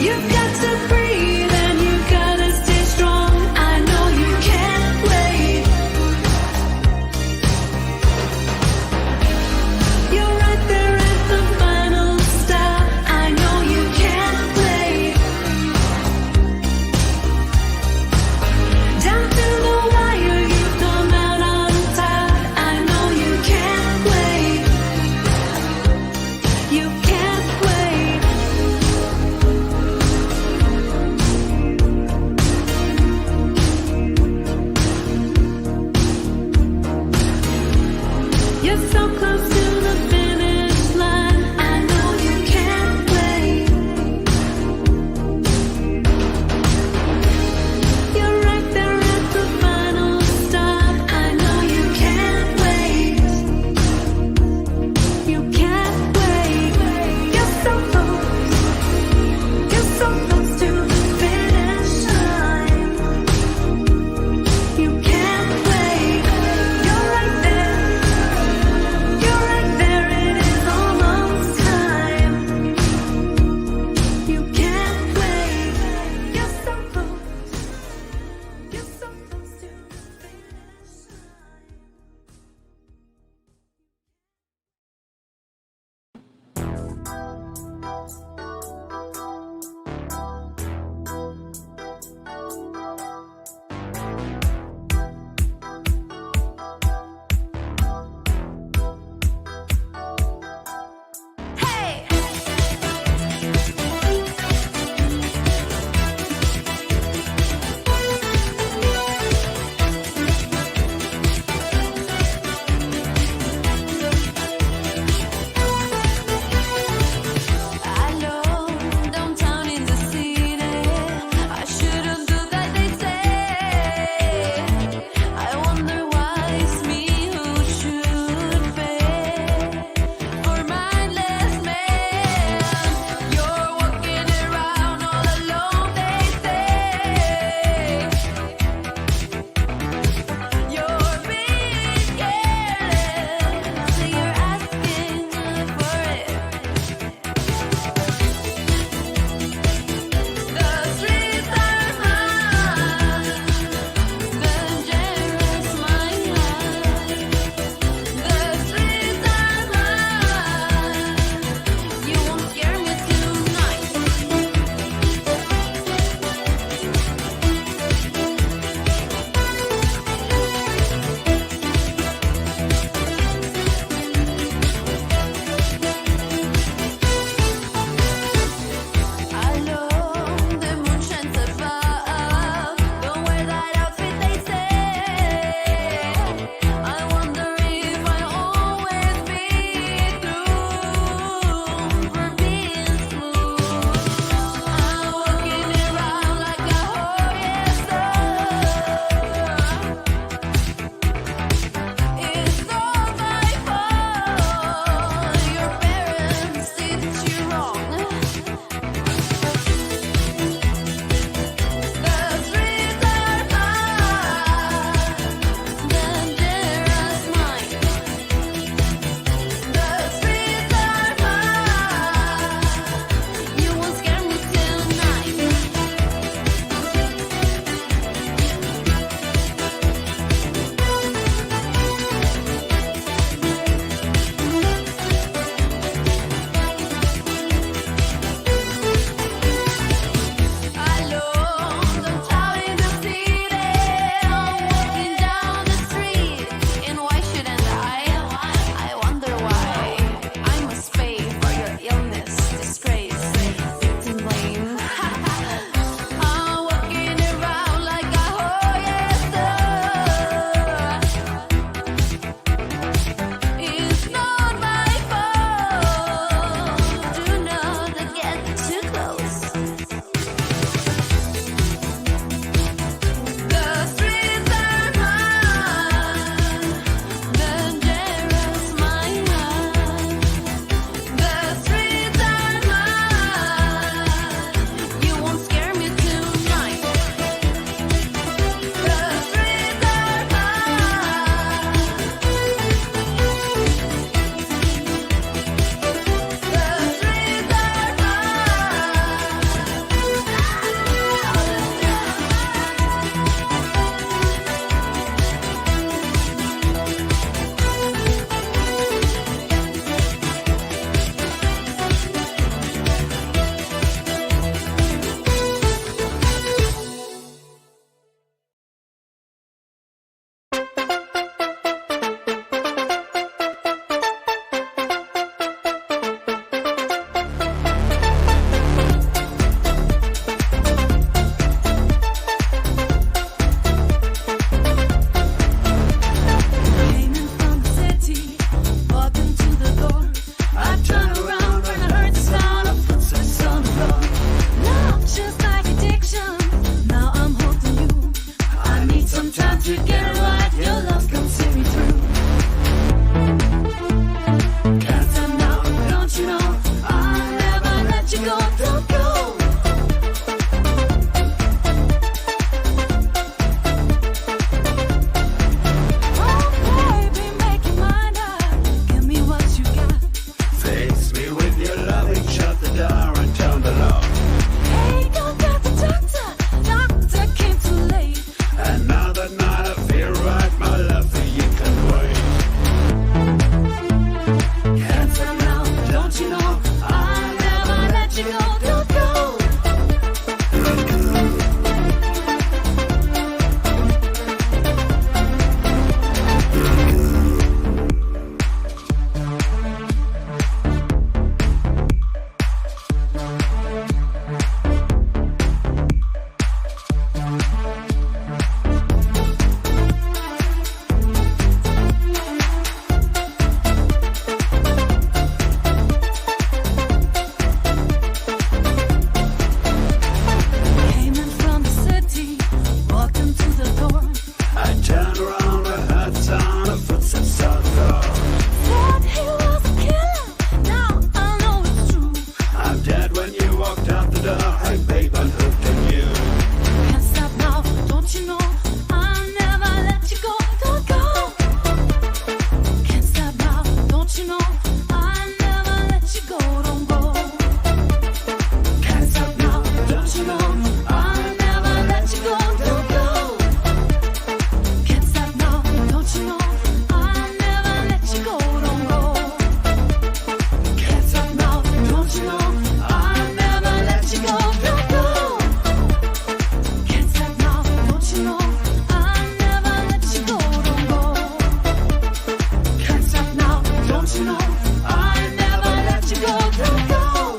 You've got to breathe and you've got to stay strong. I know you can't wait. You're right there at the final stop. I know you can't wait. Down to the wire, you've come out on top. I know you can't wait. You can't wait. you go, don't go. Came in from the city, walked into the door. I turned around, her hats on, her footsteps on the floor. Thought he was a killer, now I know it's true. I'm dead when you walked out the door. Hey, babe, I'm hooked on you. Can't stop now, don't you know? I'll never let you go, don't go. Can't stop now, don't you know? I'll never let you go, don't go. Can't stop now, don't you know? I'll never let you go, don't go. Can't stop now, don't you know? I'll never let you go, don't go. Can't stop now, don't you know? I'll never let you go, don't go. Can't stop now, don't you know? I'll never let you go, don't go. Can't stop now, don't you know? I'll never let you go, don't go.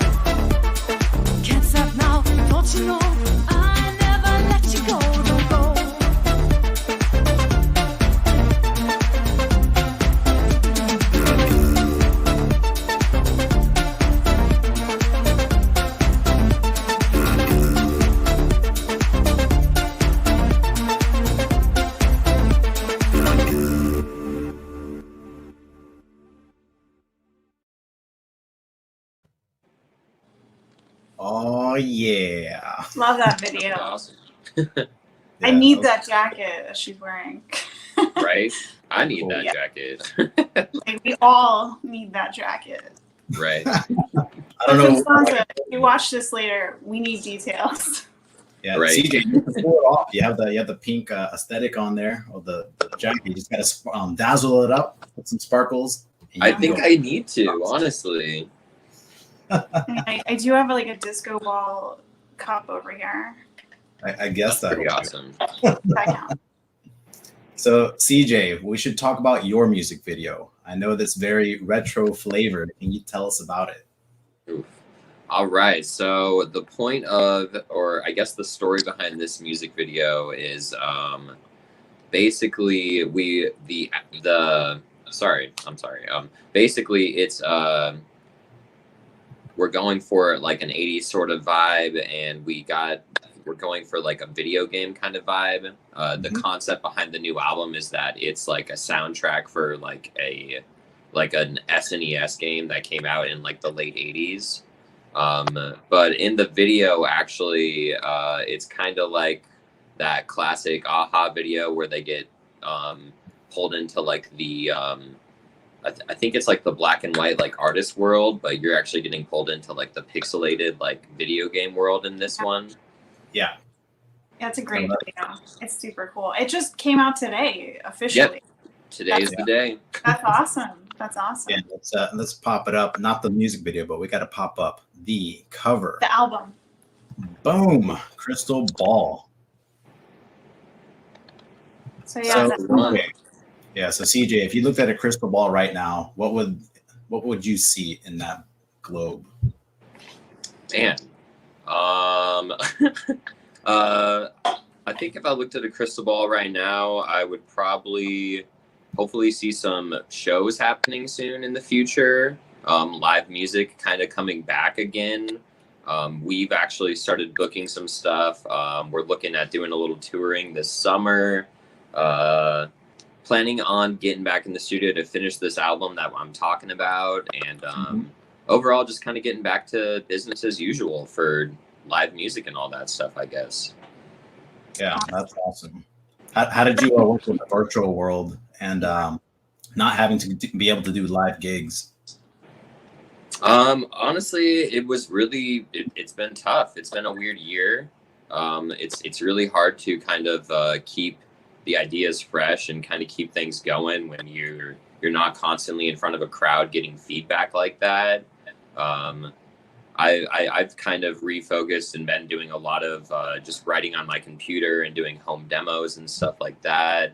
Can't stop now, don't you know? I'll never let you go, don't go. Oh yeah. Love that video. Awesome. I need that jacket that she's wearing. Right? I need that Yeah. jacket. Like, we all need that jacket. Right. I don't know. Constanza, if you watch this later, we need details. Yeah, Right. CJ, you can pull it off. You have the pink aesthetic on there, or the jacket. You just gotta dazzle it up, put some sparkles. and I you think go. I need to, honestly. I do have like a disco ball cup over here. I guess that. Pretty awesome. That counts. So CJ, we should talk about your music video. I know that's very retro flavored. Can you tell us about it? Oof. All right. So the point of, or I guess the story behind this music video is basically basically it's we're going for like an 80s sort of vibe, and we're going for like a video game kind of vibe. The concept behind the new album is that it's like a soundtrack for like an SNES game that came out in like the late 80s. But in the video, actually, it's kind of like that classic Aha video where they get pulled into like the I think it's like the black and white like artist world, but you're actually getting pulled into like the pixelated like video game world in this one. Yeah. Yeah, it's a great video. It's super cool. It just came out today officially. Today's the day. That's awesome. That's awesome. Yeah, let's pop it up. Not the music video, but we got to pop up the cover. The album. Boom! Crystal ball. So yeah, So CJ, if you looked at a crystal ball right now, what would you see in that globe? Man, I think if I looked at a crystal ball right now, I would probably, hopefully, see some shows happening soon in the future. Live music kind of coming back again. We've actually started booking some stuff. We're looking at doing a little touring this summer. Planning on getting back in the studio to finish this album that I'm talking about, and overall just kind of getting back to business as usual for live music and all that stuff, I guess. Yeah, that's awesome. How did you work in the virtual world and not having to be able to do live gigs? Honestly, it was really, it's been tough. It's been a weird year. It's really hard to kind of keep the ideas fresh and kind of keep things going when you're not constantly in front of a crowd getting feedback like that. I've kind of refocused and been doing a lot of just writing on my computer and doing home demos and stuff like that.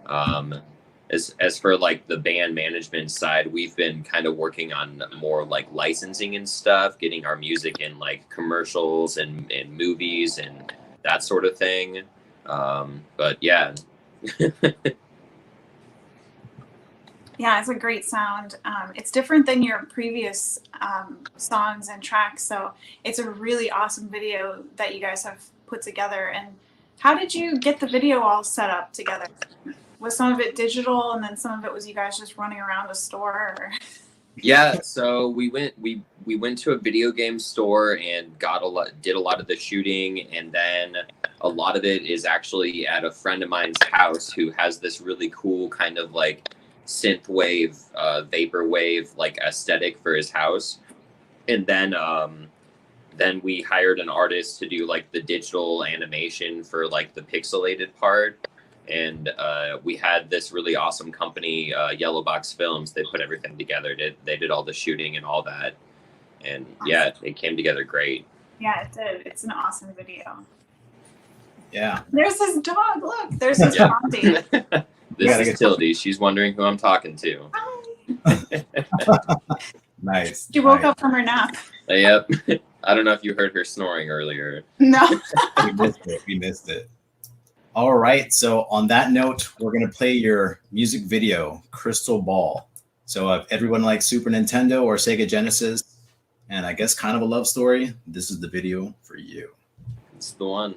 As for like the band management side, we've been kind of working on more like licensing and stuff, getting our music in like commercials and movies and that sort of thing. But yeah. Yeah, it's a great sound. It's different than your previous songs and tracks, so it's a really awesome video that you guys have put together. And how did you get the video all set up together? Was some of it digital, and then some of it was you guys just running around a store? Or? Yeah, so we went to a video game store and did a lot of the shooting, and then a lot of it is actually at a friend of mine's house who has this really cool kind of like synthwave, vaporwave like aesthetic for his house. And then we hired an artist to do like the digital animation for like the pixelated part. And we had this really awesome company, Yellow Box Films. They put everything together. They did all the shooting and all that. And yeah, it came together great. Yeah, it did. It's an awesome video. Yeah. There's his dog. Look, there's his Monty. This is Tildy. She's wondering who I'm talking to. Nice. She woke up from her nap. Yep. I don't know if you heard her snoring earlier. No. We missed it. All right. So on that note, we're going to play your music video, Crystal Ball. So if everyone likes Super Nintendo or Sega Genesis, and I guess kind of a love story, this is the video for you. It's the one.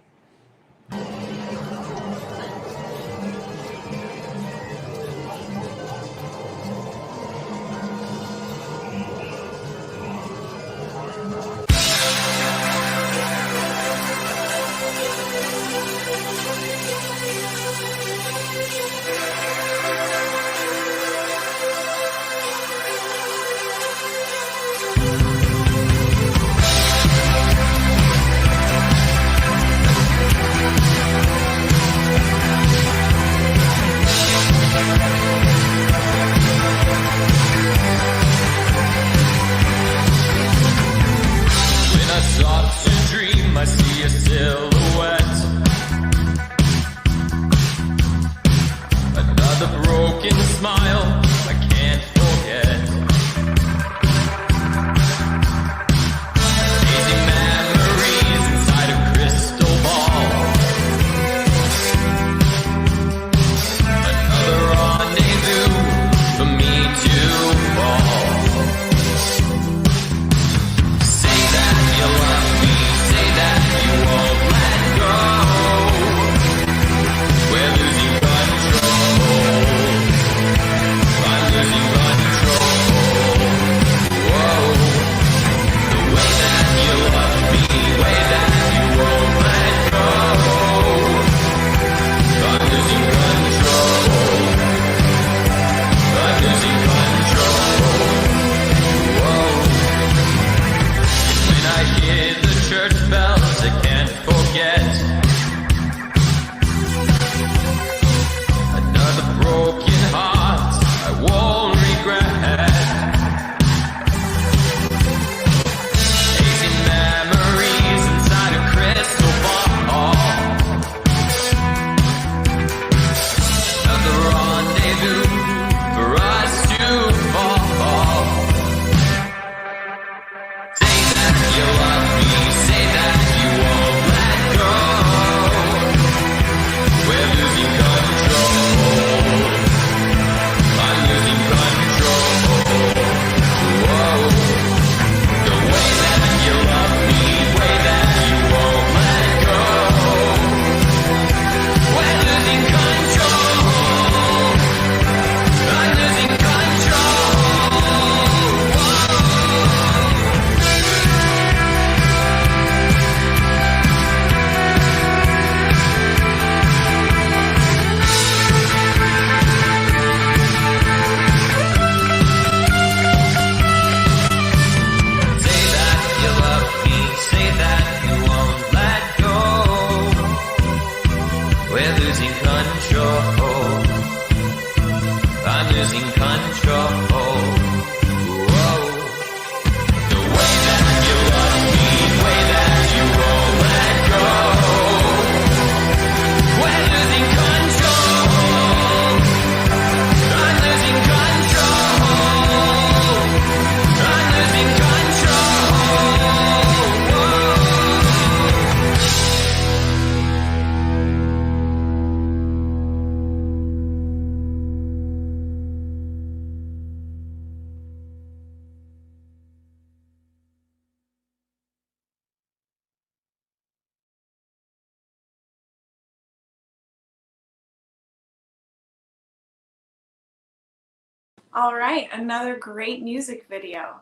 All right, another great music video.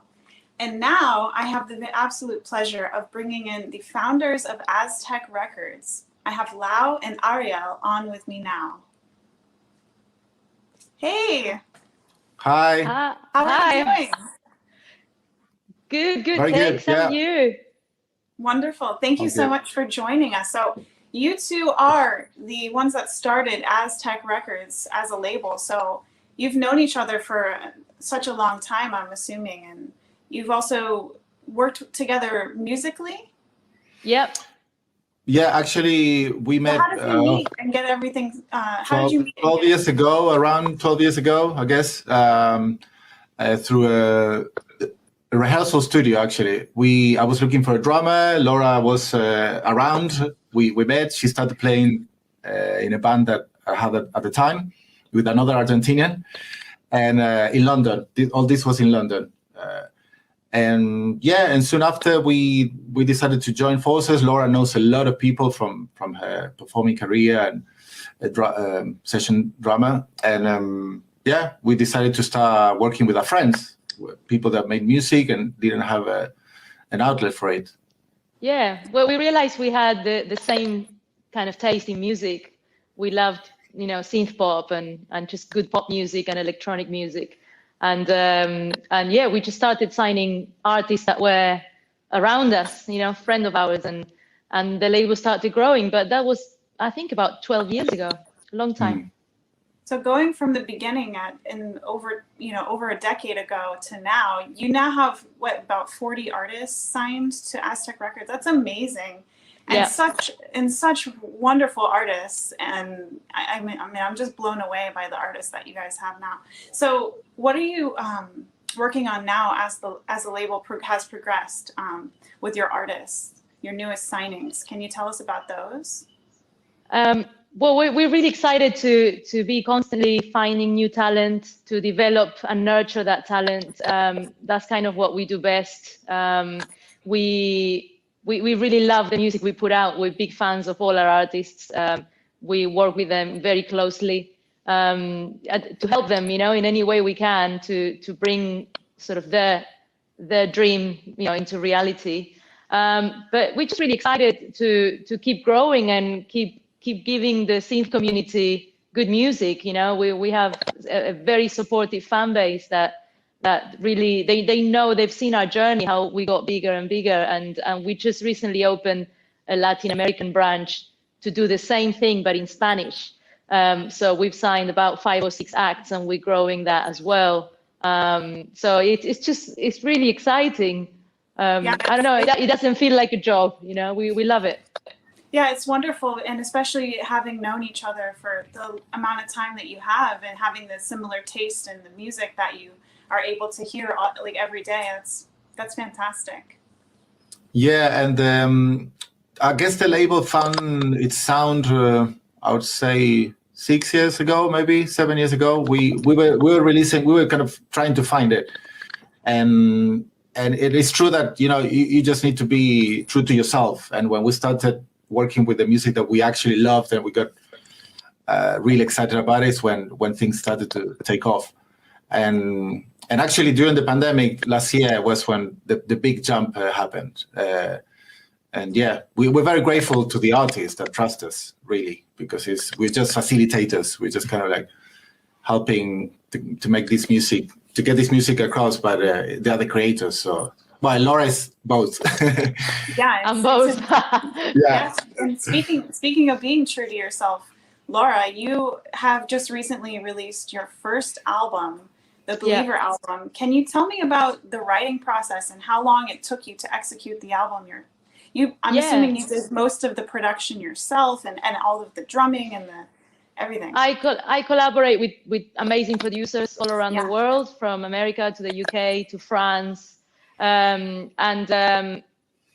And now I have the absolute pleasure of bringing in the founders of Aztec Records. I have Lau and Ariel on with me now. Hey, Hi. how are Hi. you doing? Good, Very thanks. good, How are you? Wonderful. Thank you so Okay. much for joining us. So you two are the ones that started Aztec Records as a label. So you've known each other for such a long time, I'm assuming, and you've also worked together musically. Yep. Yeah, actually, we So met how did you meet and get everything? How did you meet? 12 years ago, around 12 years ago, I guess, through a rehearsal studio. Actually, I was looking for a drummer. Laura was around. We met. She started playing in a band that I had at the time with another Argentinian, and in London. All this was in London. And soon after we decided to join forces. Laura knows a lot of people from her performing career and session drama, and we decided to start working with our friends, people that made music and didn't have an outlet for it. Yeah. Well, we realized we had the same kind of taste in music. We loved, synth pop and just good pop music and electronic music. And yeah, we just started signing artists that were around us, friend of ours, and the label started growing. But that was, I think, about 12 years ago, a long time. So going from the beginning over a decade ago to now, you now have about 40 artists signed to Aztec Records. That's amazing. And such wonderful artists, and I mean, I'm just blown away by the artists that you guys have now. So, what are you working on now as the label has progressed with your artists, your newest signings? Can you tell us about those? Well, we're really excited to be constantly finding new talent, to develop and nurture that talent. That's kind of what we do best. We really love the music we put out. We're big fans of all our artists. We work with them very closely to help them, in any way we can to bring sort of their dream, into reality. But we're just really excited to keep growing and keep giving the synth community good music. We have a very supportive fan base that really they know, they've seen our journey, how we got bigger and bigger, and we just recently opened a Latin American branch to do the same thing but in Spanish. So we've signed about 5 or 6 acts, and we're growing that as well. So it's really exciting. I don't know, it doesn't feel like a job, we love it. Yeah, it's wonderful, and especially having known each other for the amount of time that you have, and having the similar taste in the music that you are able to hear like every day. That's fantastic. Yeah, and I guess the label found its sound. I would say 6 years ago, maybe 7 years ago. We were releasing. We were kind of trying to find it, and it is true that you just need to be true to yourself. And when we started working with the music that we actually loved and we got really excited about it, when things started to take off. And actually during the pandemic last year was when the big jump happened. And we're very grateful to the artists that trust us, really, because we're just facilitators. We're just kind of like helping to make this music, to get this music across, but the other creators. So, well, Laura is both. Yeah, I'm both. Yeah. And speaking of being true to yourself, Laura, you have just recently released your first album, the Believer album. Can you tell me about the writing process and how long it took you to execute the album? I'm assuming you did most of the production yourself and all of the drumming and everything. I collaborate with amazing producers all around the world, from America to the UK to France. I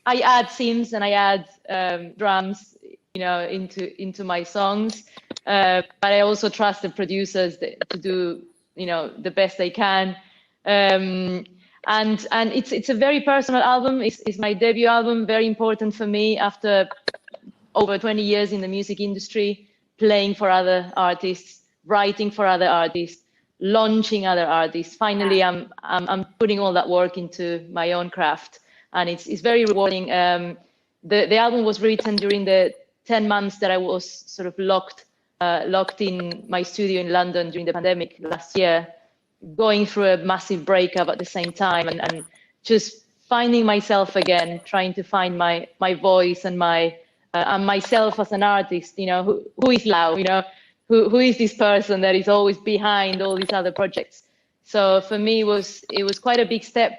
add synths and I add drums, into my songs. But I also trust the producers to do, the best they can. And it's a very personal album. It's my debut album, very important for me after over 20 years in the music industry, playing for other artists, writing for other artists. launching other artists. Finally, I'm putting all that work into my own craft, and it's very rewarding. The album was written during the 10 months that I was sort of locked in my studio in London during the pandemic last year, going through a massive breakup at the same time, and just finding myself again, trying to find my voice and myself as an artist. You know, who is Lau? You know, who is this person that is always behind all these other projects? So for me, it was quite a big step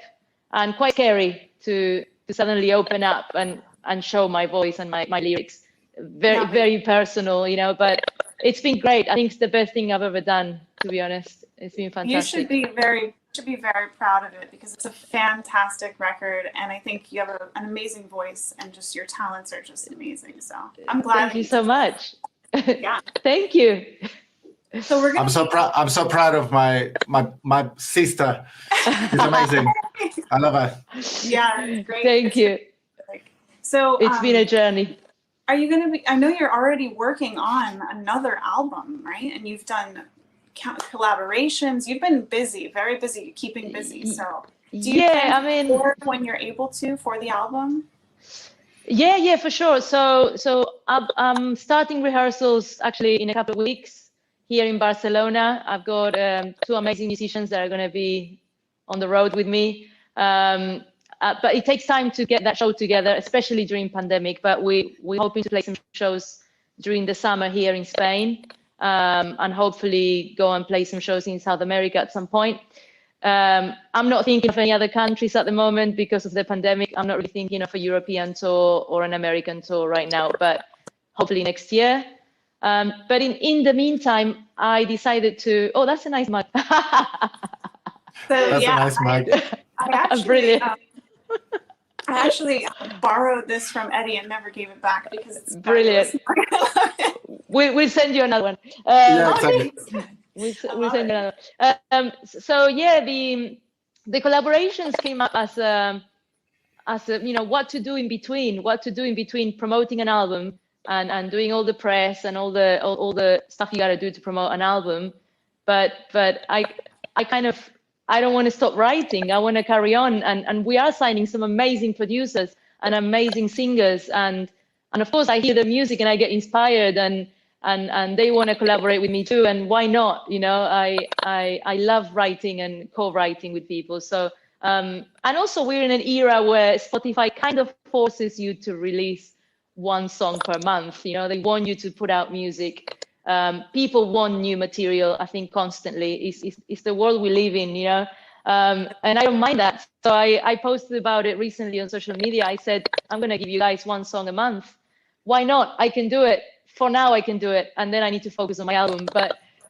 and quite scary to suddenly open up and show my voice and my lyrics. Very personal, you know, but it's been great. I think it's the best thing I've ever done, to be honest. It's been fantastic. You should be very proud of it, because it's a fantastic record, and I think you have an amazing voice, and just your talents are just amazing. So I'm glad. Thank you so much. Yeah. Thank you. So we're gonna I'm so proud of my sister. It's amazing. I love her. Yeah, it's great. Thank you. So it's been a journey. Are you going to be, I know you're already working on another album, right? And you've done collaborations. You've been busy, very busy, keeping busy. So do you plan to work when you're able to for the album? Yeah, for sure. So I'm starting rehearsals actually in a couple of weeks here in Barcelona. I've got 2 amazing musicians that are going to be on the road with me. But it takes time to get that show together, especially during pandemic. But we're hoping to play some shows during the summer here in Spain, and hopefully go and play some shows in South America at some point. I'm not thinking of any other countries at the moment because of the pandemic. I'm not really thinking of a European tour or an American tour right now, but hopefully next year. But in the meantime, I decided to, oh, that's a nice mug. That's a nice mug. I actually, brilliant. I actually borrowed this from Eddie and never gave it back because it's brilliant. We'll send you another one. Yeah, exactly. We'll send you another one. So yeah, the collaborations came up as a you know, what to do in between promoting an album and doing all the press and all the stuff you got to do to promote an album. But I don't want to stop writing. I want to carry on, and we are signing some amazing producers and amazing singers, and of course I hear the music and I get inspired, and they want to collaborate with me too, and why not? You know, I love writing and co-writing with people. So and also we're in an era where Spotify kind of forces you to release 1 song per month. You know, they want you to put out music. People want new material, I think, constantly. It's the world we live in, you know, and I don't mind that. So I posted about it recently on social media. I said, I'm going to give you guys 1 song a month. Why not? I can do it. For now, I can do it. And then I need to focus on my album,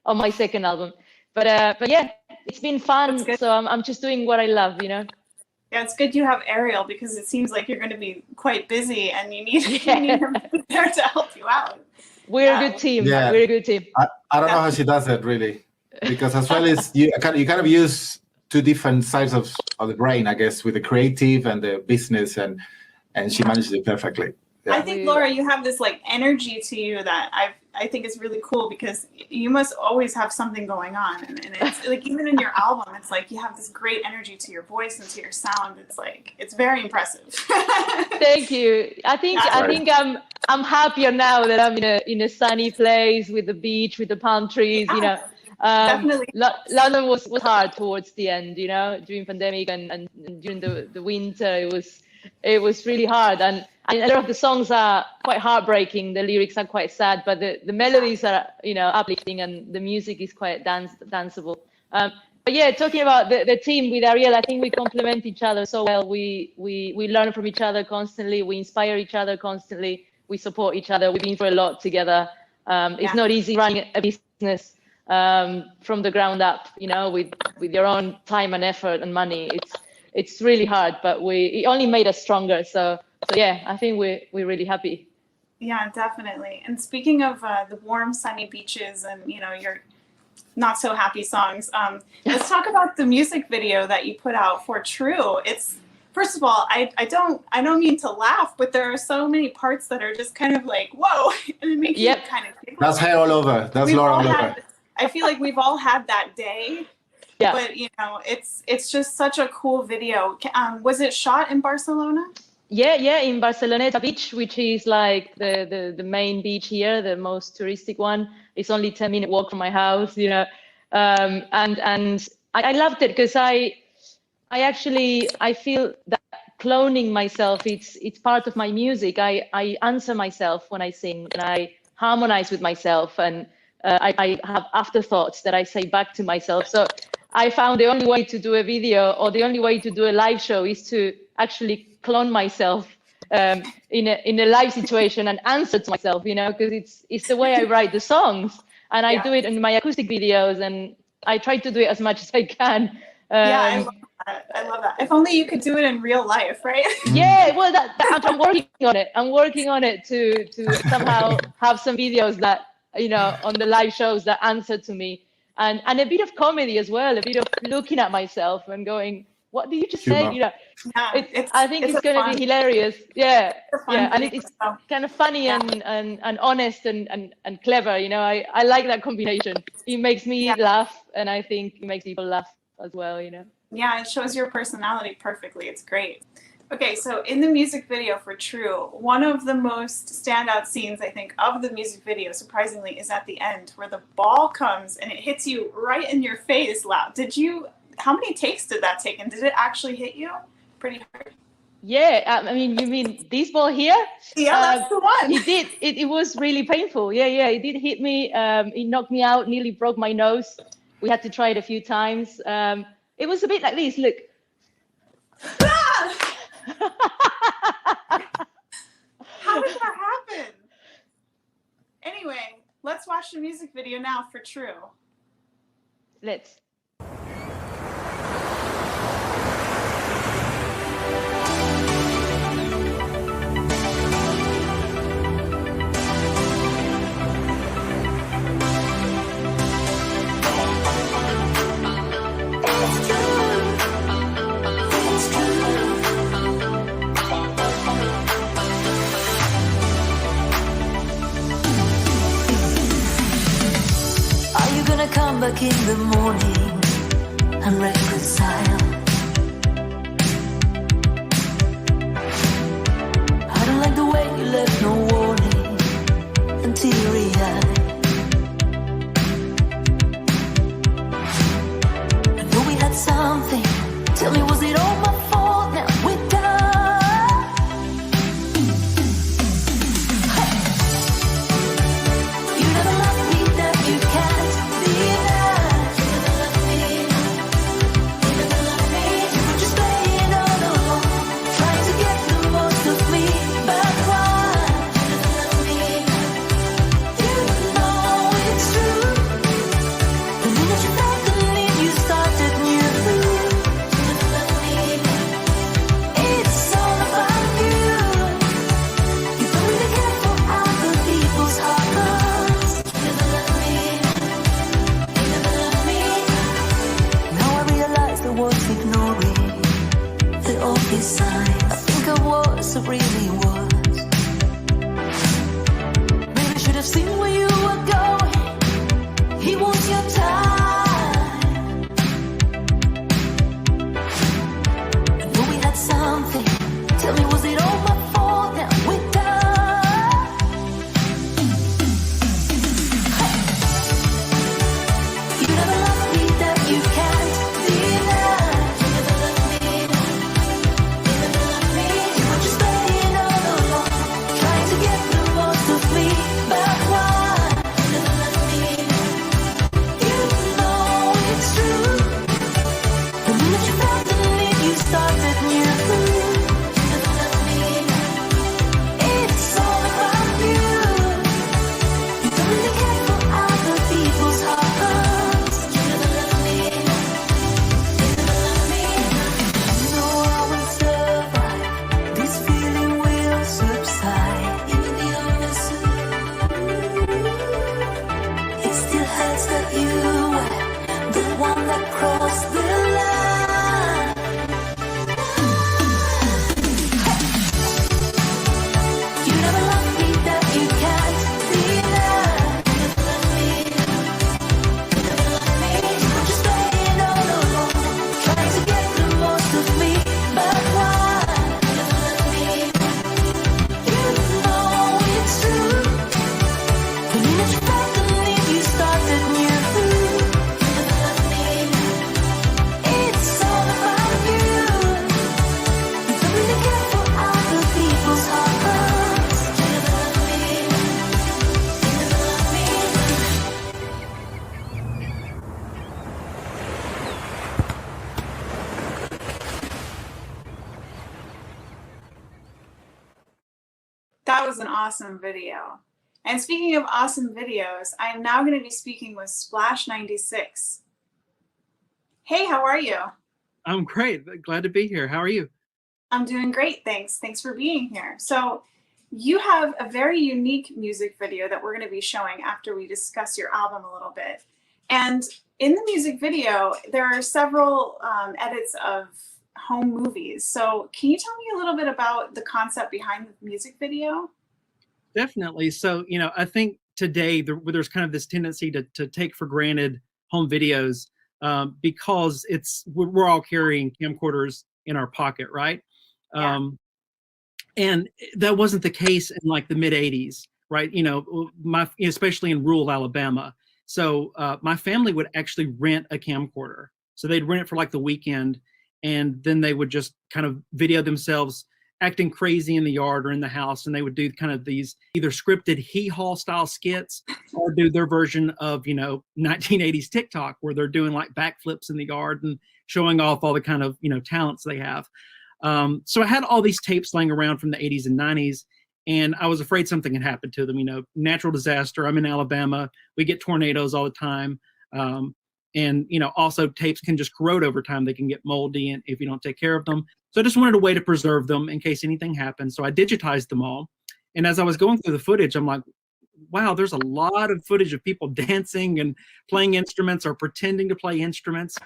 on my second album. But yeah, it's been fun. So I'm just doing what I love, you know. Yeah, it's good you have Ariel, because it seems like you're going to be quite busy and you need him there to help you out. We're a good team. Yeah. We're a good team. I don't know how she does it, really, because as well as you kind of use 2 different sides of the brain, I guess, with the creative and the business, and she manages it perfectly. Yeah. I think, Laura, you have this like energy to you that I think is really cool, because you must always have something going on, and it's like, even in your album, it's like you have this great energy to your voice and to your sound. It's like, it's very impressive. Thank you. I think I'm happier now that I'm in a sunny place with the beach, with the palm trees. You know, definitely. London was hard towards the end. You know, during pandemic and during the winter, it was really hard, and a lot of the songs are quite heartbreaking. The lyrics are quite sad, but the melodies are, you know, uplifting, and the music is quite danceable. But yeah, talking about the team with Ariel, I think we complement each other so well. We learn from each other constantly. We inspire each other constantly. We support each other. We've been through a lot together. It's not easy running a business from the ground up, you know, with your own time and effort and money. It's really hard, but it only made us stronger. So yeah, I think we're really happy. Yeah, definitely. And speaking of the warm, sunny beaches and, you know, your not so happy songs, let's talk about the music video that you put out for True. It's, first of all, I don't mean to laugh, but there are so many parts that are just kind of like, whoa, and it makes you kind of giggle. That's her all over. That's Laura all over. I feel like we've all had that day. Yeah. But you know, it's just such a cool video. Was it shot in Barcelona? Yeah, in Barceloneta Beach, which is like the main beach here, the most touristic one. It's only 10-minute walk from my house, you know. And I loved it because I feel that cloning myself, it's part of my music. I answer myself when I sing, and I harmonize with myself, and I have afterthoughts that I say back to myself. So I found the only way to do a video, or the only way to do a live show, is to actually clone myself in a live situation and answer to myself, you know, because it's the way I write the songs, and I do it in my acoustic videos, and I try to do it as much as I can. I love that. If only you could do it in real life, right? Yeah, well, I'm working on it. I'm working on it to somehow have some videos that, you know, on the live shows that answer to me, and a bit of comedy as well, a bit of looking at myself and going, what did you just say? You know, I think it's going to be hilarious. Yeah, and it's kind of funny and honest and clever. You know, I like that combination. It makes me laugh, and I think it makes people laugh as well. You know. Yeah, it shows your personality perfectly. It's great. Okay, so in the music video for True, one of the most standout scenes, I think, of the music video, surprisingly, is at the end, where the ball comes and it hits you right in your face loud. How many takes did that take, and did it actually hit you pretty hard? Yeah, I mean, you mean this ball here? Yeah, that's the one. It did. It was really painful. Yeah, it did hit me. It knocked me out, nearly broke my nose. We had to try it a few times. It was a bit like this, look. How did that happen? Anyway, let's watch the music video now for True. Let's. Come back in the morning and reconcile. I don't like the way you left no warning and teary-eyed. I know we had something. Tell me, was it all my fault? Now we're done. Hey. You never loved me, that you can't. Really was. Maybe I should have seen where you were going. He wants your time. I know we had something. Tell me, was it all my fault? Now we're done. Hey. You never loved me, that you can't deny. You never loved me. You never loved me. You were just playing all along. That was an awesome video. And speaking of awesome videos, I am now going to be speaking with Splash96. Hey, how are you? I'm great. Glad to be here. How are you? I'm doing great, thanks. Thanks for being here. So you have a very unique music video that we're going to be showing after we discuss your album a little bit. And in the music video, there are several edits of home movies. So can you tell me a little bit about the concept behind the music video? Definitely. So, I think today there's kind of this tendency to take for granted home videos because we're all carrying camcorders in our pocket, right? Yeah. And that wasn't the case in like the mid 80s, right? Especially in rural Alabama. So my family would actually rent a camcorder. So they'd rent it for like the weekend, and then they would just kind of video themselves acting crazy in the yard or in the house, and they would do kind of these either scripted hee-haw style skits or do their version of 1980s TikTok, where they're doing like backflips in the yard and showing off all the kind of talents they have. So I had all these tapes laying around from the 80s and 90s, and I was afraid something had happened to them. Natural disaster. I'm in Alabama. We get tornadoes all the time. And also tapes can just corrode over time. They can get moldy and if you don't take care of them. So I just wanted a way to preserve them in case anything happened. So I digitized them all. And as I was going through the footage, I'm like, wow, there's a lot of footage of people dancing and playing instruments or pretending to play instruments.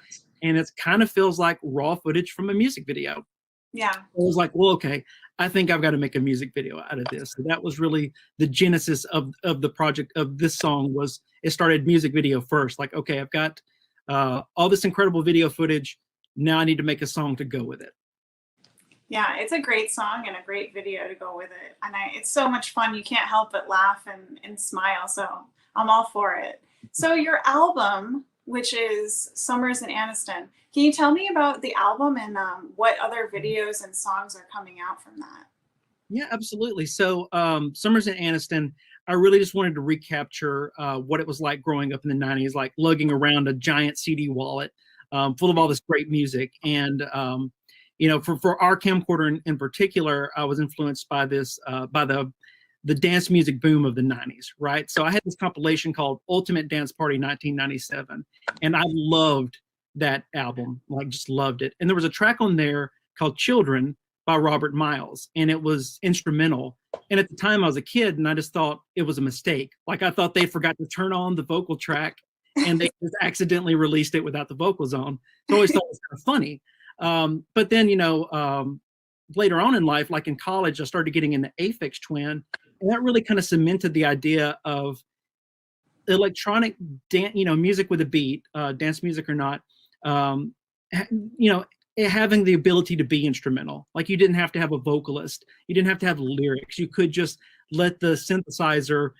And it kind of feels like raw footage from a music video. Yeah. I was like, well, okay, I think I've got to make a music video out of this. So that was really the genesis of the project of this song. It started music video first. Like, okay, I've got all this incredible video footage. Now I need to make a song to go with it. Yeah, it's a great song and a great video to go with it. And it's so much fun. You can't help but laugh and smile. So I'm all for it. So your album, which is Summers in Anniston, can you tell me about the album and what other videos and songs are coming out from that? Yeah, absolutely. So Summers in Anniston, I really just wanted to recapture what it was like growing up in the 90s, like lugging around a giant CD wallet full of all this great music. And, for our camcorder in particular, I was influenced by this, by the dance music boom of the 90s, right? So I had this compilation called Ultimate Dance Party 1997, and I loved that album, like just loved it. And there was a track on there called Children by Robert Miles, and it was instrumental. And at the time I was a kid and I just thought it was a mistake. Like I thought they forgot to turn on the vocal track and they just accidentally released it without the vocals on. So I always thought it was kind of funny. But then, later on in life, like in college, I started getting into Aphex Twin, and that really kind of cemented the idea of electronic music with a beat, dance music or not, having the ability to be instrumental. Like you didn't have to have a vocalist, you didn't have to have lyrics. You could just let the synthesizer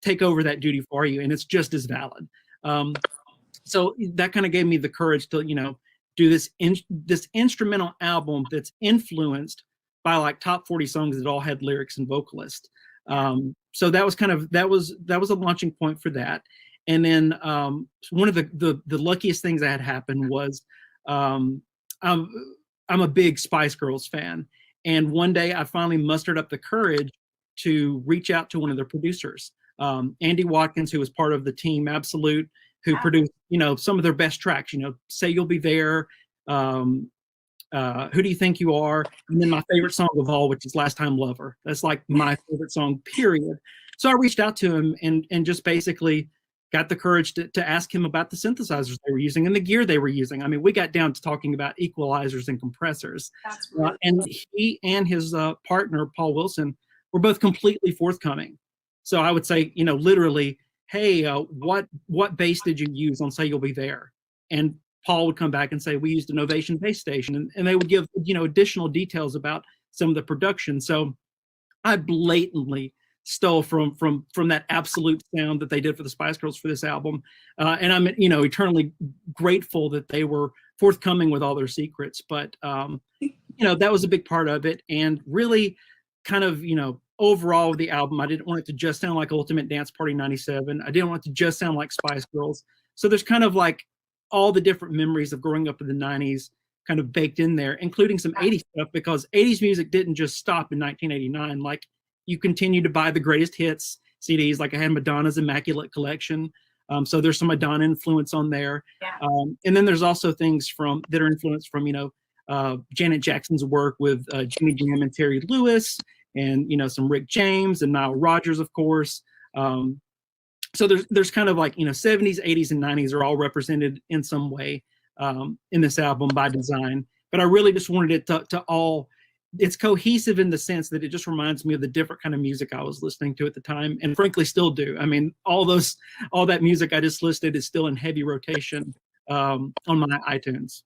take over that duty for you, and it's just as valid. So that kind of gave me the courage to do this instrumental album that's influenced by like top 40 songs that all had lyrics and vocalists. So that was that was a launching point for that. And then one of the luckiest things that had happened was I'm a big Spice Girls fan, and one day I finally mustered up the courage to reach out to one of their producers, Andy Watkins, who was part of the team Absolute, who produced some of their best tracks. Say You'll Be There, Who Do You Think You Are, and then my favorite song of all, which is Last Time Lover. That's like my favorite song, period. So I reached out to him and just basically got the courage to ask him about the synthesizers they were using and the gear they were using. I mean, we got down to talking about equalizers and compressors. That's really and he and his partner, Paul Wilson, were both completely forthcoming. So I would say, literally, hey, what bass did you use on Say You'll Be There? And Paul would come back and say, we used an Ovation bass station. And they would give, additional details about some of the production. So I blatantly stole from that Absolute sound that they did for the Spice Girls for this album. And I'm, eternally grateful that they were forthcoming with all their secrets. But, that was a big part of it. And really kind of, overall with the album, I didn't want it to just sound like Ultimate Dance Party 97. I didn't want it to just sound like Spice Girls. So there's kind of like all the different memories of growing up in the 90s kind of baked in there, including some 80s stuff, because 80s music didn't just stop in 1989. Like, you continue to buy the greatest hits CDs. Like I had Madonna's Immaculate Collection. So there's some Madonna influence on there. Yeah. And then there's also things that are influenced from, Janet Jackson's work with Jimmy Jam and Terry Lewis, and, some Rick James and Nile Rodgers, of course. So there's kind of like, 70s, 80s, and 90s are all represented in some way in this album by design. But I really just wanted it to all, it's cohesive in the sense that it just reminds me of the different kind of music I was listening to at the time, and frankly still do. I mean, all that music I just listed is still in heavy rotation on my iTunes.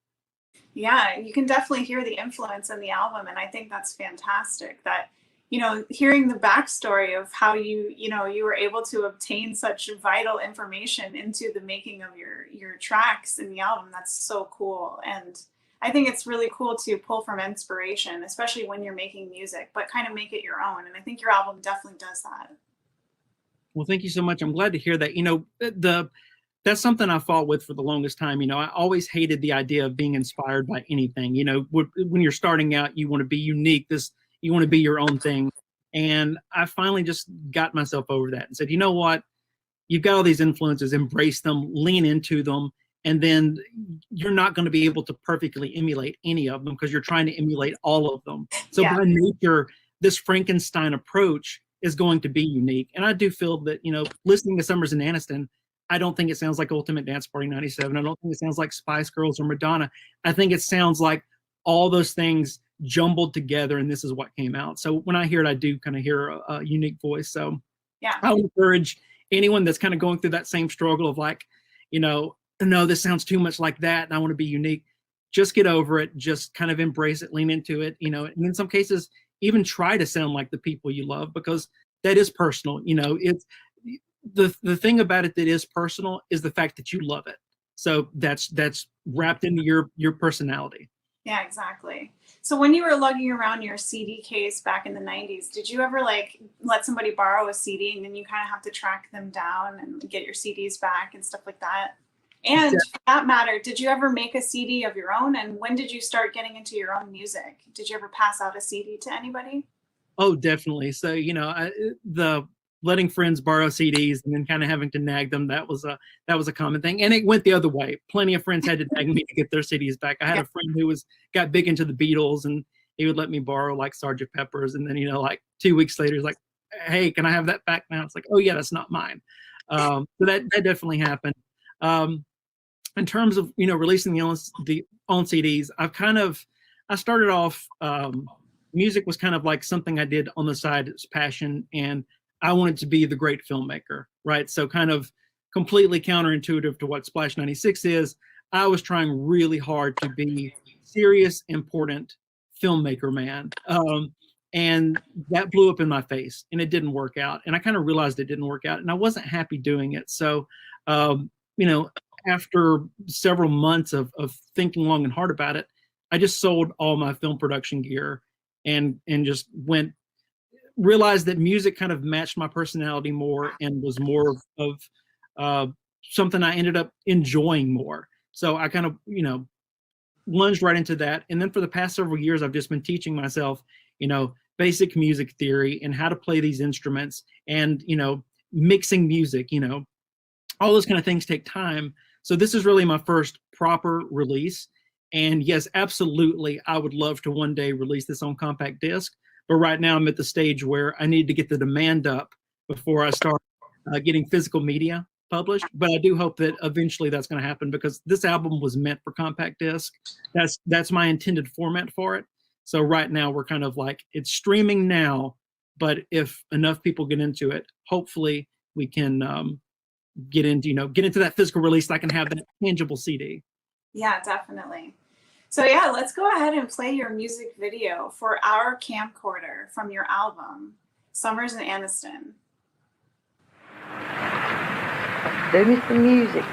Yeah, you can definitely hear the influence in the album, and I think that's fantastic that, hearing the backstory of how you were able to obtain such vital information into the making of your tracks in the album. That's so cool. And I think it's really cool to pull from inspiration, especially when you're making music, but kind of make it your own. And I think your album definitely does that. Well, thank you so much. I'm glad to hear that. That's something I fought with for the longest time. I always hated the idea of being inspired by anything. When you're starting out, you want to be unique. You want to be your own thing. And I finally just got myself over that and said, you know what? You've got all these influences, embrace them, lean into them. And then you're not going to be able to perfectly emulate any of them because you're trying to emulate all of them. So by nature, this Frankenstein approach is going to be unique. And I do feel that, listening to Summers and Aniston, I don't think it sounds like Ultimate Dance Party 97. I don't think it sounds like Spice Girls or Madonna. I think it sounds like all those things jumbled together, and this is what came out. So when I hear it, I do kind of hear a unique voice. So yeah, I would encourage anyone that's kind of going through that same struggle of like, no, this sounds too much like that, and I want to be unique. Just get over it. Just kind of embrace it, lean into it, and in some cases, even try to sound like the people you love, because that is personal. It's the thing about it that is personal is the fact that you love it. So that's wrapped into your personality. Yeah, exactly. So when you were lugging around your CD case back in the 90s, did you ever let somebody borrow a CD and then you kind of have to track them down and get your CDs back and stuff like that? And for that matter, did you ever make a CD of your own? And when did you start getting into your own music? Did you ever pass out a CD to anybody? Oh, definitely. So, the letting friends borrow CDs and then kind of having to nag them, that was a common thing. And it went the other way. Plenty of friends had to nag me to get their CDs back. I had a friend who got big into the Beatles, and he would let me borrow like Sgt. Pepper's. And then, 2 weeks later, he's like, hey, can I have that back now? It's like, oh yeah, that's not mine. So that definitely happened. In terms of, releasing the own CDs, I started off, music was kind of like something I did on the side as passion, and I wanted to be the great filmmaker, right? So kind of completely counterintuitive to what Splash 96 is. I was trying really hard to be serious, important filmmaker, man. And that blew up in my face, and it didn't work out. And I kind of realized it didn't work out, and I wasn't happy doing it. So, after several months of thinking long and hard about it, I just sold all my film production gear and just realized that music kind of matched my personality more and was more of something I ended up enjoying more. So I kind of, lunged right into that. And then for the past several years, I've just been teaching myself, basic music theory and how to play these instruments and, mixing music, all those kind of things take time. So this is really my first proper release. And yes, absolutely, I would love to one day release this on compact disc. But right now I'm at the stage where I need to get the demand up before I start getting physical media published. But I do hope that eventually that's going to happen, because this album was meant for compact disc. That's my intended format for it. So right now we're kind of like, it's streaming now, but if enough people get into it, hopefully we can get into that physical release so I can have that tangible CD. Yeah, definitely. So yeah, let's go ahead and play your music video for Our Camcorder from your album, Summers and Aniston. There is the music.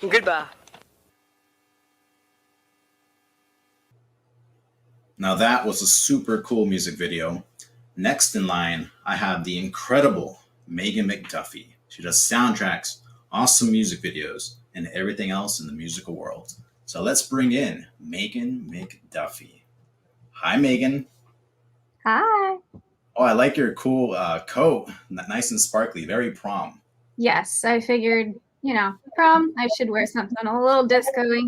Goodbye. Now that was a super cool music video. Next in line, I have the incredible Megan McDuffie. She does soundtracks, awesome music videos, and everything else in the musical world. So let's bring in Megan McDuffie. Hi, Megan. Hi. Oh, I like your cool coat. Nice and sparkly, very prom. Yes, I figured, prom, I should wear something a little disco-y.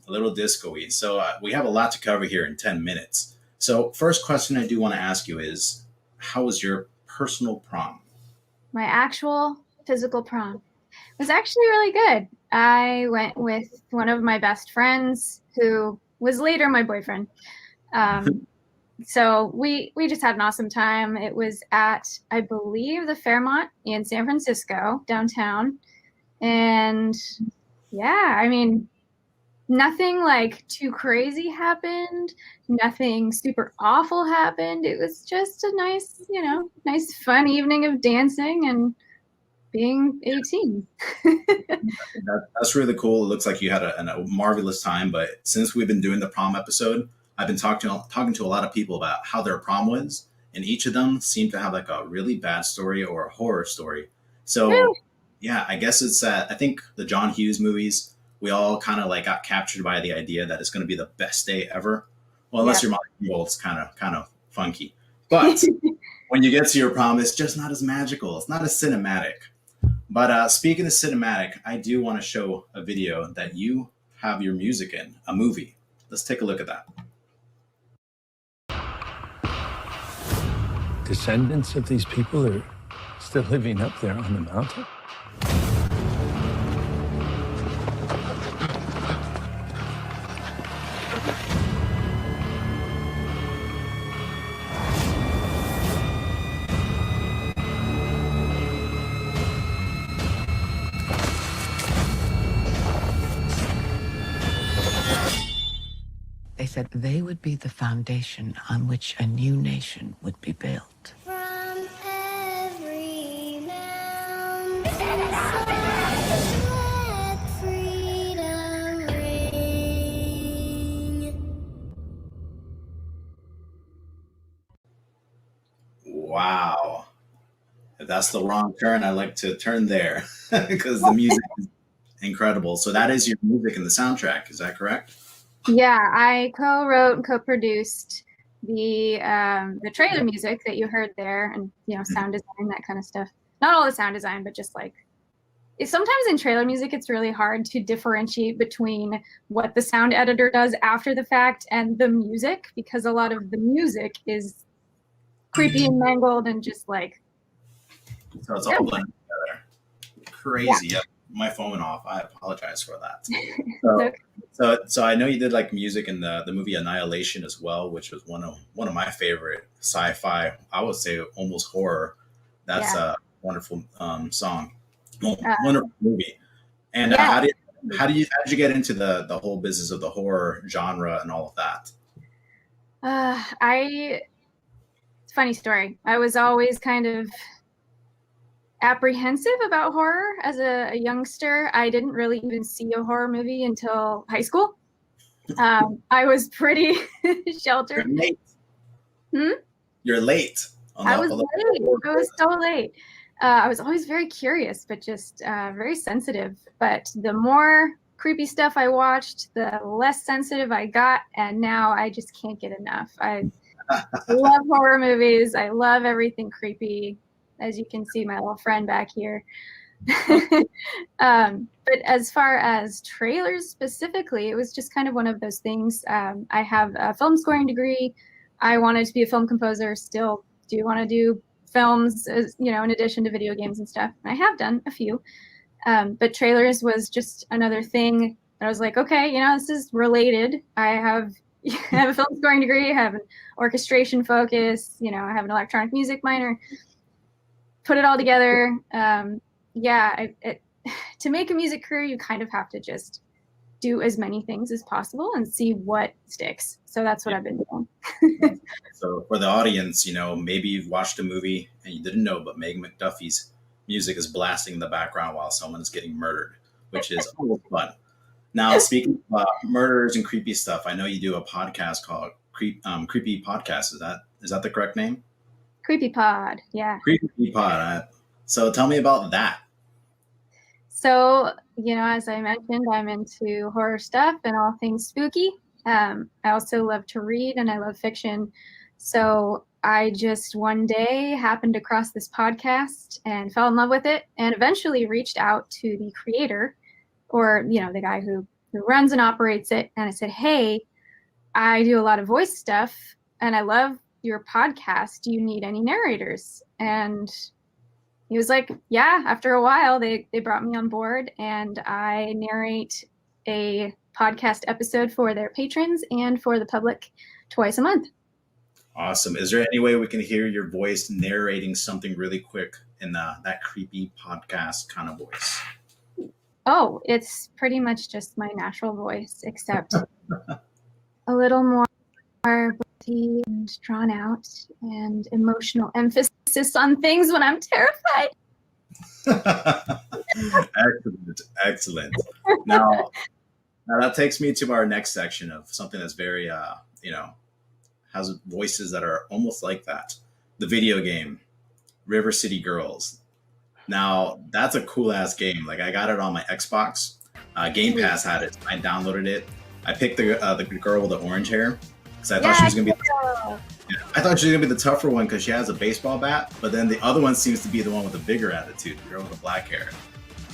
A little disco-y. So we have a lot to cover here in 10 minutes. So first question I do want to ask you is, how was your personal prom? My actual physical prom was actually really good. I went with one of my best friends who was later my boyfriend. So we just had an awesome time. It was at, I believe, the Fairmont in San Francisco, downtown. And yeah, I mean, nothing like too crazy happened. Nothing super awful happened. It was just a nice, nice fun evening of dancing and being 18. That's really cool. It looks like you had a marvelous time. But since we've been doing the prom episode, I've been talking to a lot of people about how their prom was, and each of them seemed to have like a really bad story or a horror story. So yeah, I guess it's I think the John Hughes movies, we all kind of like got captured by the idea that it's going to be the best day ever. Well, unless you're Molly, it's kind of funky. But when you get to your prom, it's just not as magical. It's not as cinematic. But speaking of cinematic, I do want to show a video that you have your music in, a movie. Let's take a look at that. Descendants of these people are still living up there on the mountain? They said they would be the foundation on which a new nation would be built. From every mound, let freedom ring. Wow. If that's the wrong turn, I like to turn there because the music is incredible. So that is your music in the soundtrack. Is that correct? Yeah, I co-wrote and co-produced the trailer music that you heard there, and sound design, that kind of stuff. Not all the sound design, but just like sometimes in trailer music, it's really hard to differentiate between what the sound editor does after the fact and the music, because a lot of the music is creepy and mangled and just like. So it's all blended together. Crazy. Yeah. My phone went off. I apologize for that. So I know you did like music in the movie Annihilation as well, which was one of my favorite sci-fi. I would say almost horror. That's a wonderful song, wonderful movie. And how did you get into the whole business of the horror genre and all of that? It's a funny story. I was always kind of apprehensive about horror as a youngster. I didn't really even see a horror movie until high school. I was pretty sheltered. You're late. You're late. I was late. I was so late. I was always very curious, but just very sensitive. But the more creepy stuff I watched, the less sensitive I got, and now I just can't get enough. I love horror movies. I love everything creepy. As you can see, my little friend back here. But as far as trailers specifically, it was just kind of one of those things. I have a film scoring degree. I wanted to be a film composer, still do want to do films, in addition to video games and stuff. I have done a few. But trailers was just another thing that I was like, okay, this is related. I have a film scoring degree, I have an orchestration focus, I have an electronic music minor. Put it all together. To make a music career, you kind of have to just do as many things as possible and see what sticks. So that's what I've been doing. So for the audience, maybe you've watched a movie and you didn't know, but Megan McDuffie's music is blasting in the background while someone is getting murdered. which is always fun. Now, speaking of murders and creepy stuff, I know you do a podcast called Creepy Podcast. Is that the correct name? Creepy Pod, yeah. Creepy Pod. So tell me about that. So, as I mentioned, I'm into horror stuff and all things spooky. I also love to read and I love fiction. So I just one day happened across this podcast and fell in love with it, and eventually reached out to the creator, or the guy who runs and operates it, and I said, hey, I do a lot of voice stuff and I love your podcast. Do you need any narrators? And he was like, yeah. After a while, they brought me on board, and I narrate a podcast episode for their patrons and for the public twice a month. Awesome. Is there any way we can hear your voice narrating something really quick in that creepy podcast kind of voice? Oh, it's pretty much just my natural voice, except a little more breathy and drawn out and emotional emphasis on things when I'm terrified. Excellent. Now that takes me to our next section of something that's very, has voices that are almost like that. The video game, River City Girls. Now, that's a cool ass game. Like, I got it on my Xbox. Game Pass had it. I downloaded it. I picked the girl with the orange hair because I thought she was gonna be. I thought she was gonna be the tougher one because she has a baseball bat. But then the other one seems to be the one with the bigger attitude, the girl with the black hair.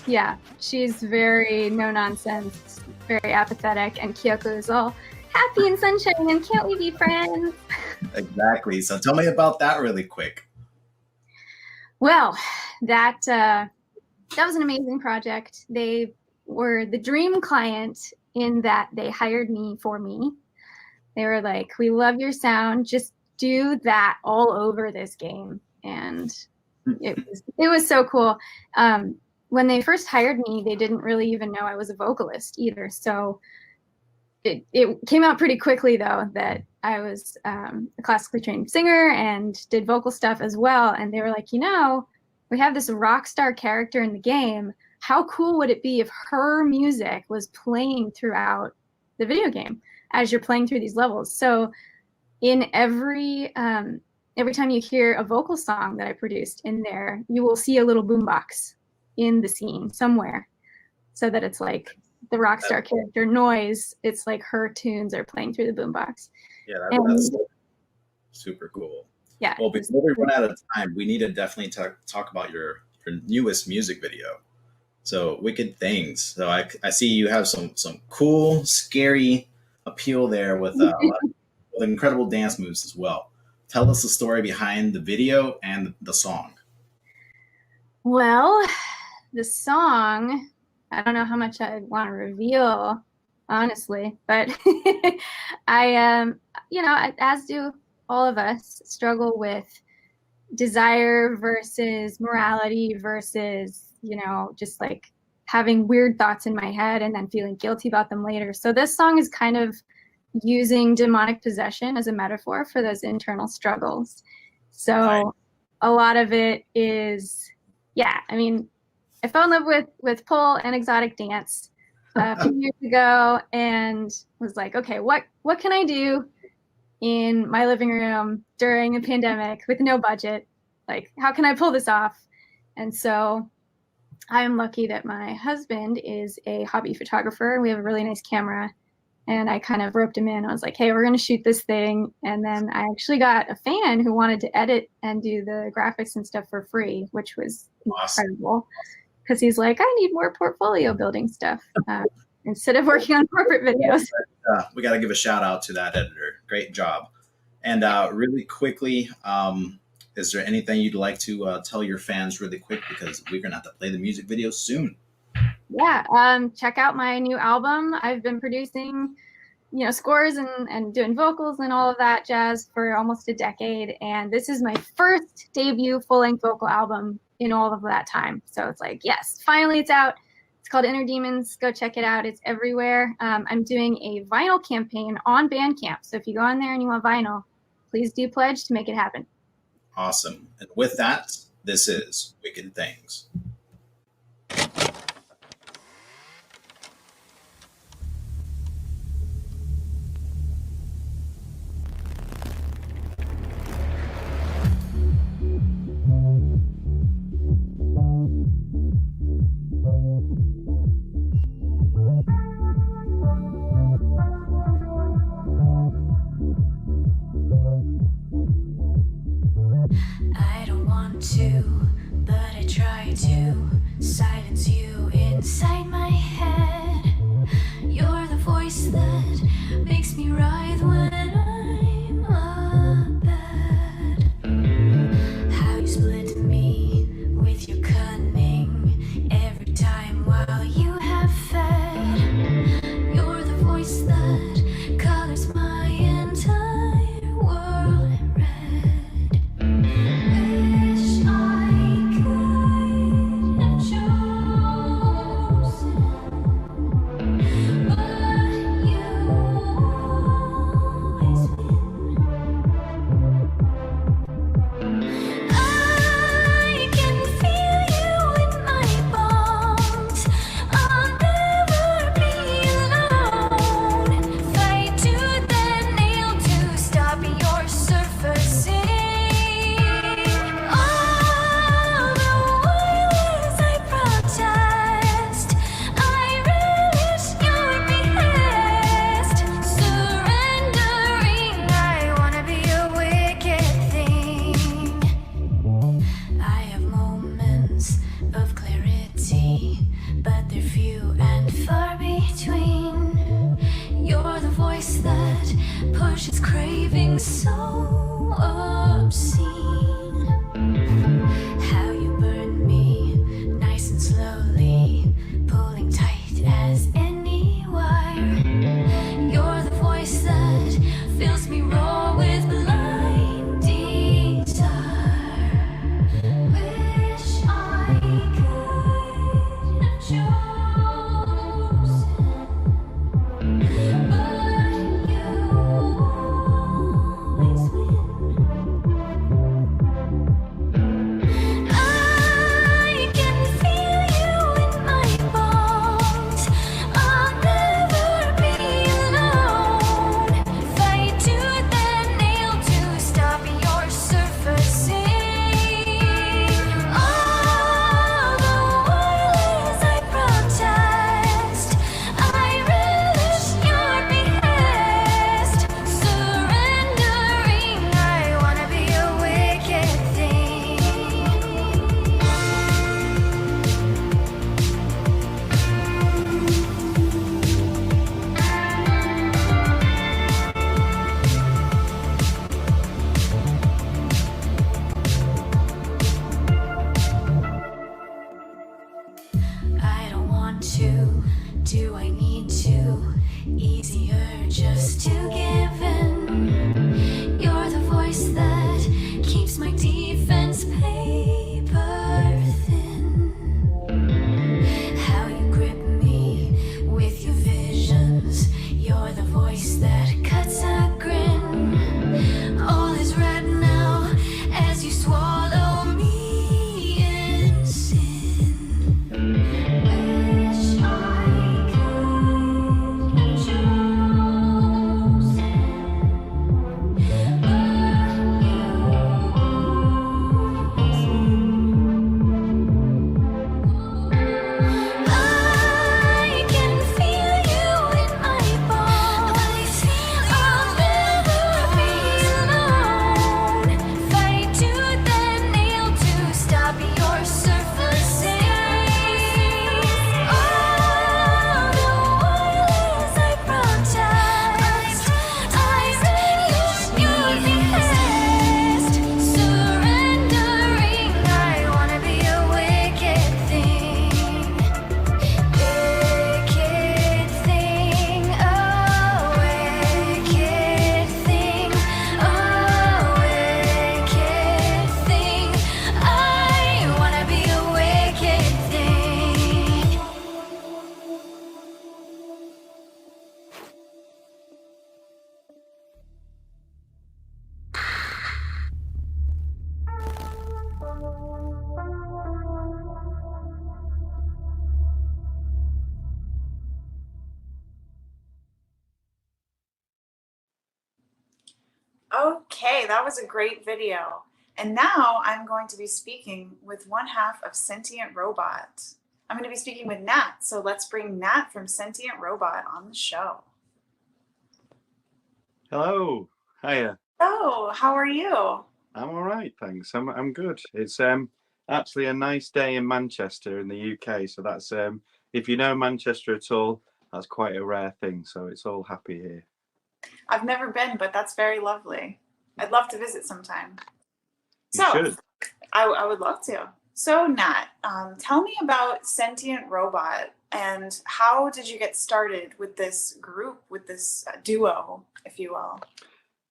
Yeah, she's very no nonsense, very apathetic, and Kyoko is all happy and sunshine and can't we be friends? Exactly. So tell me about that really quick. Well, that was an amazing project. They were the dream client in that they hired me for me. They were like, we love your sound, just do that all over this game. And it was so cool. When they first hired me, they didn't really even know I was a vocalist either. So it came out pretty quickly, though, that I was a classically trained singer and did vocal stuff as well. And they were like, we have this rock star character in the game. How cool would it be if her music was playing throughout the video game as you're playing through these levels? So in every time you hear a vocal song that I produced in there, you will see a little boombox in the scene somewhere, so that it's like the rock star character noise. It's like her tunes are playing through the boombox. Yeah, that's super cool. Yeah. Well, before we run out of time, we need to definitely talk about your newest music video. So, Wicked Things. So I see you have some cool, scary appeal there with incredible dance moves as well. Tell us the story behind the video and the song. Well, the song, I don't know how much I want to reveal, honestly, but I, as do all of us, struggle with desire versus morality versus, just like having weird thoughts in my head and then feeling guilty about them later. So this song is kind of using demonic possession as a metaphor for those internal struggles. So a lot of it is, I fell in love with pole and exotic dance a few years ago, and was like, okay, what can I do in my living room during a pandemic with no budget? Like, how can I pull this off? And so I'm lucky that my husband is a hobby photographer. We have a really nice camera, and I kind of roped him in. I was like, hey, we're going to shoot this thing. And then I actually got a fan who wanted to edit and do the graphics and stuff for free, which was incredible. Because he's like, I need more portfolio building stuff instead of working on corporate videos. We got to give a shout out to that editor. Great job. And really quickly, is there anything you'd like to tell your fans really quick? Because we're going to have to play the music video soon. Yeah, check out my new album. I've been producing, scores and doing vocals and all of that jazz for almost a decade. And this is my first debut full-length vocal album in all of that time. So it's like, yes, finally it's out. It's called Inner Demons. Go check it out. It's everywhere. I'm doing a vinyl campaign on Bandcamp. So if you go on there and you want vinyl, please do pledge to make it happen. Awesome. And with that, this is Wicked Things. try to silence you inside my head. You're the voice that makes me writhe when I'm abed. How you split me with your cunning every time while you have fed. You're the voice that colors my entire world in red. Wish I could have chosen, but you always win. I can feel you in my bones. I'll never be alone. Fight tooth and nail to stop your surfacing. All the while as I protest, I relish your behest. Surrendering, I wanna be a wicked thing. I have moments of clarity, but they're few and far between. You're the voice that pushes cravings so obscene. How you burn me nice and slowly, pulling tight as any wire. You're the voice that fills me raw with blind desire. Wish I could have chosen, but you always win. I can feel you in my bones. I'll never be alone. Fight tooth and nail to stop your surfacing. All the while as I protest, I relish your behest. Surrendering, I wanna be a wicked thing. I don't want to, do I need to? Easier just to give in. You're the voice that keeps my defense paper thin. How you grip me with your visions. You're the voice that cuts a grin. All is red now as you swallow me in sin. Wish I could have chosen, but you always win. I can feel you in my bones. I'll never be alone. Fight tooth and nail to stop your surfacing. All the while as I protest, I relish your behest. Surrendering, I wanna be a wicked thing. Wicked thing, a wicked thing, a wicked thing. I wanna be a wicked thing. Okay, that was a great video. And now I'm going to be speaking with one half of Sentient Robot. I'm going to be speaking with Nat. So let's bring Nat from Sentient Robot on the show. Hello. Hiya. Oh, how are you? I'm all right, thanks. I'm good. It's actually a nice day in Manchester in the UK. So that's if you know Manchester at all, that's quite a rare thing. So it's all happy here. I've never been, but that's very lovely. I'd love to visit sometime. You should. I would love to. So Nat, tell me about Sentient Robot and how did you get started with this group, with this duo, if you will?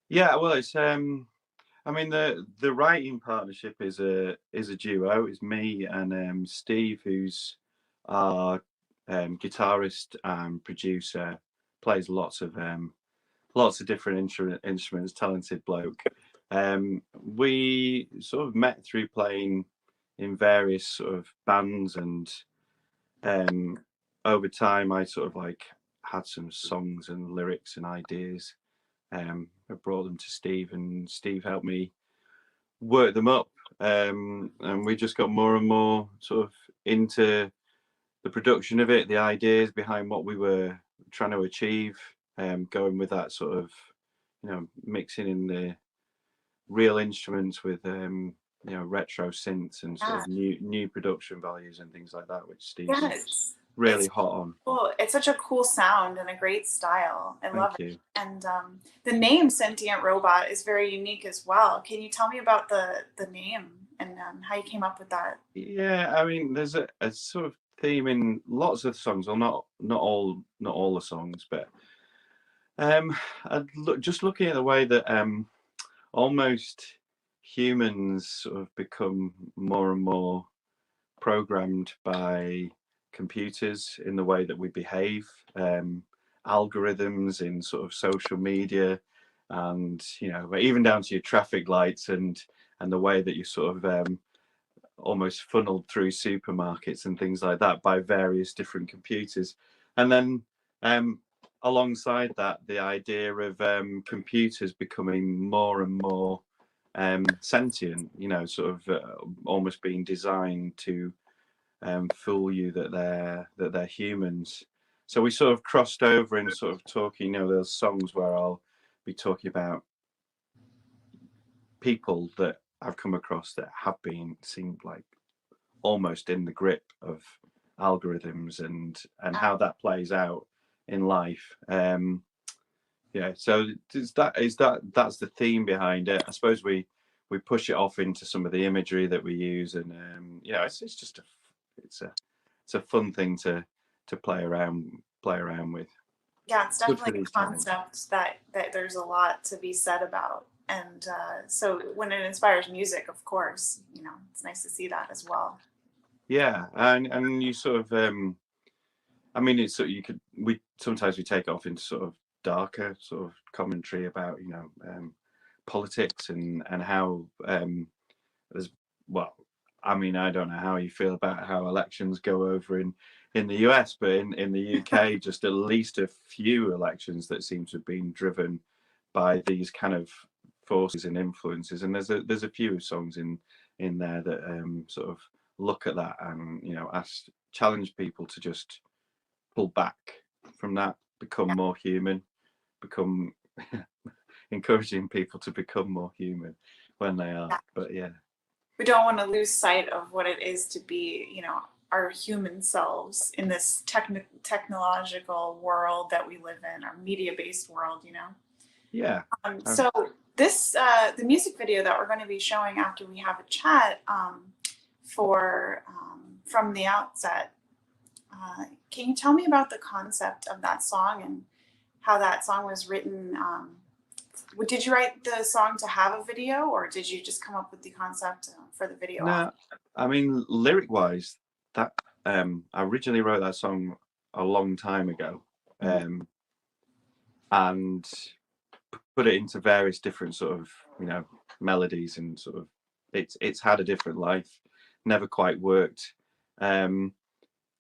Yeah, well, it's I mean the writing partnership is a duo. It's me and Steve, who's our guitarist and producer, plays lots of different instruments, talented bloke. We sort of met through playing in various sort of bands, and over time I sort of like had some songs and lyrics and ideas. I brought them to Steve, and Steve helped me work them up, and we just got more and more sort of into the production of it, the ideas behind what we were trying to achieve, going with that sort of, you know, mixing in the real instruments with you know, retro synths and sort of new production values and things like that, which Steve's really hot on. Cool. It's such a cool sound and a great style. I love Thank you. it. And the name Sentient Robot is very unique as well. Can you tell me about the name and how you came up with that? Yeah, I mean, there's a sort of theme in lots of songs. Well, not all the songs, but just looking at the way that almost humans sort of become more and more programmed by computers in the way that we behave, algorithms in sort of social media, and you know, even down to your traffic lights and the way that you sort of almost funneled through supermarkets and things like that by various different computers. And then alongside that, the idea of computers becoming more and more sentient, you know, sort of almost being designed to fool you that they're humans. So we sort of crossed over in sort of talking, you know, those songs where I'll be talking about people that I've come across that have seemed like almost in the grip of algorithms and how that plays out in life. Yeah, so that's the theme behind it. I suppose we push it off into some of the imagery that we use, and you know, it's just a fun thing to play around with. Yeah, it's definitely a concept that there's a lot to be said about. And so when it inspires music, of course, you know, it's nice to see that as well. Yeah, and you sort of, I mean, it's sort of, we sometimes take it off into sort of darker sort of commentary about, you know, politics and how there's, well, I mean, I don't know how you feel about how elections go over in the US, but in the UK, just at least a few elections that seem to have been driven by these kind of forces and influences. And there's a few songs in there that sort of look at that and, you know, challenge people to just pull back from that, become more human, become encouraging people to become more human when they are. But yeah, we don't want to lose sight of what it is to be, you know, our human selves in this technological world that we live in, our media-based world, you know. Yeah. So this the music video that we're going to be showing after we have a chat from the outset. Can you tell me about the concept of that song and how that song was written? Did you write the song to have a video, or did you just come up with the concept for the video? No, I mean, lyric-wise, that I originally wrote that song a long time ago, and put it into various different sort of, you know, melodies, and sort of it's had a different life, never quite worked, and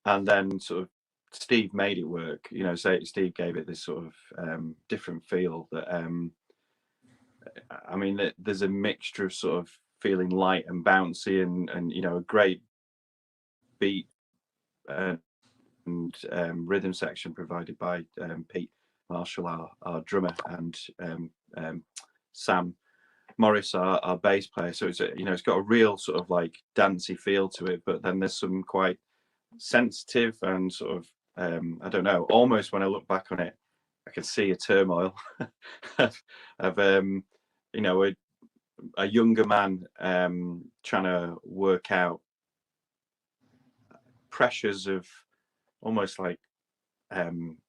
then sort of Steve made it work, you know. So Steve gave it this sort of different feel that I mean, there's a mixture of sort of feeling light and bouncy and you know, a great beat and rhythm section provided by Pete Marshall, our drummer, and Sam Morris, our bass player. So it's it's got a real sort of like dancey feel to it, but then there's some quite sensitive and sort of I don't know, almost when I look back on it, I can see a turmoil of a younger man trying to work out pressures of almost like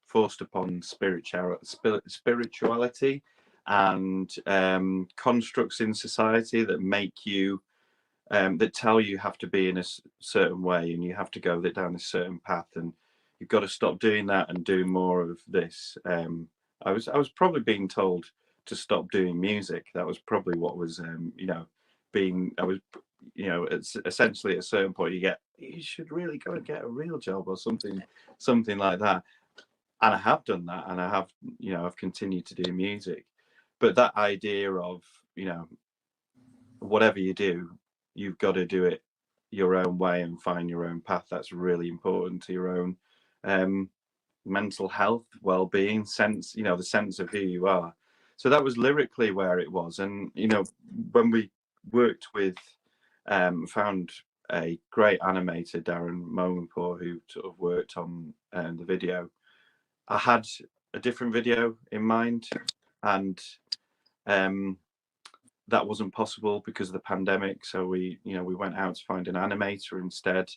forced upon spirituality and constructs in society that make you that tell you have to be in a certain way and you have to go down a certain path, and you've got to stop doing that and do more of this. I was probably being told to stop doing music. That was probably what was it's essentially at a certain point you should really go and get a real job or something like that. And I have done that, and I have I've continued to do music. But that idea of whatever you do, you've got to do it your own way and find your own path. That's really important to your own mental health, well-being, sense, the sense of who you are. So that was lyrically where it was. And when we worked with found a great animator, Darren Mowenpour, who sort of worked on the video, I had a different video in mind, and that wasn't possible because of the pandemic. So we went out to find an animator instead,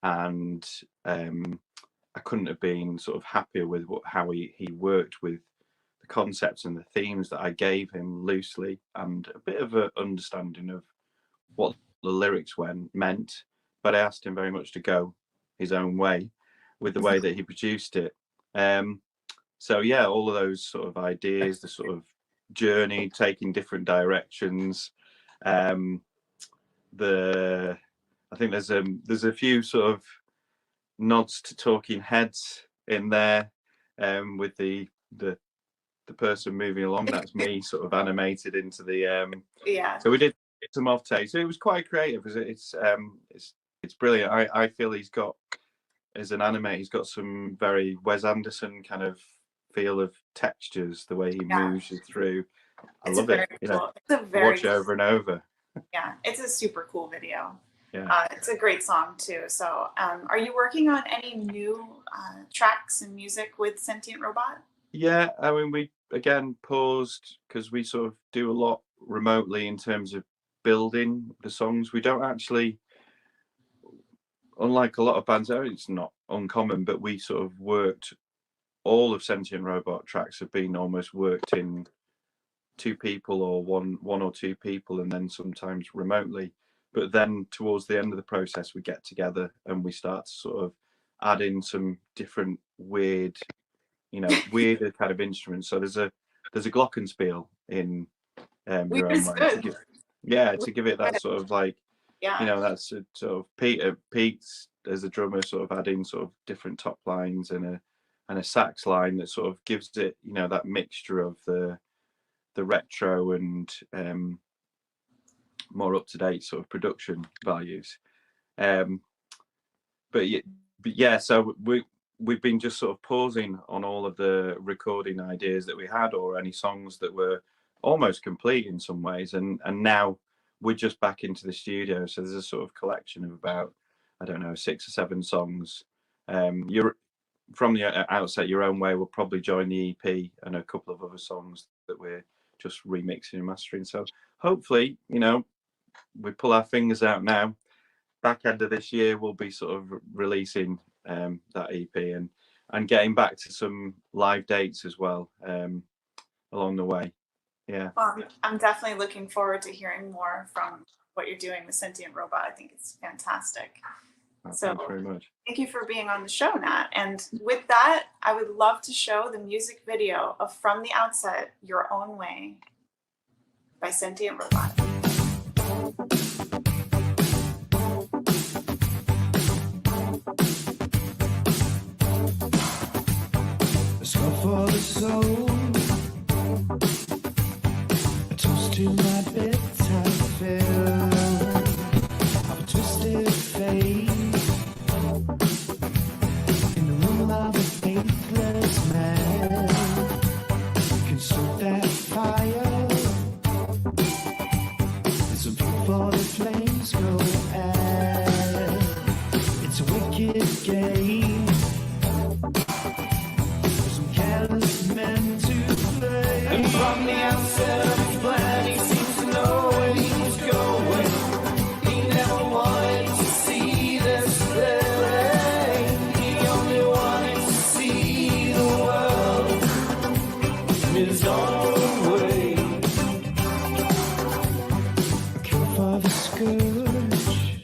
and I couldn't have been sort of happier with how he worked with the concepts and the themes that I gave him loosely, and a bit of an understanding of what the lyrics meant. But I asked him very much to go his own way with the way that he produced it. So yeah, all of those sort of ideas, the sort of journey, taking different directions. I think there's a few sort of nods to Talking Heads in there, with the person moving along. That's me, sort of animated into the Yeah. So we did some off takes. So it was quite creative. It's brilliant. I feel he's got, as an animator, he's got some very Wes Anderson kind of feel of textures, the way he moves you through. I love it. Cool. It's a very watch over and over. Yeah, it's a super cool video. Yeah. It's a great song too. So are you working on any new tracks and music with Sentient Robot? Yeah, I mean, we again paused because we sort of do a lot remotely in terms of building the songs. We don't actually, unlike a lot of bands, it's not uncommon, but we sort of worked, all of Sentient Robot tracks have been almost worked in two people or one or two people, and then sometimes remotely. But then towards the end of the process, we get together and we start to sort of add in some different weirder kind of instruments. So there's a glockenspiel in Your Own Way. To give it that sort of like, that's a sort of Pete's as a drummer, sort of adding sort of different top lines and a sax line that sort of gives it, that mixture of the retro and more up-to-date sort of production values. But yeah, so we've been just sort of pausing on all of the recording ideas that we had, or any songs that were almost complete in some ways, and now we're just back into the studio. So there's a sort of collection of about, I don't know, 6 or 7 songs. You're from the outset, Your Own Way will probably join the EP, and a couple of other songs that we're just remixing and mastering. So hopefully, we pull our fingers out now, back end of this year, we'll be sort of releasing that EP and getting back to some live dates as well along the way. Yeah. Well, I'm definitely looking forward to hearing more from what you're doing with Sentient Robot. I think it's fantastic. Thanks very much. Thank you for being on the show, Nat. And with that, I would love to show the music video of From the Outset, Your Own Way by Sentient Robot. Let's go for the soul. A toast to my bedtime fill of a twisted fate. In the room of a faithless man, consume that fire. It's a wicked game for some careless men to play. And from the outset of his plan, he seems to know where he was going. He never wanted to see this play. He only wanted to see the world in his own way. Kill for the scourge,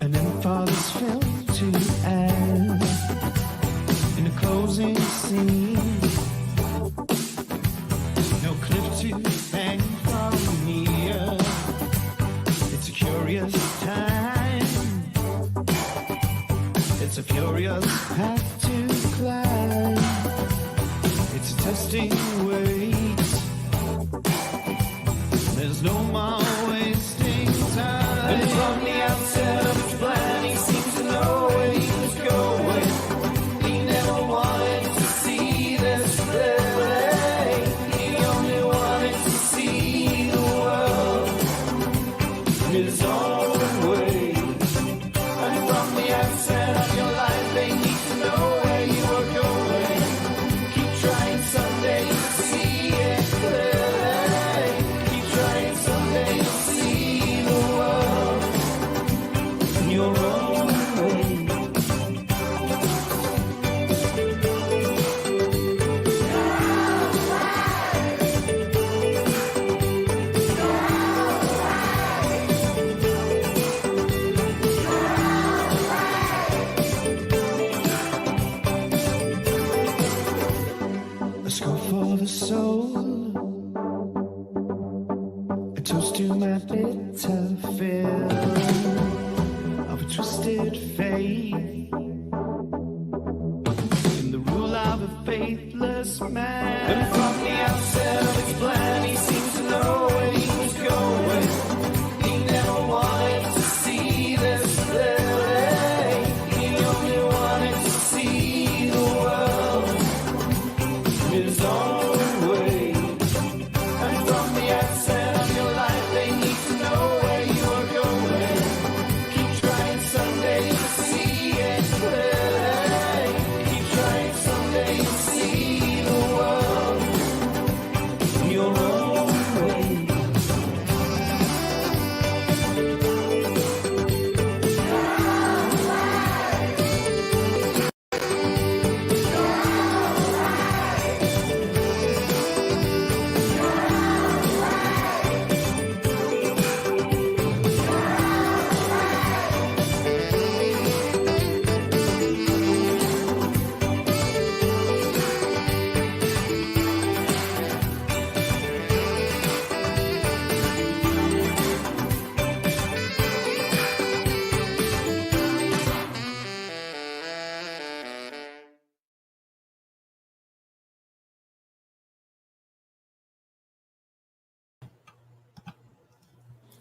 and then father's film to end. In the closing scene, no cliff to hang from here. It's a curious time. It's a furious path to climb. It's a testing wait. There's no more wasting time. And from the outset of his plan, he seems to know where he was going. He never wanted to see this play. He only wanted to see the world in his own way. And from the outset of your life, they need to know where you are going. Keep trying someday to see it clearly. Keep trying someday to see the world in your own way. Let's go for the soul. A toast to my bitter feeling of a twisted faith in the rule of a faithless man. And from the outset of his plan, he seems to know where he was going. He never wanted to see this play. He only wanted to see the world in his own way. And from the outset of your life, they need to know where you are going. Keep trying someday to see it clearly. Keep trying someday to see the world in your own way.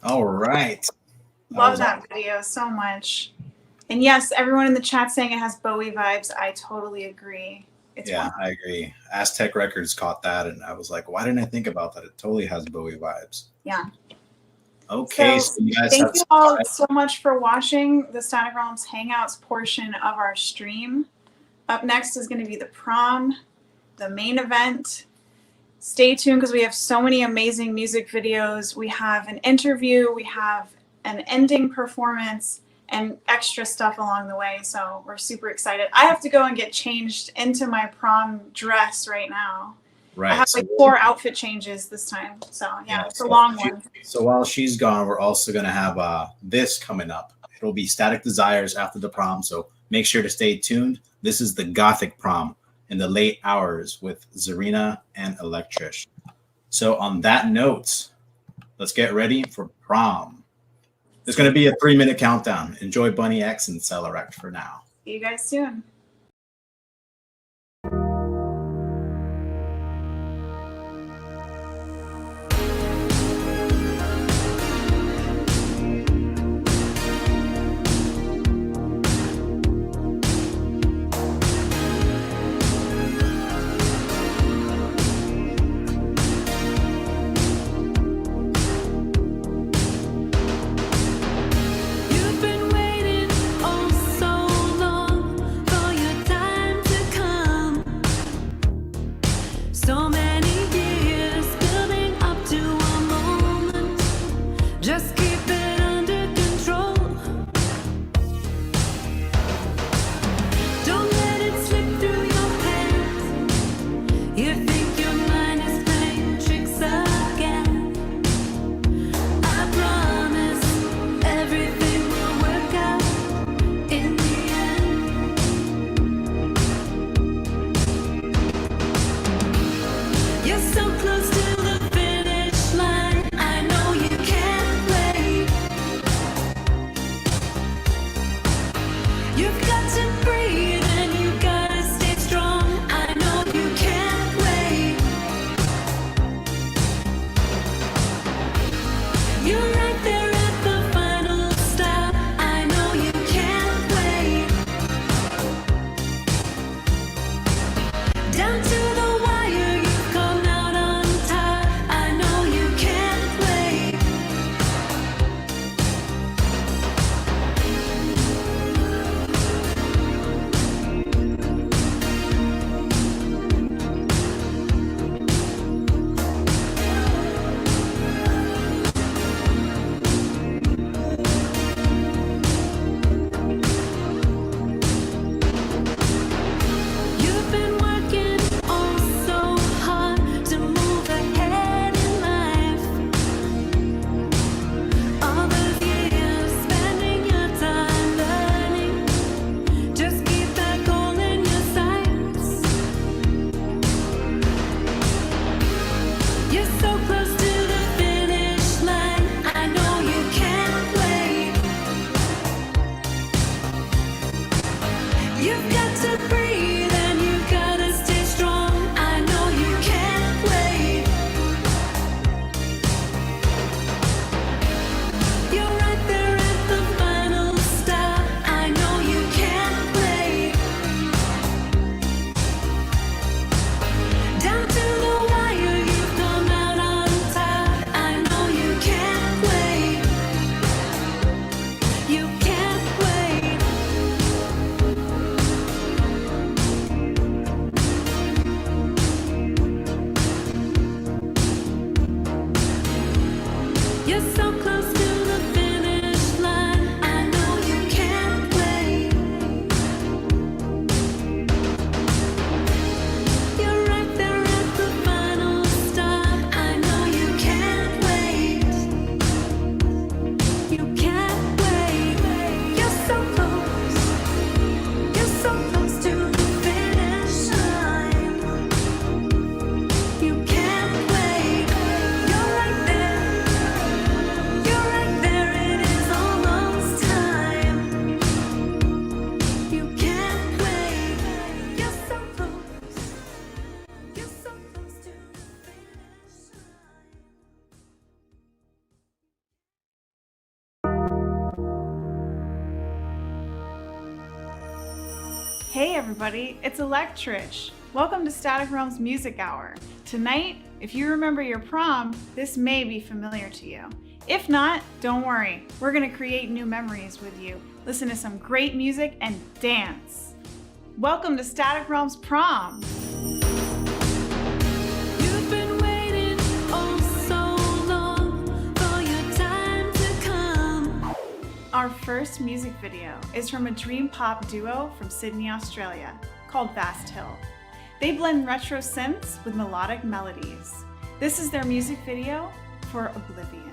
All right. Love that video so much. And yes, everyone in the chat saying it has Bowie vibes. I totally agree. It's Yeah, wonderful. I agree. Aztec Records caught that, and I was like, why didn't I think about that? It totally has Bowie vibes. Yeah. Okay, So, so you guys thank have you all so much for watching the Static Realms Hangouts portion of our stream. Up next is going to be the prom, the main event. Stay tuned because we have so many amazing music videos. We have an interview, we have an ending performance, and extra stuff along the way. So we're super excited. I have to go and get changed into my prom dress right now. Right. I have like 4 outfit changes this time. So yeah, it's a long one. So while she's gone, we're also going to have this coming up. It'll be Static Desires after the prom. So make sure to stay tuned. This is the Gothic Prom in the late hours with Zarina and Electrish. So on that note, let's get ready for prom. There's going to be a 3-minute countdown. Enjoy Bunny X and Celerect for now. See you guys soon. You've been waiting You've got to breathe and you've got to stay strong. I know you can't wait. You're right there at the final stop. I know you can't wait. Down to the wire, you've come out on top. I know you can't wait. You can't wait. You're so close to the finish line. I know you can't wait. You're right there at the final stop. I know you can't wait. You can't wait. You're so close. You're so close to the finish line. You can't wait. You're right there. You're right there. It is almost time. You can't wait. You're so close. You're so close to the finish line. Hey everybody, it's Electrich. Welcome to Static Realms Music Hour. Tonight, if you remember your prom, this may be familiar to you. If not, don't worry. We're gonna create new memories with you, listen to some great music, and dance. Welcome to Static Realms Prom. You've been waiting oh so long for your time to come. Our first music video is from a dream pop duo from Sydney, Australia, called Vast Hill. They blend retro synths with melodic melodies. This is their music video for Oblivion.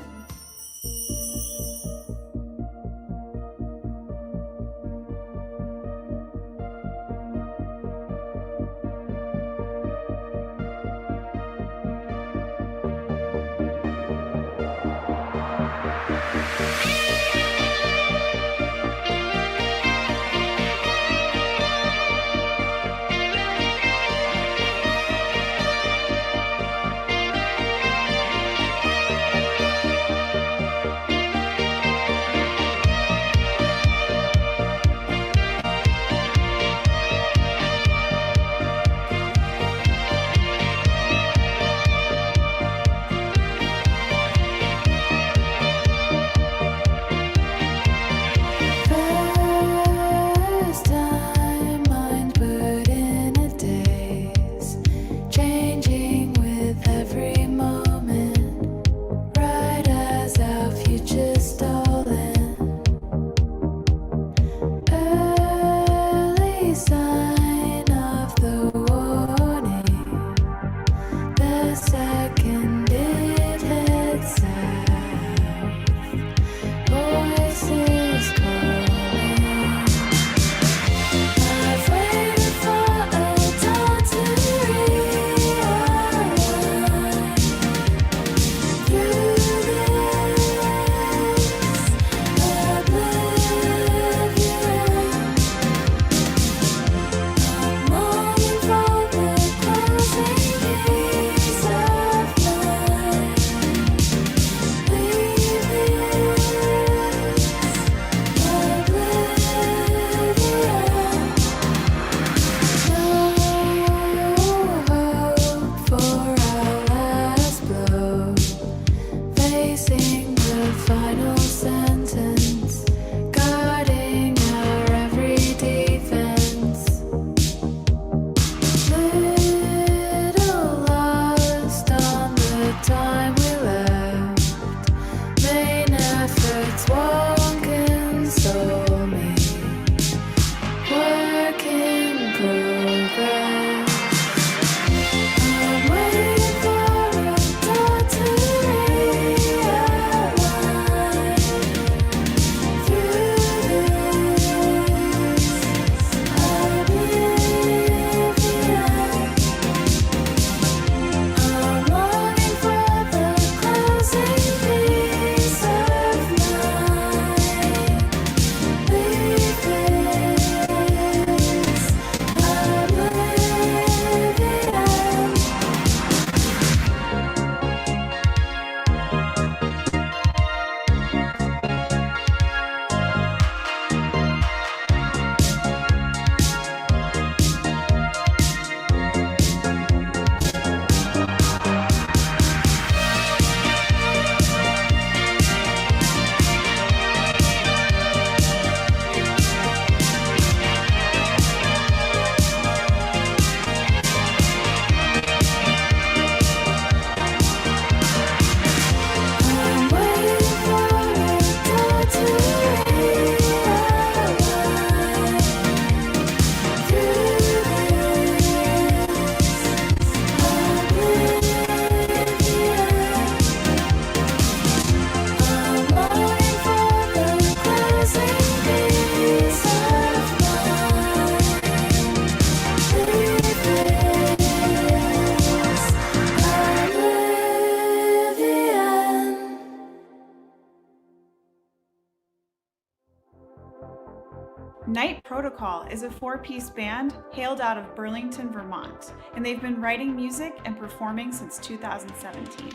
Night Protocol is a 4-piece band hailed out of Burlington, Vermont, and they've been writing music and performing since 2017.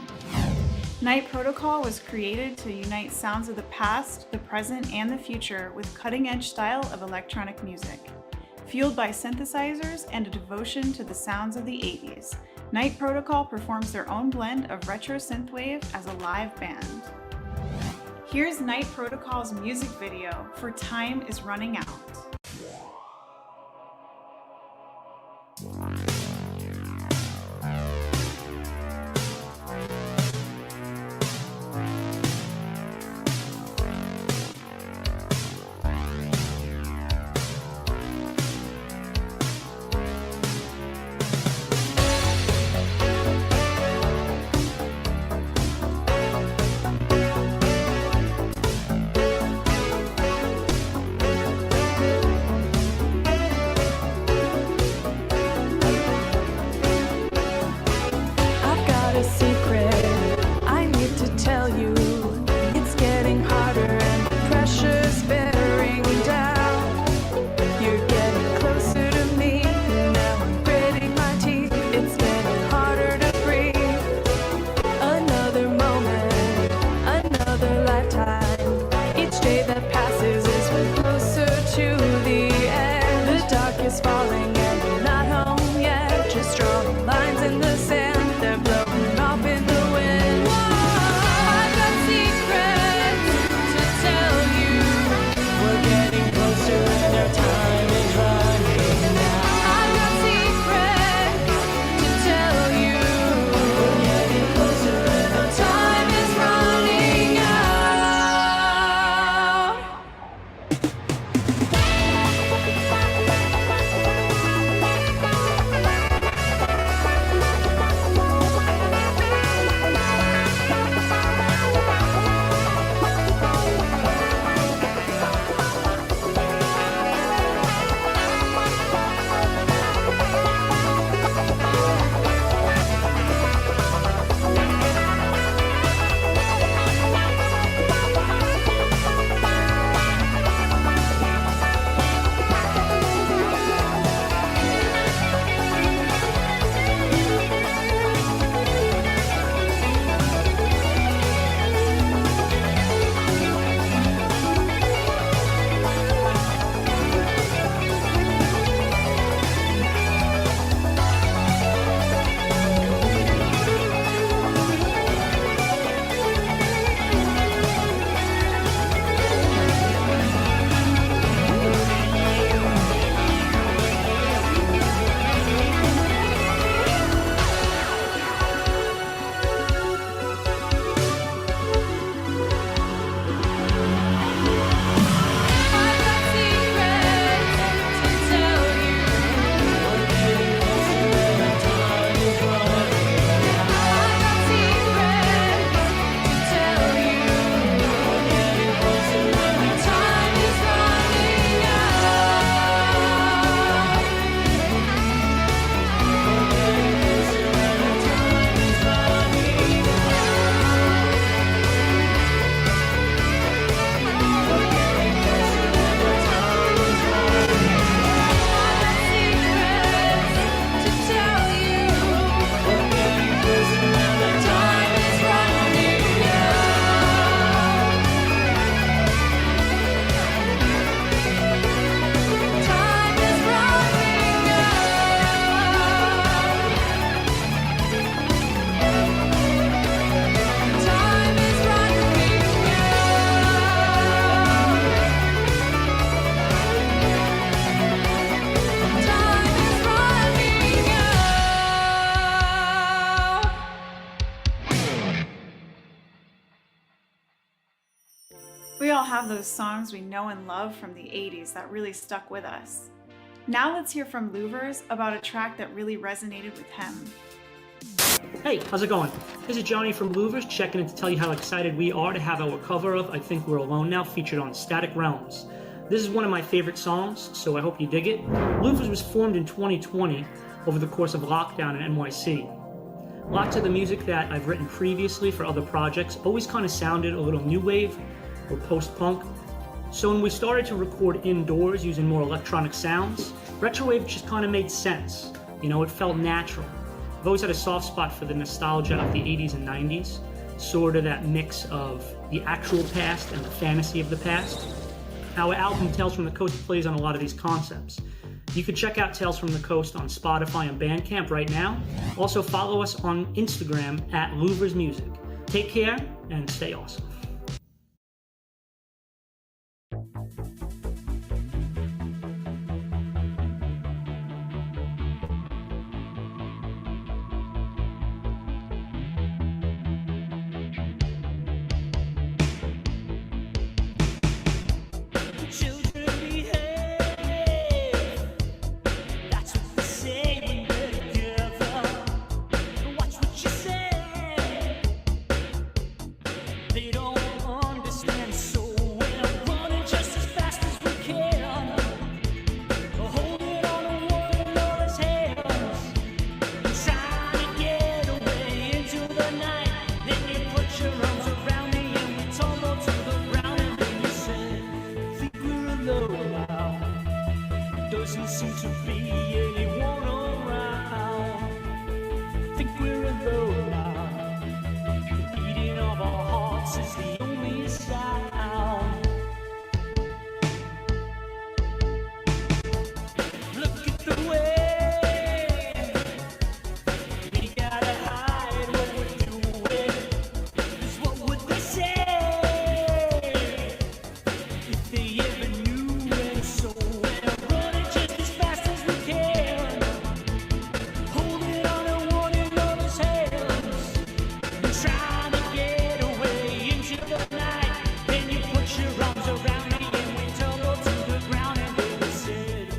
Night Protocol was created to unite sounds of the past, the present, and the future with cutting-edge style of electronic music. Fueled by synthesizers and a devotion to the sounds of the 80s, Night Protocol performs their own blend of retro synthwave as a live band. Here's Night Protocol's music video for Time is Running Out. We all have those songs we know and love from the 80s that really stuck with us. Now let's hear from Louvers about a track that really resonated with him. Hey, how's it going? This is Johnny from Louvers checking in to tell you how excited we are to have our cover of I Think We're Alone Now featured on Static Realms. This is one of my favorite songs, so I hope you dig it. Louvers was formed in 2020 over the course of lockdown in NYC. Lots of the music that I've written previously for other projects always kind of sounded a little new wave or post-punk. So when we started to record indoors using more electronic sounds, retrowave just kind of made sense. You know, it felt natural. I've always had a soft spot for the nostalgia of the 80s and 90s, sort of that mix of the actual past and the fantasy of the past. Our album Tales from the Coast plays on a lot of these concepts. You can check out Tales from the Coast on Spotify and Bandcamp right now. Also follow us on Instagram at Louvers Music. Take care and stay awesome. Doesn't seem to be anyone around. Think we're alone now. The beating of our hearts is the only sound. Look at the way we gotta hide what we're doing. 'Cause what would they say if they ever knew? And so we're running just as fast as we can, holding on to one another's hands, and trying to get away into the night. Then you put your arms around me and we tumble to the ground, and then we said,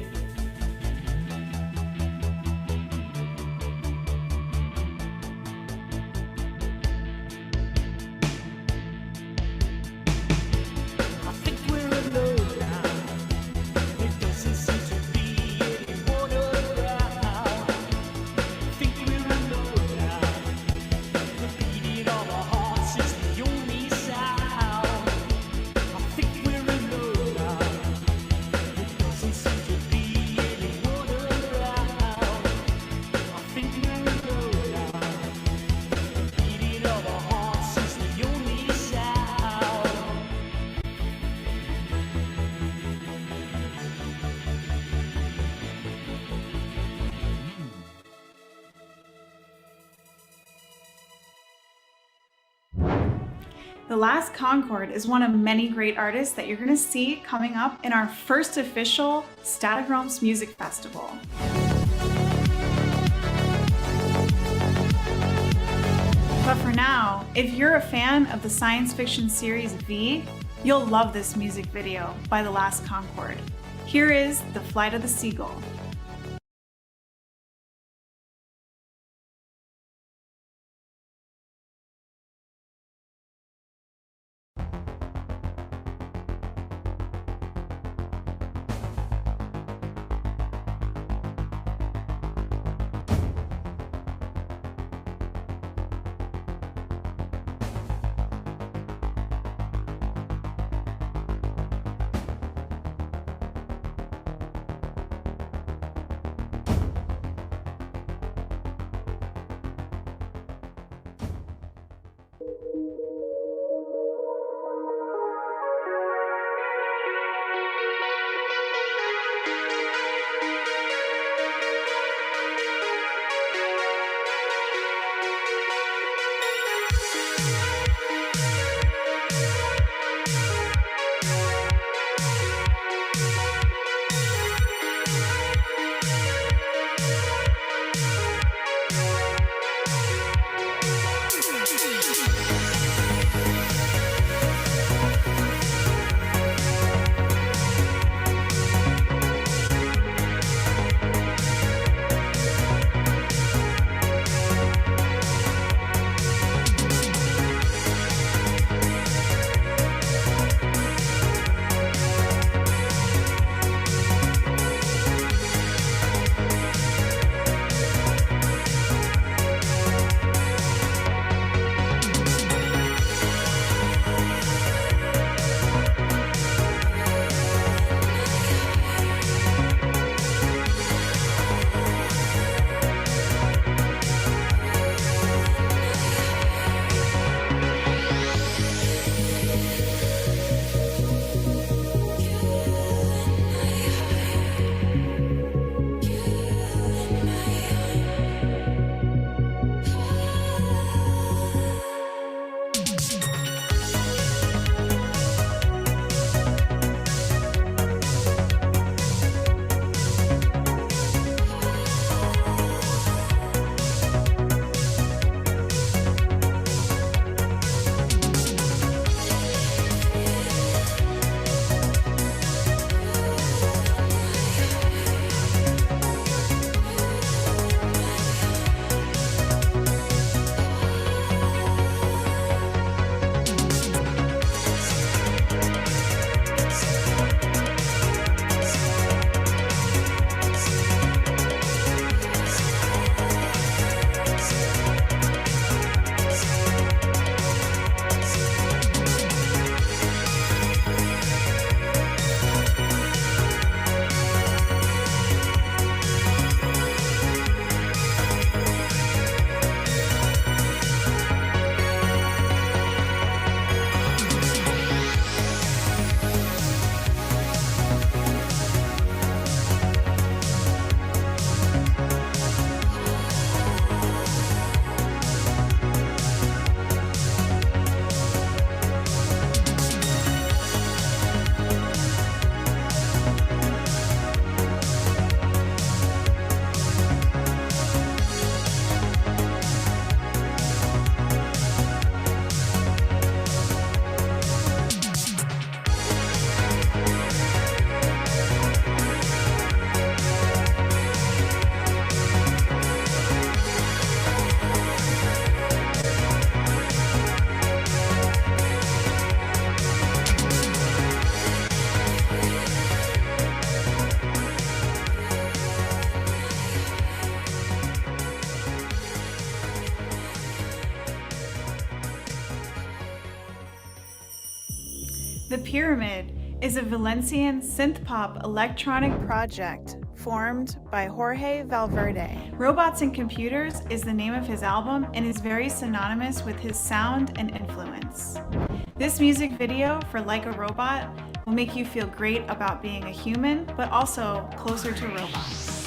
I think we're alone now. There doesn't seem to be anyone around. Think we're alone now. The beating of our hearts is the only sound. I think we're alone now. There doesn't seem to be anyone around. I think we're alone now. The beating of our hearts is the only sound. The Last Concord is one of many great artists that you're going to see coming up in our first official Static Realms Music Festival. But for now, if you're a fan of the science fiction series V, you'll love this music video by The Last Concord. Here is The Flight of the Seagull. The Pyramid is a Valencian synth-pop electronic project formed by Jorge Valverde. Robots and Computers is the name of his album and is very synonymous with his sound and influence. This music video for Like a Robot will make you feel great about being a human, but also closer to robots.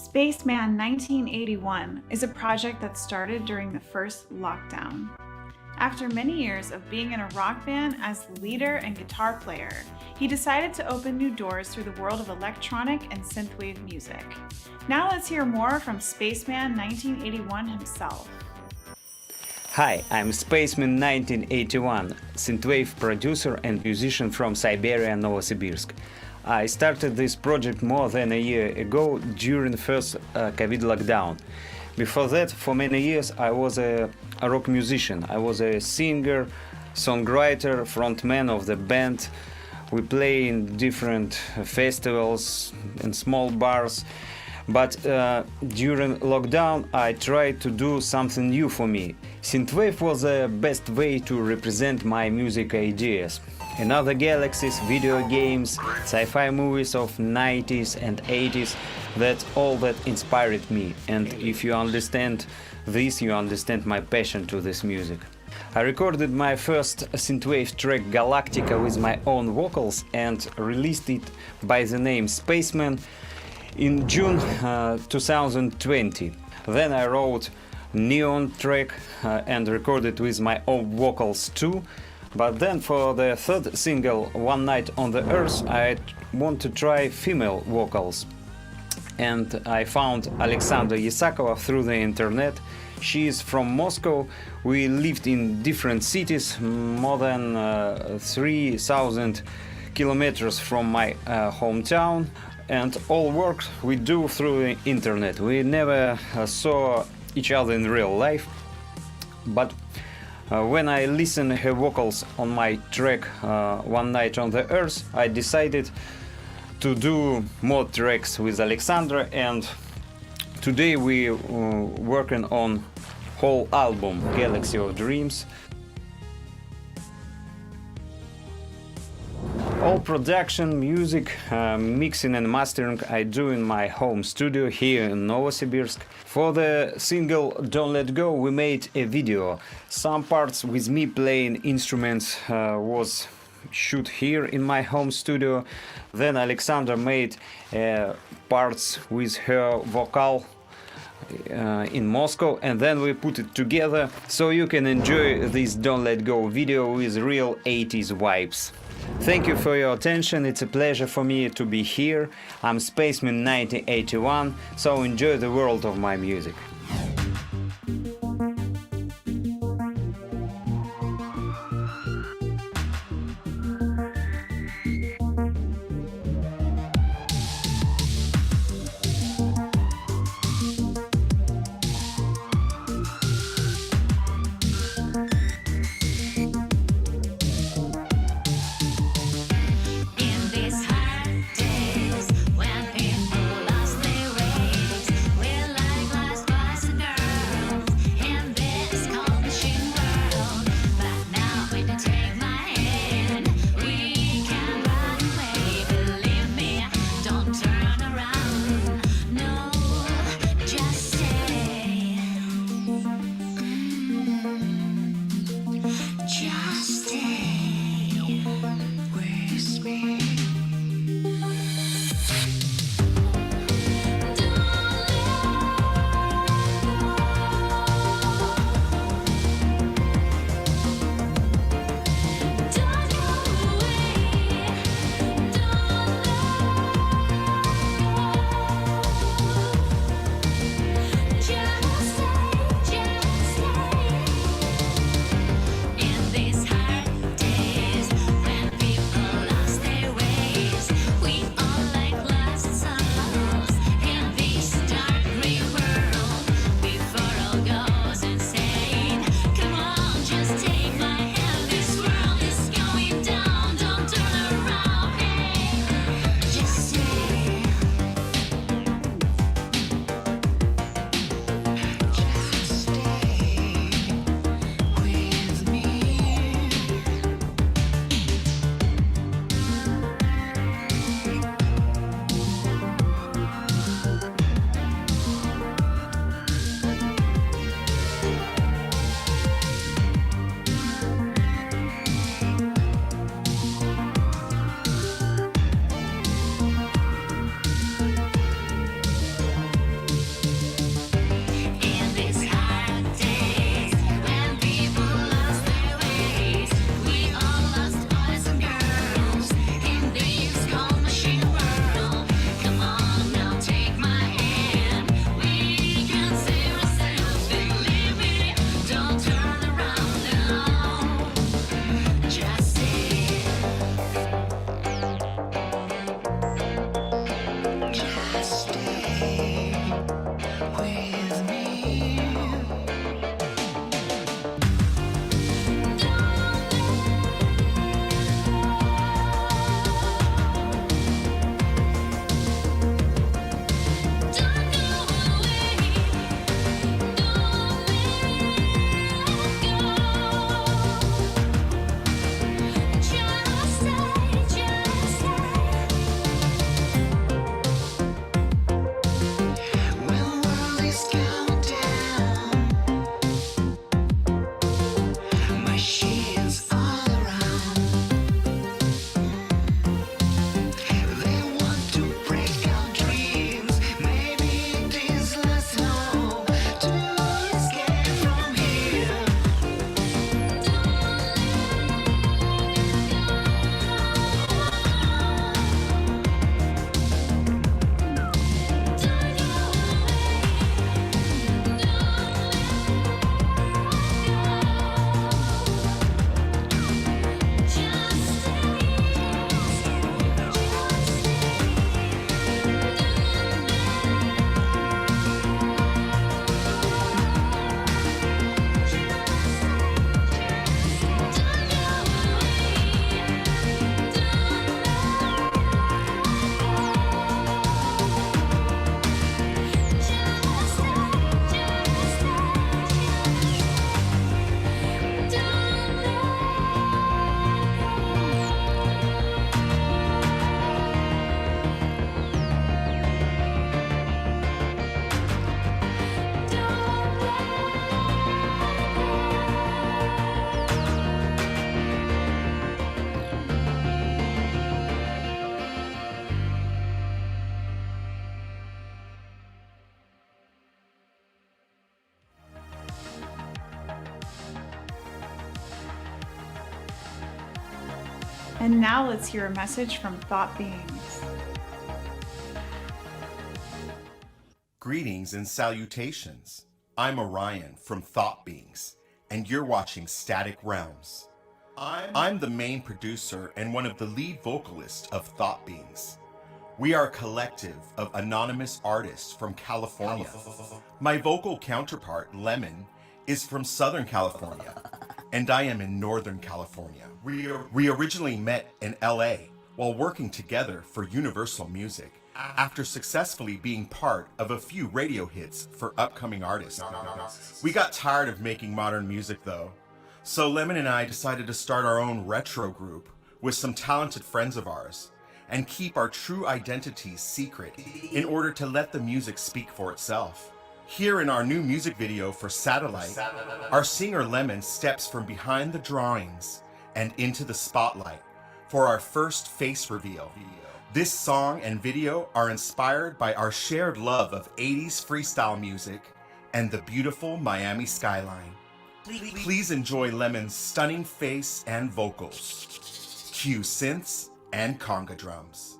Spaceman 1981 is a project that started during the first lockdown. After many years of being in a rock band as the leader and guitar player, he decided to open new doors through the world of electronic and synthwave music. Now let's hear more from Spaceman 1981 himself. Hi, I'm Spaceman 1981, synthwave producer and musician from Siberia, Novosibirsk. I started this project more than a year ago during the first COVID lockdown. Before that, for many years, I was a rock musician. I was a singer, songwriter, frontman of the band. We play in different festivals and small bars. But during lockdown, I tried to do something new for me. Synthwave was the best way to represent my music ideas. In other galaxies, video games, sci-fi movies of 90s and 80s, that's all that inspired me. And if you understand this, you understand my passion to this music. I recorded my first synthwave track Galactica with my own vocals and released it by the name Spaceman in June 2020. Then I wrote Neon track and recorded with my own vocals too. But then for the third single, One Night on the Earth, I want to try female vocals. And I found Alexandra Yesakova through the internet. She is from Moscow. We lived in different cities, more than 3,000 kilometers from my hometown. And all work we do through the internet. We never saw each other in real life. But when I listened her vocals on my track One Night on the Earth, I decided to do more tracks with Alexandra, and today we working on whole album Galaxy of Dreams. All production, music, mixing and mastering I do in my home studio here in Novosibirsk. For the single Don't Let Go we made a video. Some parts with me playing instruments was shoot here in my home studio. Then Alexandra made parts with her vocal in Moscow, and then we put it together so you can enjoy this Don't Let Go video with real 80s vibes. Thank you for your attention, it's a pleasure for me to be here. I'm Spaceman 1981, so enjoy the world of my music. When people lost their ways, we're like lost boys in And now let's hear a message from Thought Beings. Greetings and salutations. I'm Orion from Thought Beings, and you're watching Static Realms. I'm the main producer and one of the lead vocalists of Thought Beings. We are a collective of anonymous artists from California. My vocal counterpart, Lemon, is from Southern California, and I am in Northern California. We originally met in LA while working together for Universal Music after successfully being part of a few radio hits for upcoming artists. We got tired of making modern music though, so Lemon and I decided to start our own retro group with some talented friends of ours and keep our true identities secret in order to let the music speak for itself. Here in our new music video for Satellite, our singer Lemon steps from behind the drawings and into the spotlight for our first face reveal. This song and video are inspired by our shared love of 80s freestyle music and the beautiful Miami skyline. Please enjoy Lemon's stunning face and vocals. Cue synths and conga drums.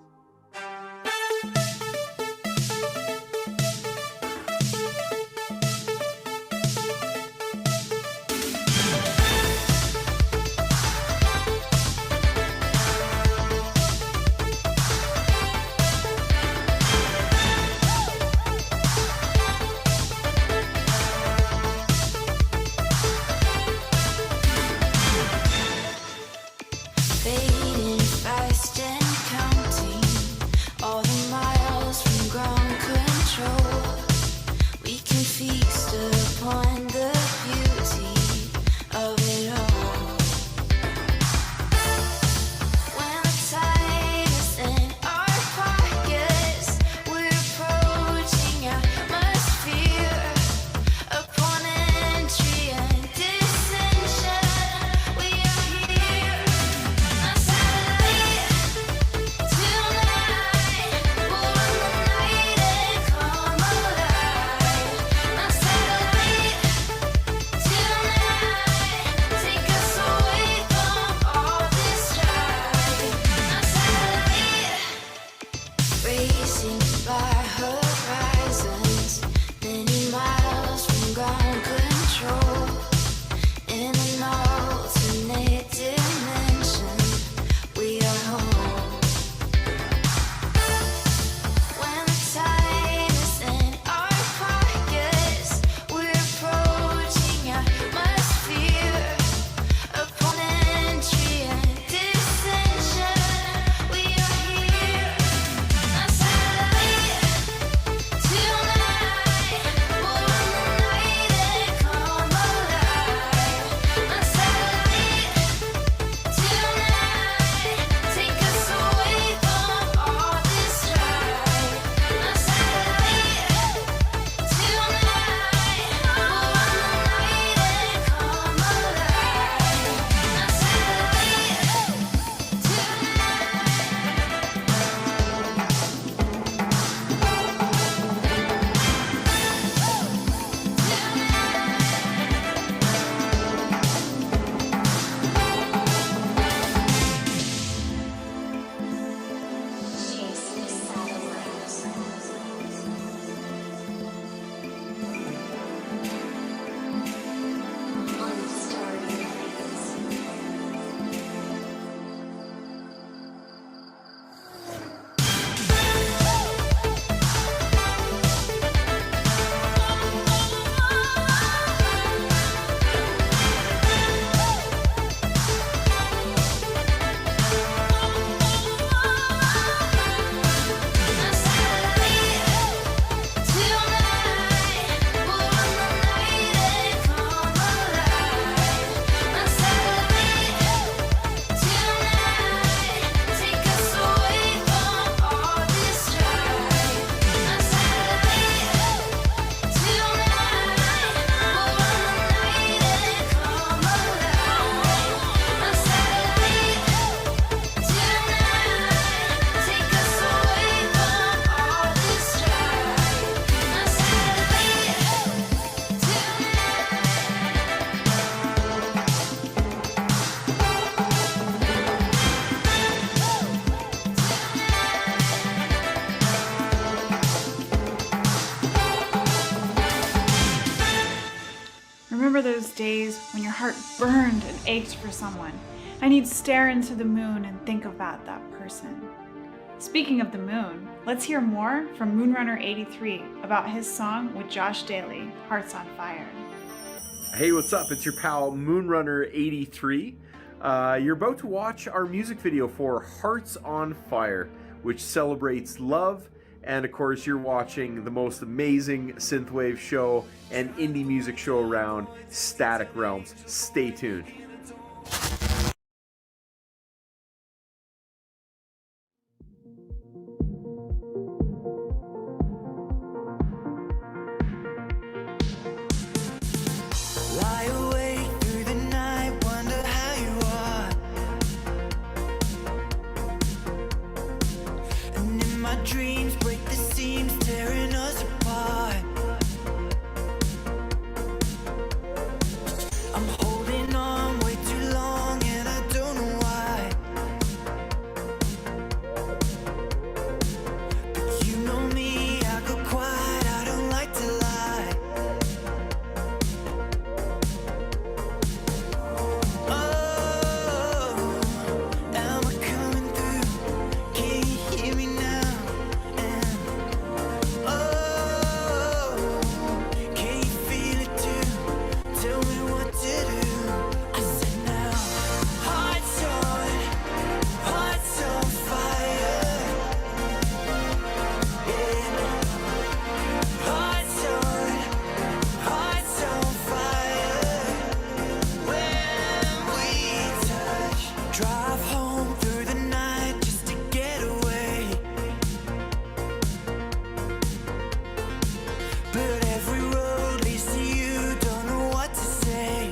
Fading fast and counting remember those days when your heart burned and ached for someone, and you'd stare into the moon and think about that person. Speaking of the moon, let's hear more from Moonrunner83 about his song with Josh Daly, Hearts on Fire. Hey, what's up? It's your pal Moonrunner83. You're about to watch our music video for Hearts on Fire, which celebrates love. And of course, you're watching the most amazing synthwave show and indie music show around, Static Realms. Stay tuned. Lie awake through the night, wonder how you are. And in my dreams, break the seams, tearing us apart. I'm holding on way too long, and I don't know why. But you know me, I go quiet, I don't like to lie. Am I coming through? Can you hear me now? And can you feel it too? Tell me what to do. I said now, hearts on fire. Yeah. Hearts on fire. When we touch, drive home through the night just to get away. But every road leads to you, don't know what to say.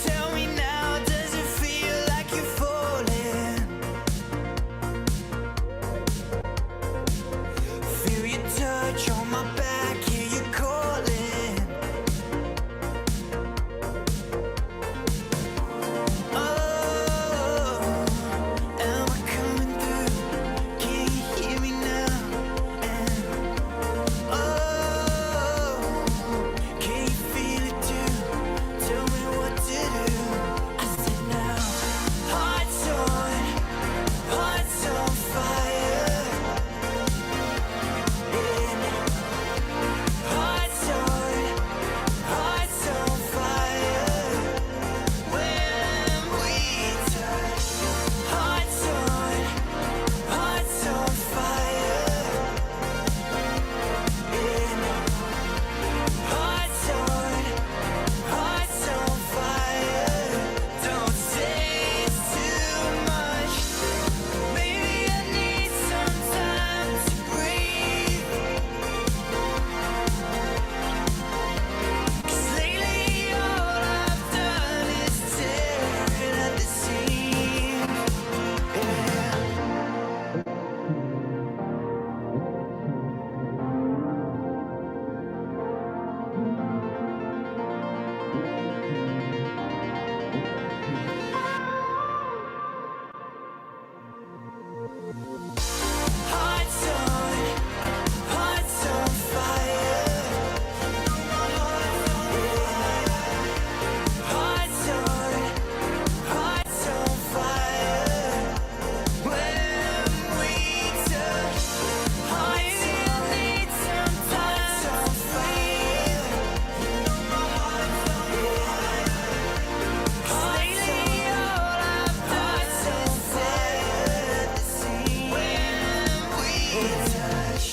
Tell me now, does it feel like you're falling? Feel your touch on my back, hear you calling. Am I coming through? Can you hear me now? And can you feel it too? Tell me what to do. I said now, hearts on fire. Yeah. Hearts on fire. When we touch, hearts on fire. Yeah. Hearts on fire. Don't say it's too much. Maybe I need some time to breathe. 'Cause lately all I've done is tear it at the seams. Yeah. Hearts on fire. Hearts on fire. When we touch, maybe I need some time to breathe. 'Cause lately all I've done is tear at the seams. When we touch.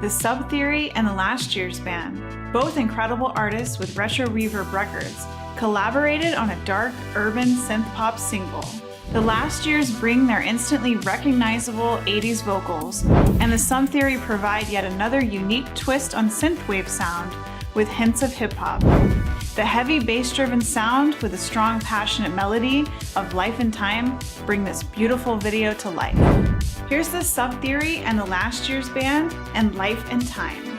The Sub Theory and the Last Year's Band, both incredible artists with Retro Reverb Records, collaborated on a dark urban synth pop single. The Last Years bring their instantly recognizable 80s vocals, and the Sub Theory provide yet another unique twist on synthwave sound with hints of hip hop. The heavy bass-driven sound with a strong, passionate melody of Life and Time bring this beautiful video to life. Here's the Sub Theory and the Last Year's Band and Life and Time.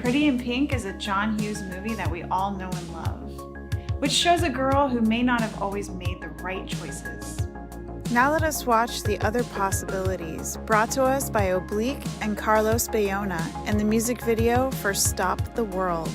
Pretty in Pink is a John Hughes movie that we all know and love, which shows a girl who may not have always made the right choices. Now let us watch The Other Possibilities, brought to us by Oblique and Carlos Bayona, and the music video for Stop the World.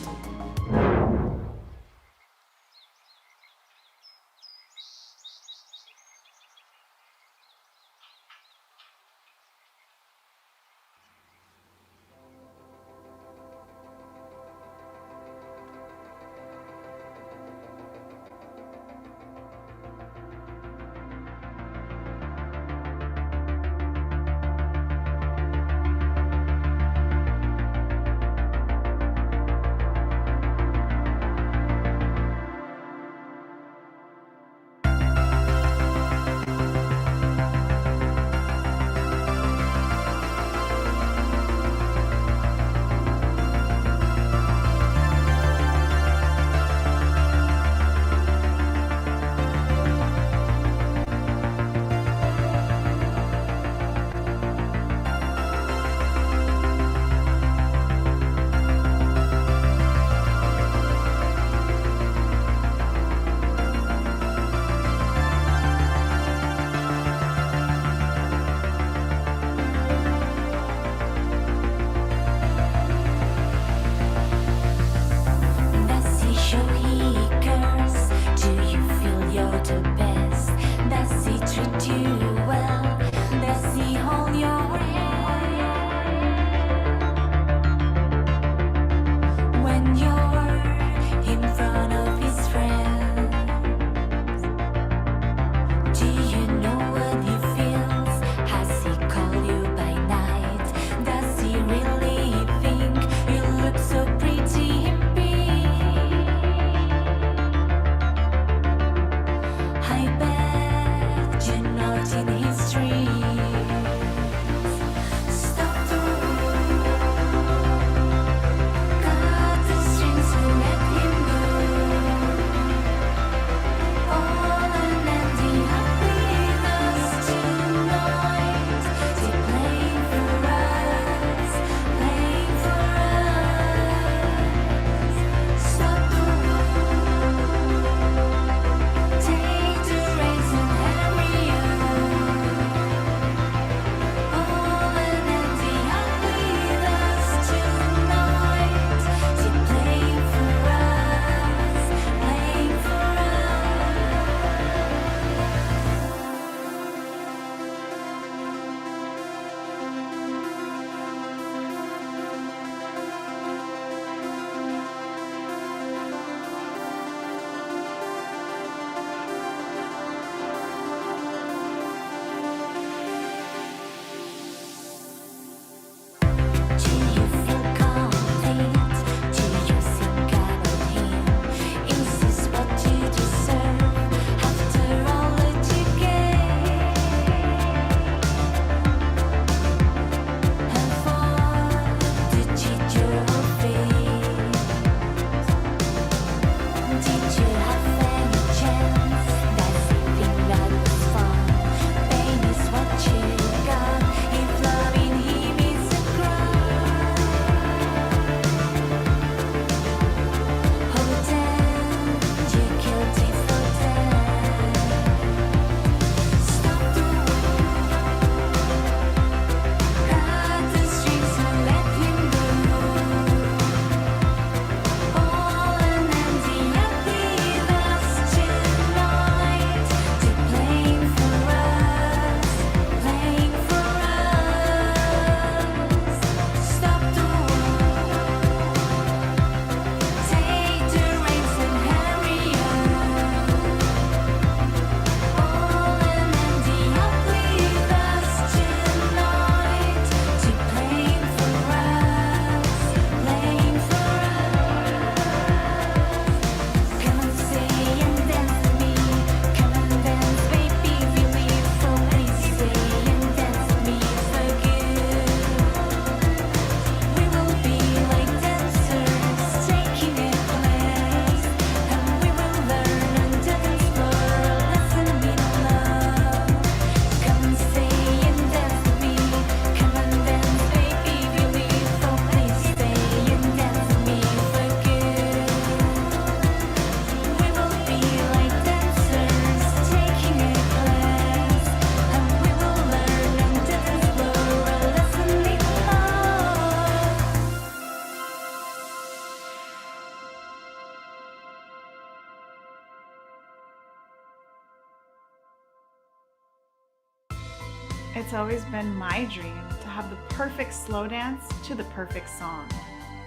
It's always been my dream to have the perfect slow dance to the perfect song.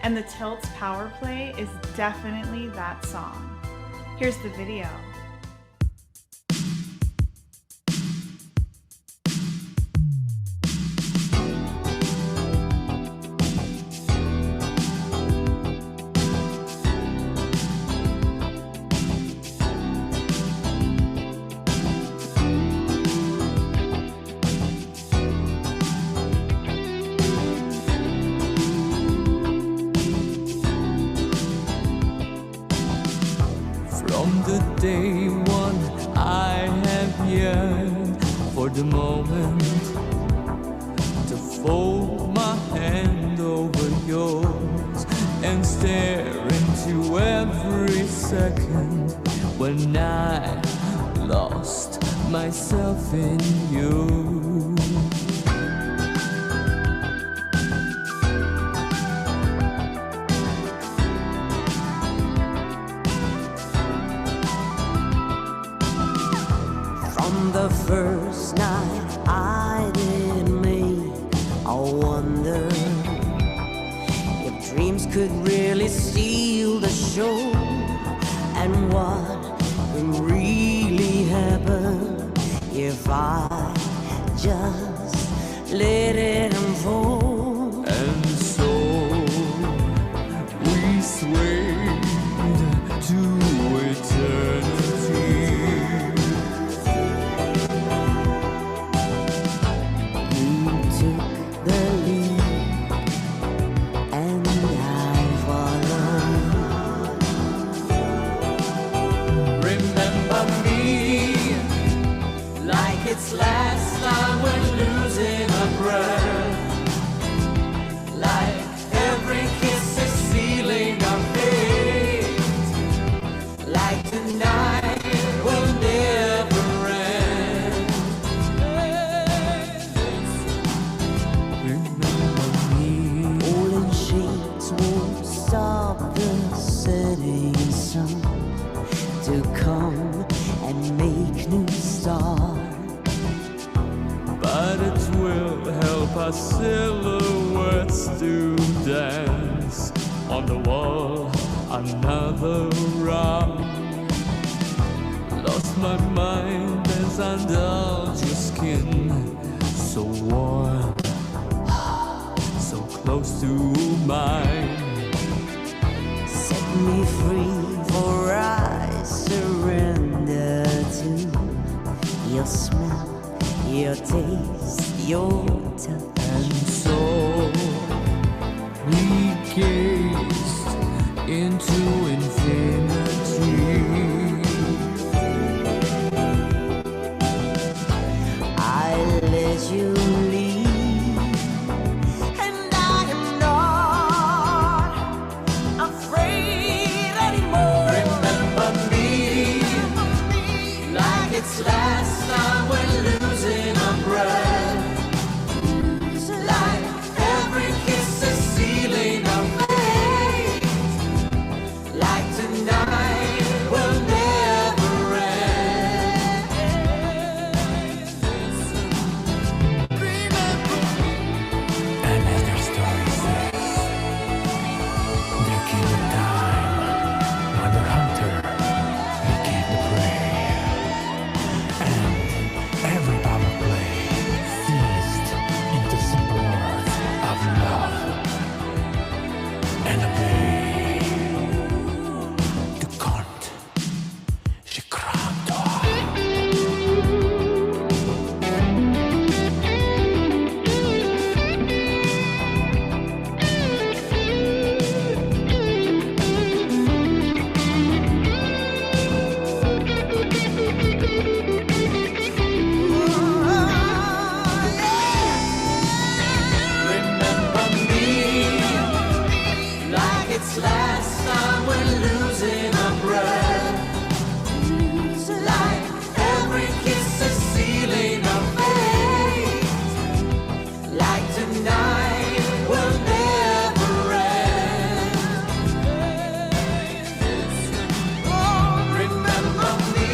And the Tilts Power Play is definitely that song. Here's the video. Day one, I have yearned for the moment to fold my hand over yours and stare into every second when I lost myself in you. The first night I did make, I wonder if dreams could really steal the show, and what would really happen if I just let it unfold. And so we swayed to eternity. last time we're losing our breath. Like every kiss is sealing our fate. Like tonight will never end. Remember me. All in sheets won't stop the setting sun to come and make new stars. But it will help our silhouettes to dance on the wall another round. Lost my mind as I indulge your skin, so warm, so close to mine. Set me free, for I surrender to your smell, your taste, your touch. And so we gazed into infinity. I let you lead, and I am not afraid anymore. Remember me, like it's last time we're losing our breath. Like every kiss is sealing our fate. Like tonight will never end. And as their story says, there came a time when the hunter became the prey, and every power play ceased into simple words of love and obey. Du kommt, je crains toi. Remember me, like it's last time we're losing our breath. Like every kiss is sealing our fate. Like tonight will never end. Remember me,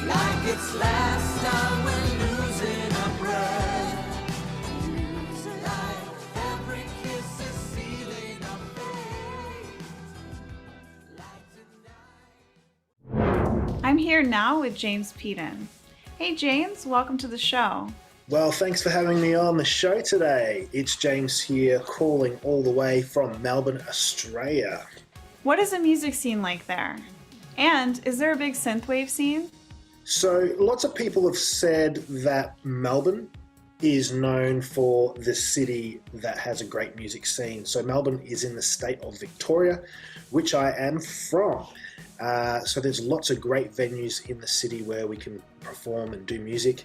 like it's last time we're losing our breath. Like every kiss is sealing our fate. Like tonight. I'm here now with James Peden. Hey James, welcome to the show. Well, thanks for having me on the show today. It's James here, calling all the way from Melbourne, Australia. What is the music scene like there? And is there a big synthwave scene? So, lots of people have said that Melbourne is known for the city that has a great music scene. So, Melbourne is in the state of Victoria, which I am from. So there's lots of great venues in the city where we can perform and do music.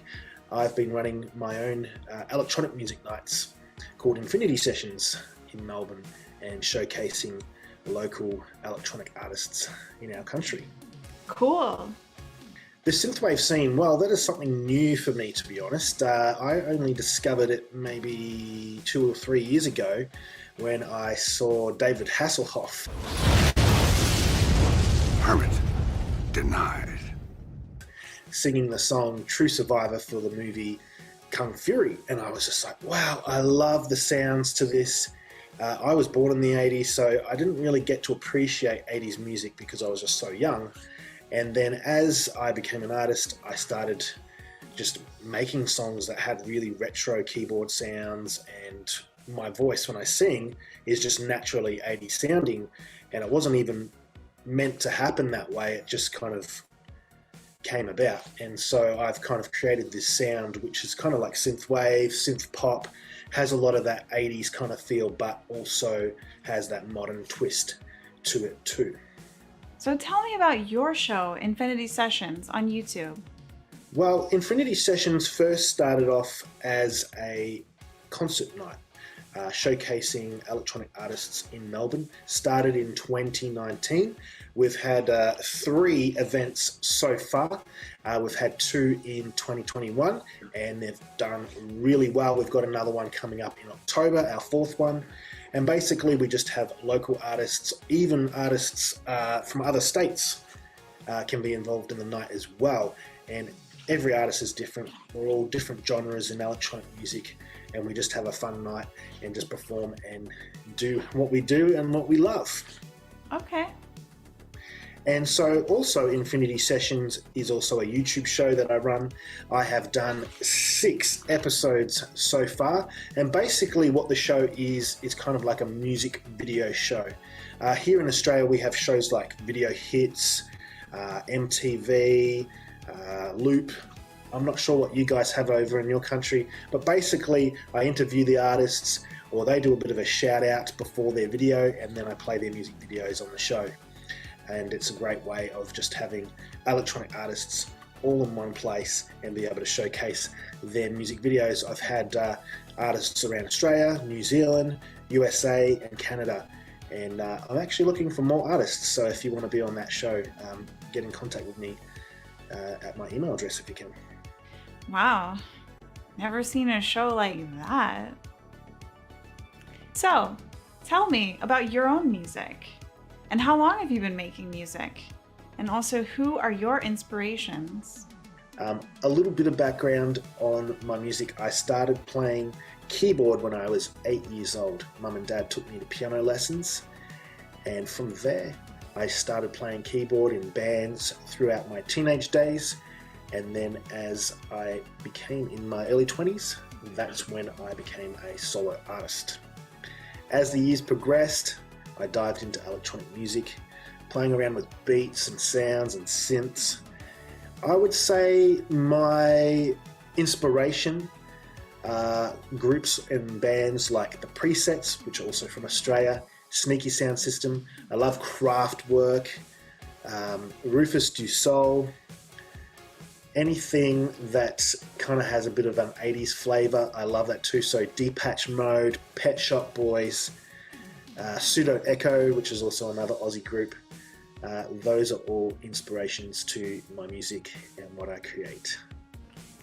I've been running my own electronic music nights called Infinity Sessions in Melbourne and showcasing local electronic artists in our country. Cool. The synthwave scene, well, that is something new for me, to be honest. I only discovered it maybe 2 or 3 years ago when I saw David Hasselhoff. Permit denied. Singing the song True Survivor for the movie Kung Fury. And I was just like, wow, I love the sounds to this. I was born in the 80s, so I didn't really get to appreciate 80s music because I was just so young. And then as I became an artist, I started just making songs that had really retro keyboard sounds, and my voice when I sing is just naturally 80s sounding, and it wasn't even meant to happen that way. It just kind of came about. And so I've kind of created this sound which is kind of like synthwave, synth pop, has a lot of that 80s kind of feel, but also has that modern twist to it too. So tell me about your show, Infinity Sessions, on YouTube. Well, Infinity Sessions first started off as a concert night, showcasing electronic artists in Melbourne. Started in 2019. We've had 3 events so far. We've had 2 in 2021, and they've done really well. We've got another one coming up in October, our 4th one. And basically, we just have local artists, even artists from other states can be involved in the night as well. And every artist is different. We're all different genres in electronic music, and we just have a fun night and just perform and do what we do and what we love. Okay. And so also Infinity Sessions is also a YouTube show that I run. I have done 6 episodes so far, and basically what the show is kind of like a music video show. Here in Australia we have shows like Video Hits, MTV, Loop. I'm not sure what you guys have over in your country, but basically I interview the artists, or they do a bit of a shout out before their video, and then I play their music videos on the show. And it's a great way of just having electronic artists all in one place and be able to showcase their music videos. I've had artists around Australia, New Zealand, USA and Canada, and I'm actually looking for more artists, so if you want to be on that show, get in contact with me at my email address if you can. Wow, never seen a show like that. So, tell me about your own music. And how long have you been making music? And also, who are your inspirations? A little bit of background on my music. I started playing keyboard when I was 8 years old. Mum and Dad took me to piano lessons, and from there I started playing keyboard in bands throughout my teenage days, and then as I became in my early 20s, that's when I became a solo artist. As the years progressed, I dived into electronic music, playing around with beats and sounds and synths. I would say my inspiration are groups and bands like The Presets, which are also from Australia, Sneaky Sound System. I love Kraftwerk, Rufus Du Sol, anything that kind of has a bit of an 80s flavour. I love that too. So Depeche Mode, Pet Shop Boys, Pseudo Echo, which is also another Aussie group. Those are all inspirations to my music and what I create.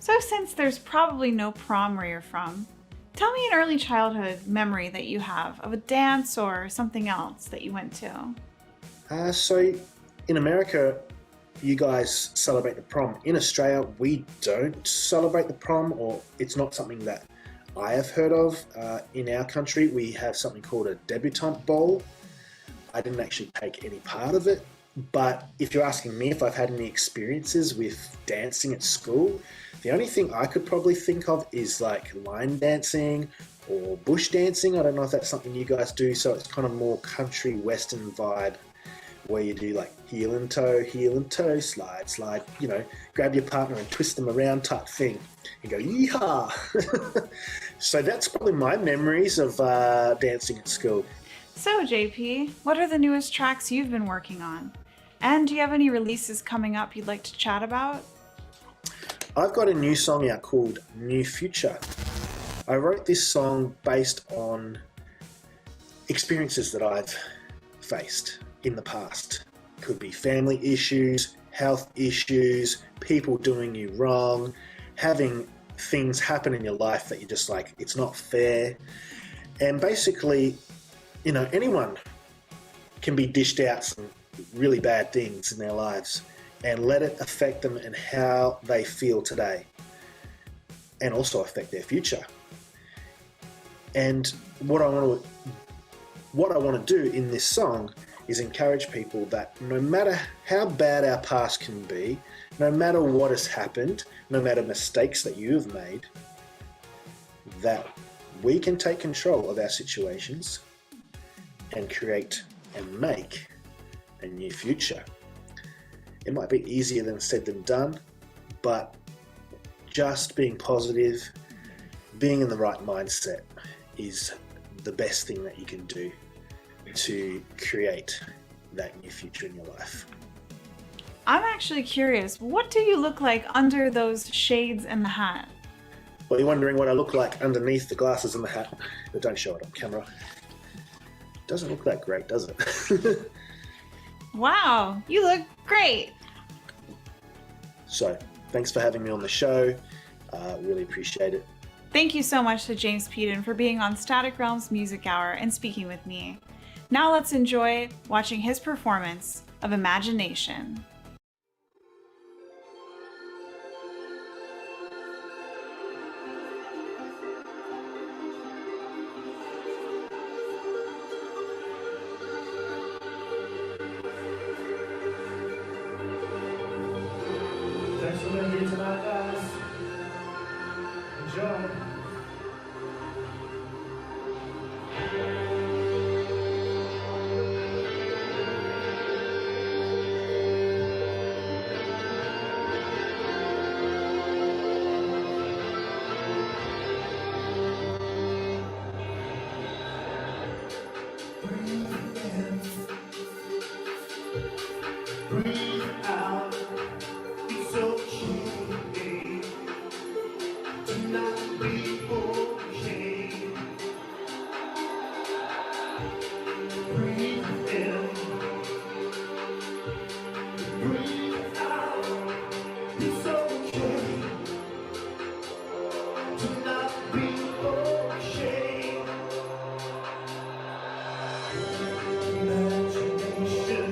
So since there's probably no prom where you're from, tell me an early childhood memory that you have of a dance or something else that you went to. So in America, you guys celebrate the prom. In Australia, we don't celebrate the prom, or it's not something that I have heard of. In our country, we have something called a debutante ball. I didn't actually take any part of it, but if you're asking me if I've had any experiences with dancing at school, the only thing I could probably think of is like line dancing or bush dancing. I don't know if that's something you guys do, so it's kind of more country western vibe, where you do like heel and toe, slide, slide, you know, grab your partner and twist them around type thing and go, yeehaw. So that's probably my memories of dancing at school. So JP, what are the newest tracks you've been working on? And do you have any releases coming up you'd like to chat about? I've got a new song out called New Future. I wrote this song based on experiences that I've faced in the past. Could be family issues, health issues, people doing you wrong, having things happen in your life that you're just like, it's not fair. And basically, you know, anyone can be dished out some really bad things in their lives and let it affect them and how they feel today, and also affect their future. And what I want to do in this song is encourage people that no matter how bad our past can be, no matter what has happened, no matter mistakes that you have made, that we can take control of our situations and create and make a new future. It might be easier than said than done, but just being positive, being in the right mindset is the best thing that you can do to create that new future in your life. I'm actually curious, what do you look like under those shades and the hat? Well, you're wondering what I look like underneath the glasses and the hat, but don't show it on camera. Doesn't look that great, does it? Wow, you look great. So, thanks for having me on the show. Really appreciate it. Thank you so much to James Peden for being on Static Realms Music Hour and speaking with me. Now let's enjoy watching his performance of Imagination. Thanks for being here tonight, guys. Enjoy. Breathe out. It's okay to not be okay. Breathe in. Breathe out. It's okay to not be okay. Imagination.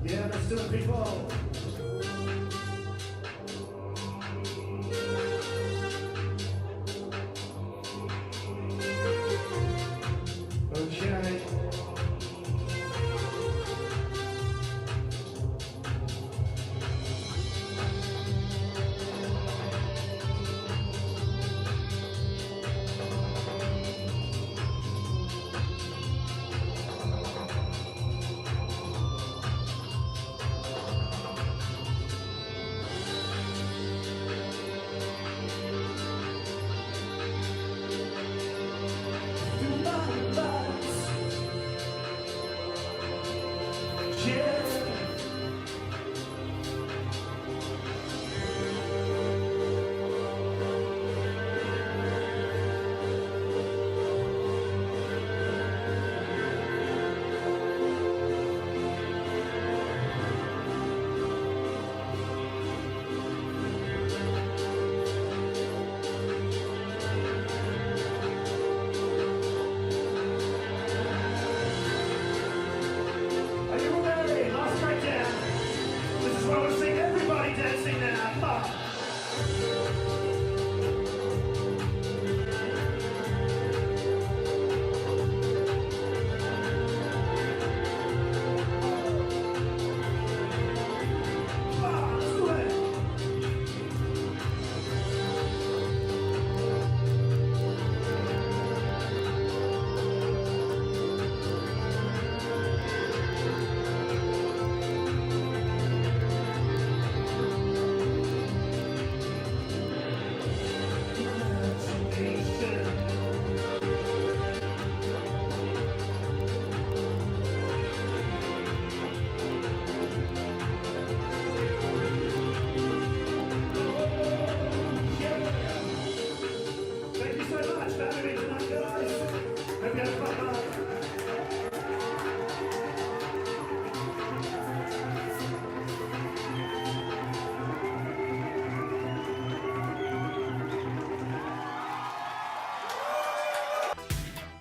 Yeah, let's do it, people. Okay.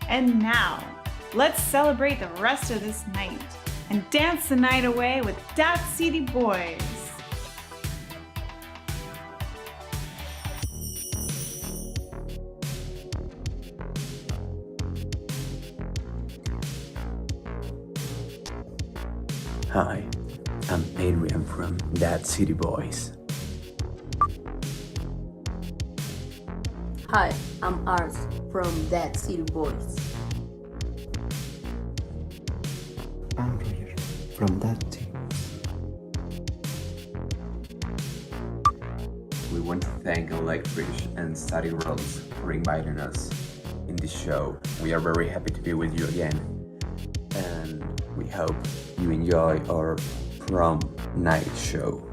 And now, let's celebrate the rest of this night and dance the night away with Dat City Boys. Hi, I'm Adrian from Dat City Boys. Hi, I'm Ars from Dat City Boys. I'm Roger from that team. We want to thank Electric and Static Rose for inviting us in this show. We are very happy to be with you again, and we hope you enjoy our prom night show.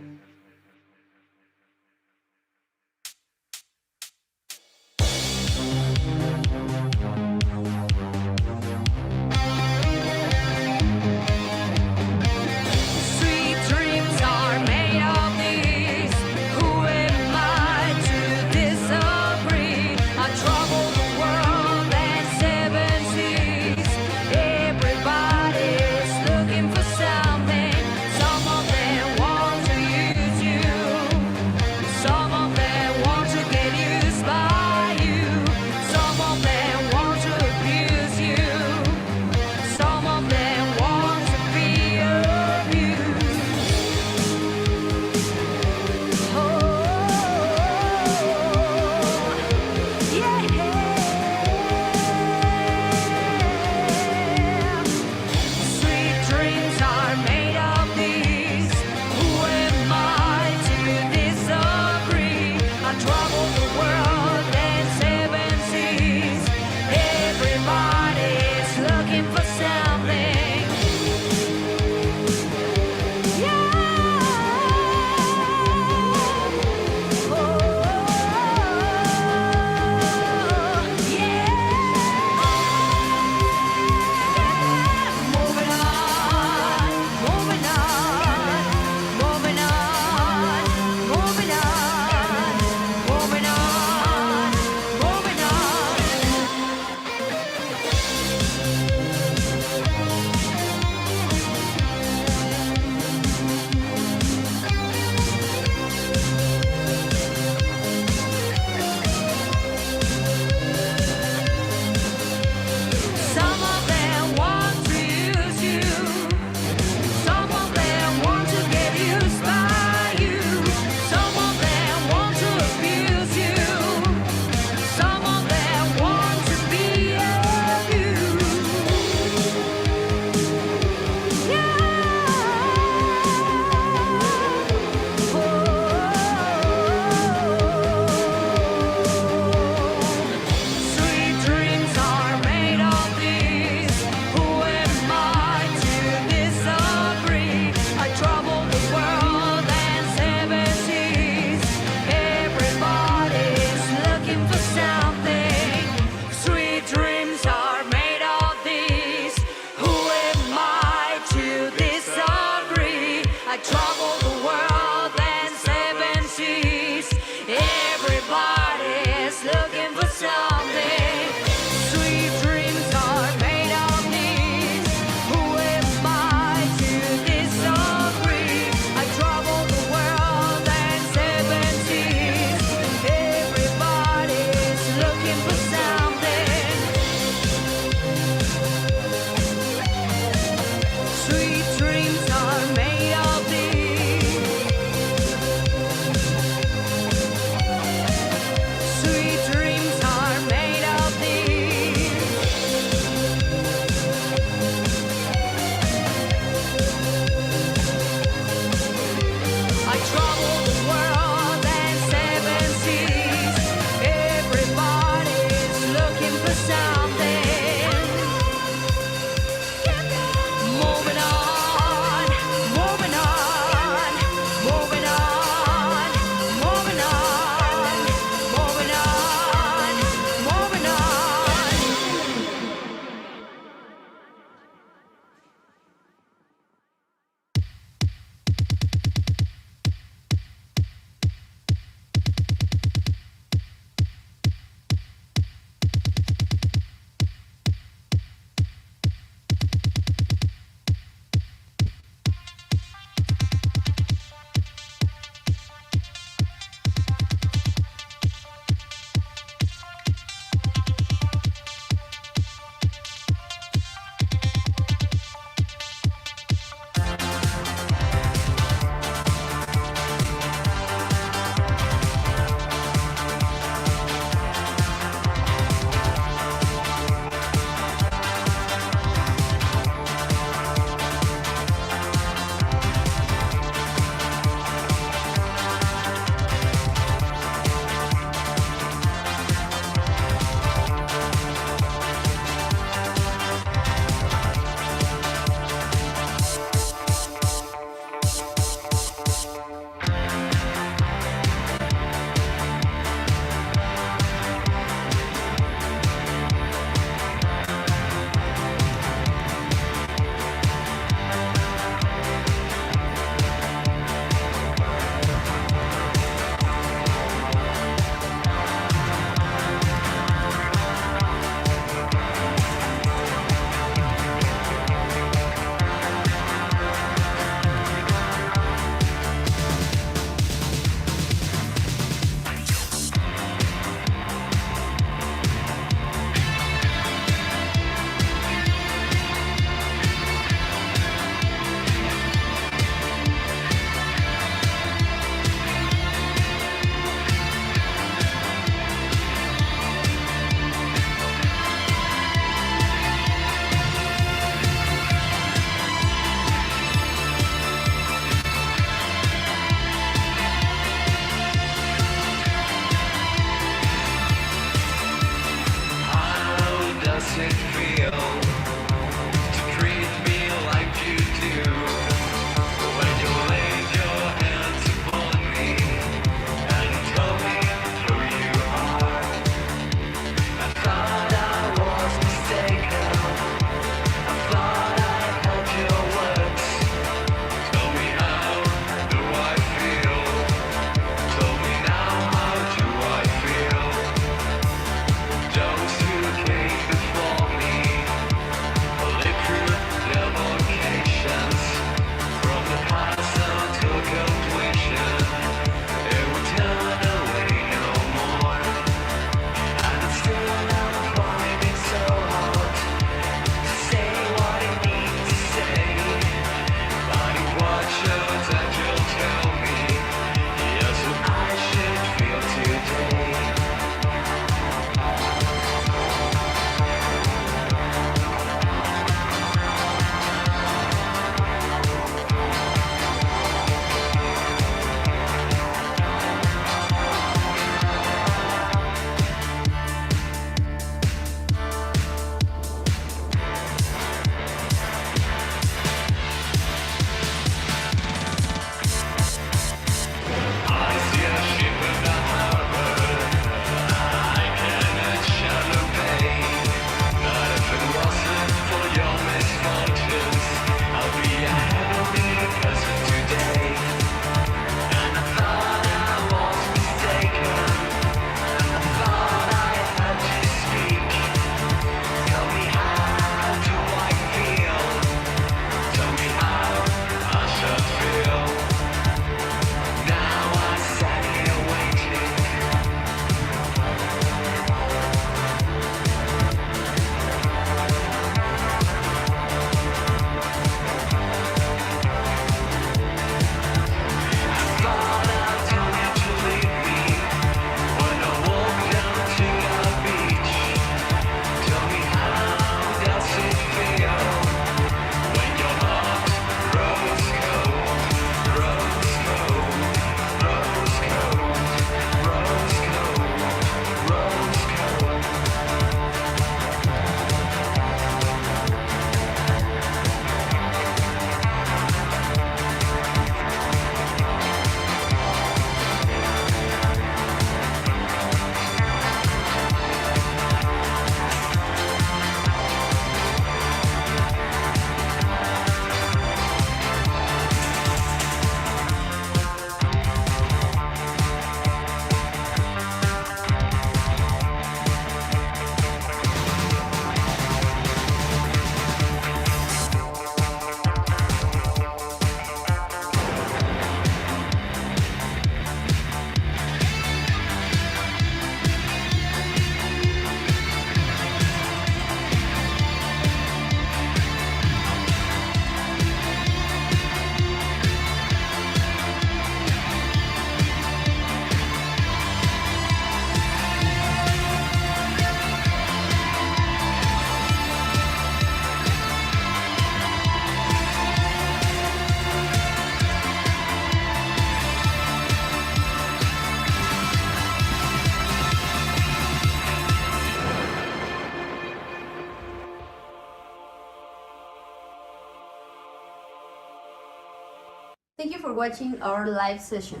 Thank you for watching our live session.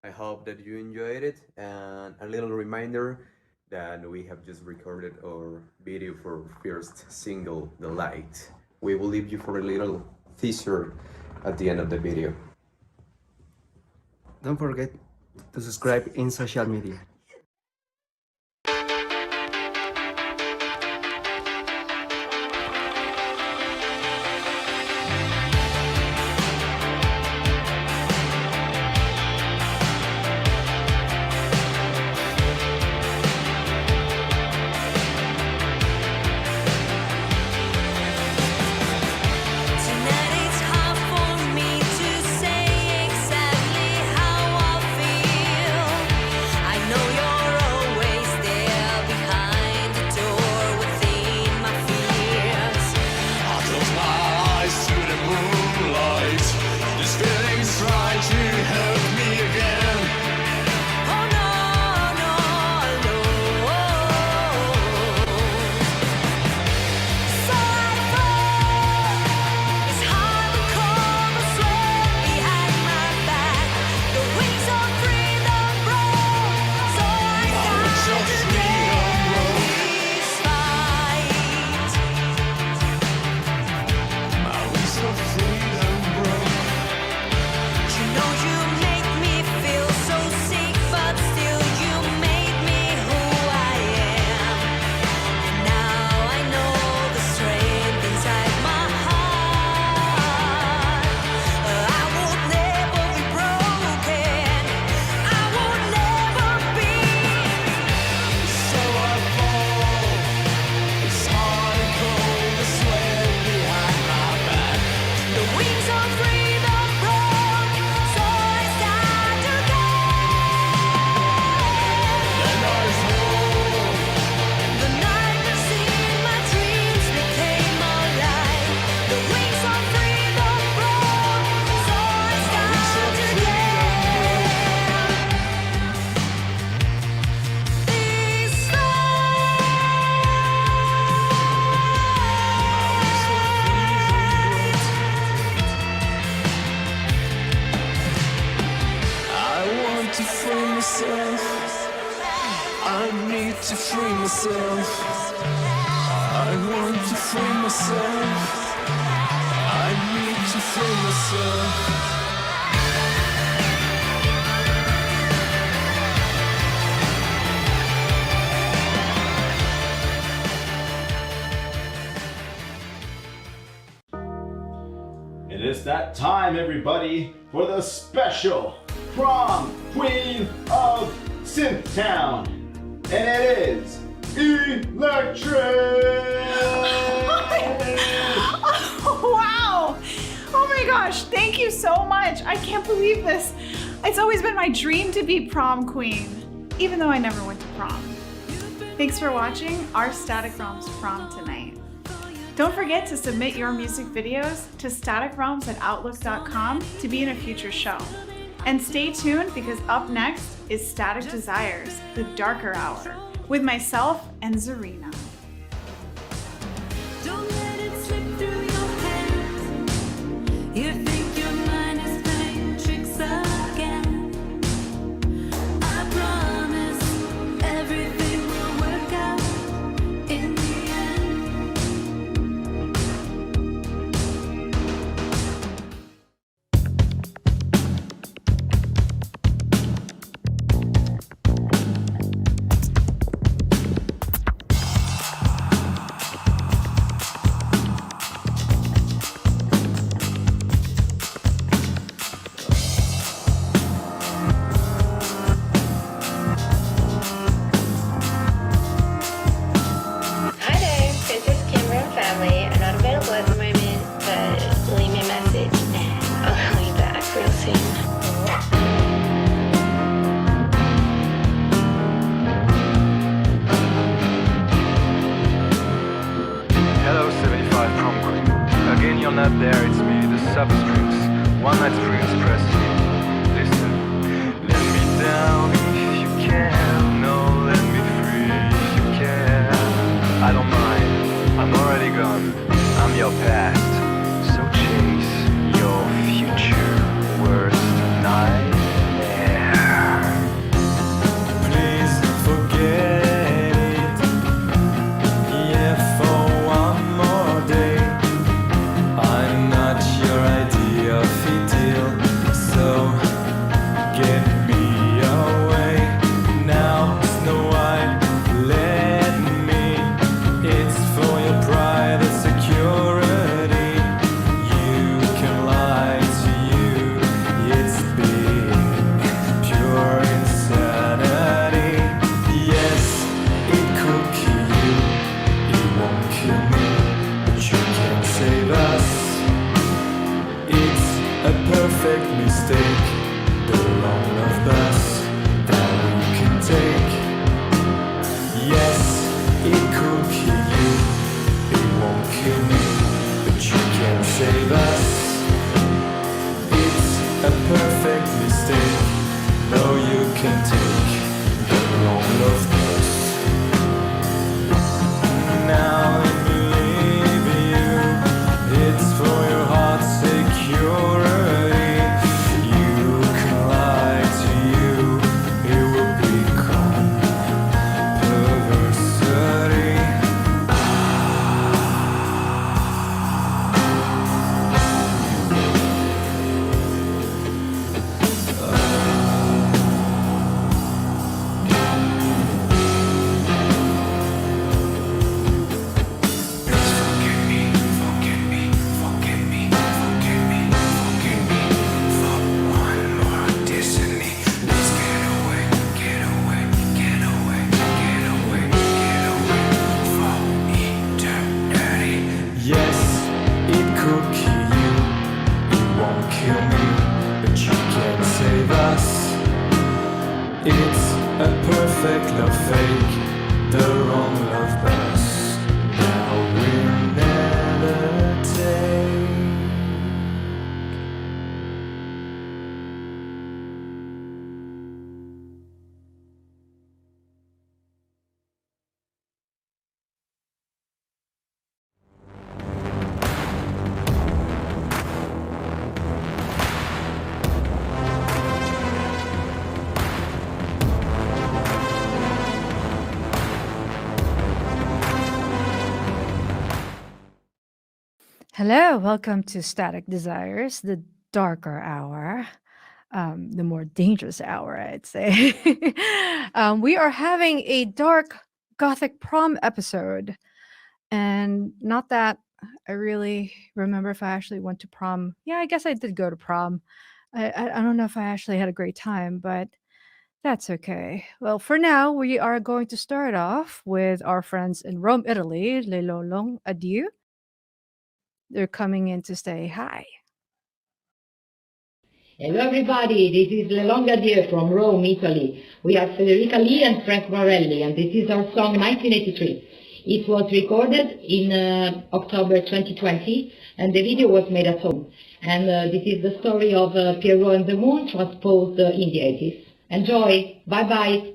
I hope that you enjoyed it, and a little reminder that we have just recorded our video for first single, The Light. We will leave you for a little teaser at the end of the video. Don't forget to subscribe in social media. Tonight it's hard for me to say exactly how I feel. I know you're always there behind the door within my fears. I close my eyes to the moonlight. This feeling's trying to hurt me again. Oh no, no, no. So I fall. It's hard to call the sweat behind my back. The wings of freedom broke. So I start to this fight. My wings of freedom broke. You know you make me feel so sick, but still you made me who I am. And now I know the strength inside my heart. I would never be broken. I would never be. So I fall. It's hard and cold, the sweat behind my back. The wings of freedom broke, so I start to go. And I fall. The nightmares in my dreams became alive. The wings of freedom broke, so I start to this I want to free myself. I need to free myself. I want to free myself. I need to free myself. It is that time, everybody, for the special prom queen of Synthtown. And it is Electric! Wow! Oh my gosh, thank you so much. I can't believe this. It's always been my dream to be prom queen, even though I never went to prom. Thanks for watching our Static Realms prom tonight. Don't forget to submit your music videos to staticrealms@outlook.com to be in a future show. And stay tuned because up next is Static Desires, the darker hour, with myself and Zarina. Don't let it slip through your hands. You think your mind is playing tricks again. I promise everything will work out in the end. Hi there, this is Cameron family. I'm not available at the moment, but leave me a message and I'll call you back real soon. Hello 75 Prom Queen. Again you're not there, it's me, the Substrings. One Night Free Express. Listen, let me down if you can. No, let me free if you can. I don't mind, I'm already gone. I'm your past, so chase your future. kill me, but you can save us. It's a perfect mistake, the long love bus that we can take. Yes, it could kill you, it won't kill me, but you can save us. It's a perfect mistake, no you can take the long love bus. Now I believe you, it's for your heart's security. You can lie to you, it will become perversity. Yes, it could kill you, it won't kill me, but you can save us. It's a perfect love fake, the wrong love bus. Now we'll never take. Hello, welcome to Static Desires, the darker hour, the more dangerous hour, I'd say. We are having a dark Gothic Prom episode, and not that I really remember if I actually went to prom. Yeah, I guess I did go to prom. I don't know if I actually had a great time, but that's okay. Well, for now, we are going to start off with our friends in Rome, Italy, Le Lolong Adieu. They're coming in to say hi. Hello everybody, this is Le Longadier from Rome, Italy. We are Federica Lee and Frank Morelli, and this is our song 1983. It was recorded in October 2020, and the video was made at home. And this is the story of Pierrot and the Moon transposed in the 80s. Enjoy! Bye-bye!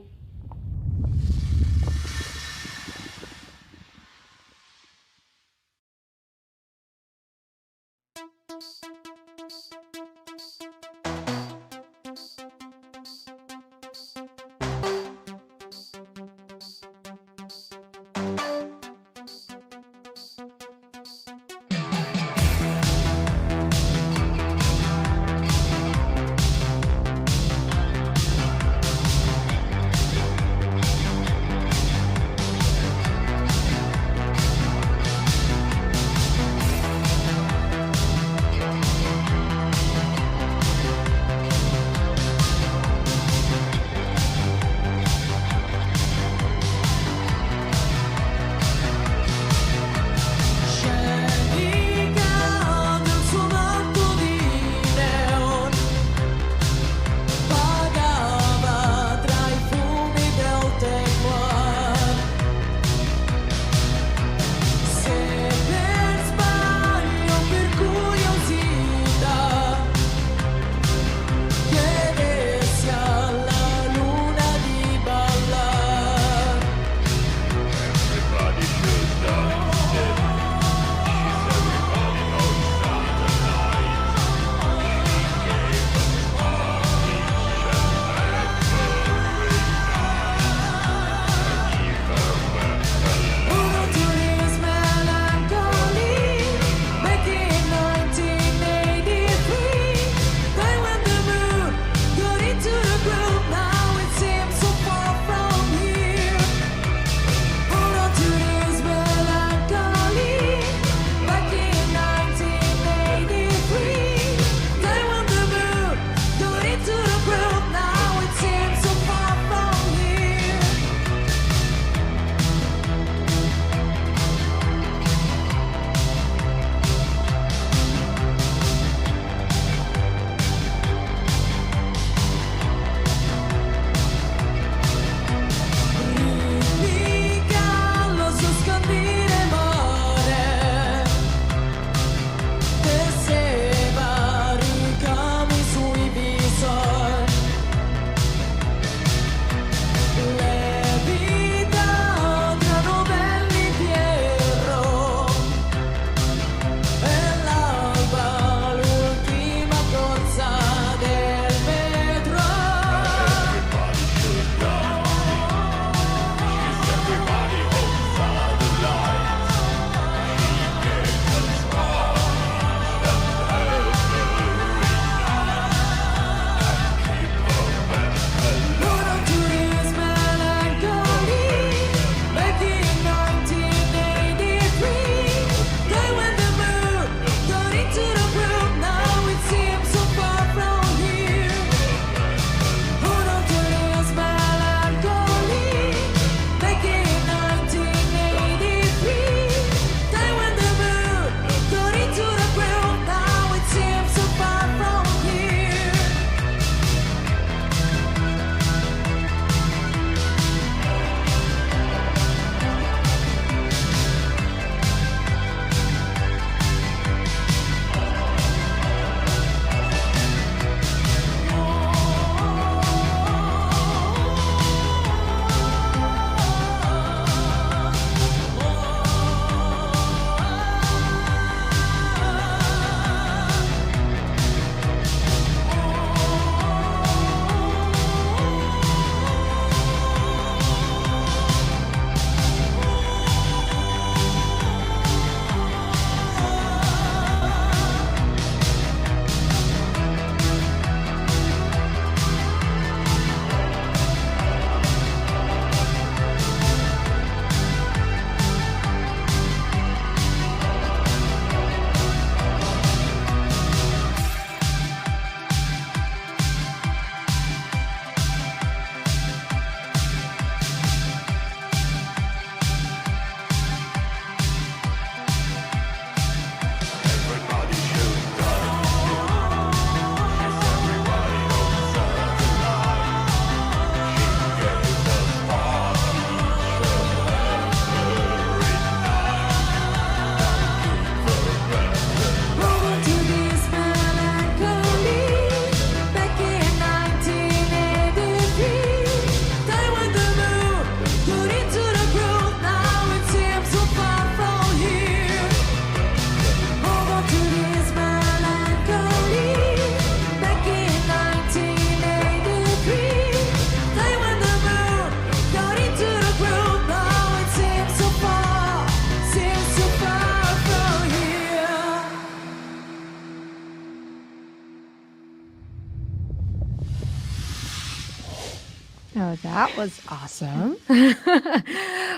That was awesome.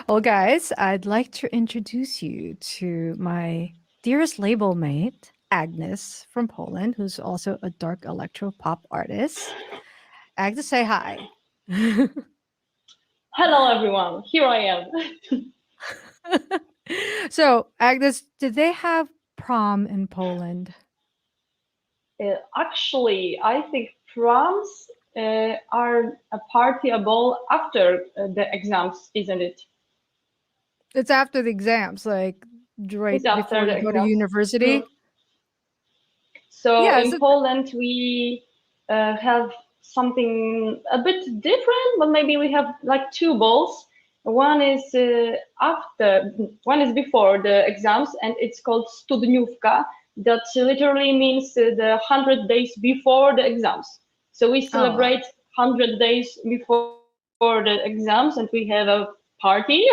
Well, guys, I'd like to introduce you to my dearest label mate, Agnes from Poland, who's also a dark electro pop artist. Agnes, say hi. Hello, everyone. Here I am. So, Agnes, did they have prom in Poland? Actually, I think proms are a party, a ball after the exams, isn't it? It's after the exams, like right It's after before the you go to exams. university. So Yeah, in Poland, we have something a bit different, but maybe we have like two balls. One is one is before the exams, and it's called studniówka. That literally means the 100 days before the exams. So we celebrate 100 days before the exams, and we have a party.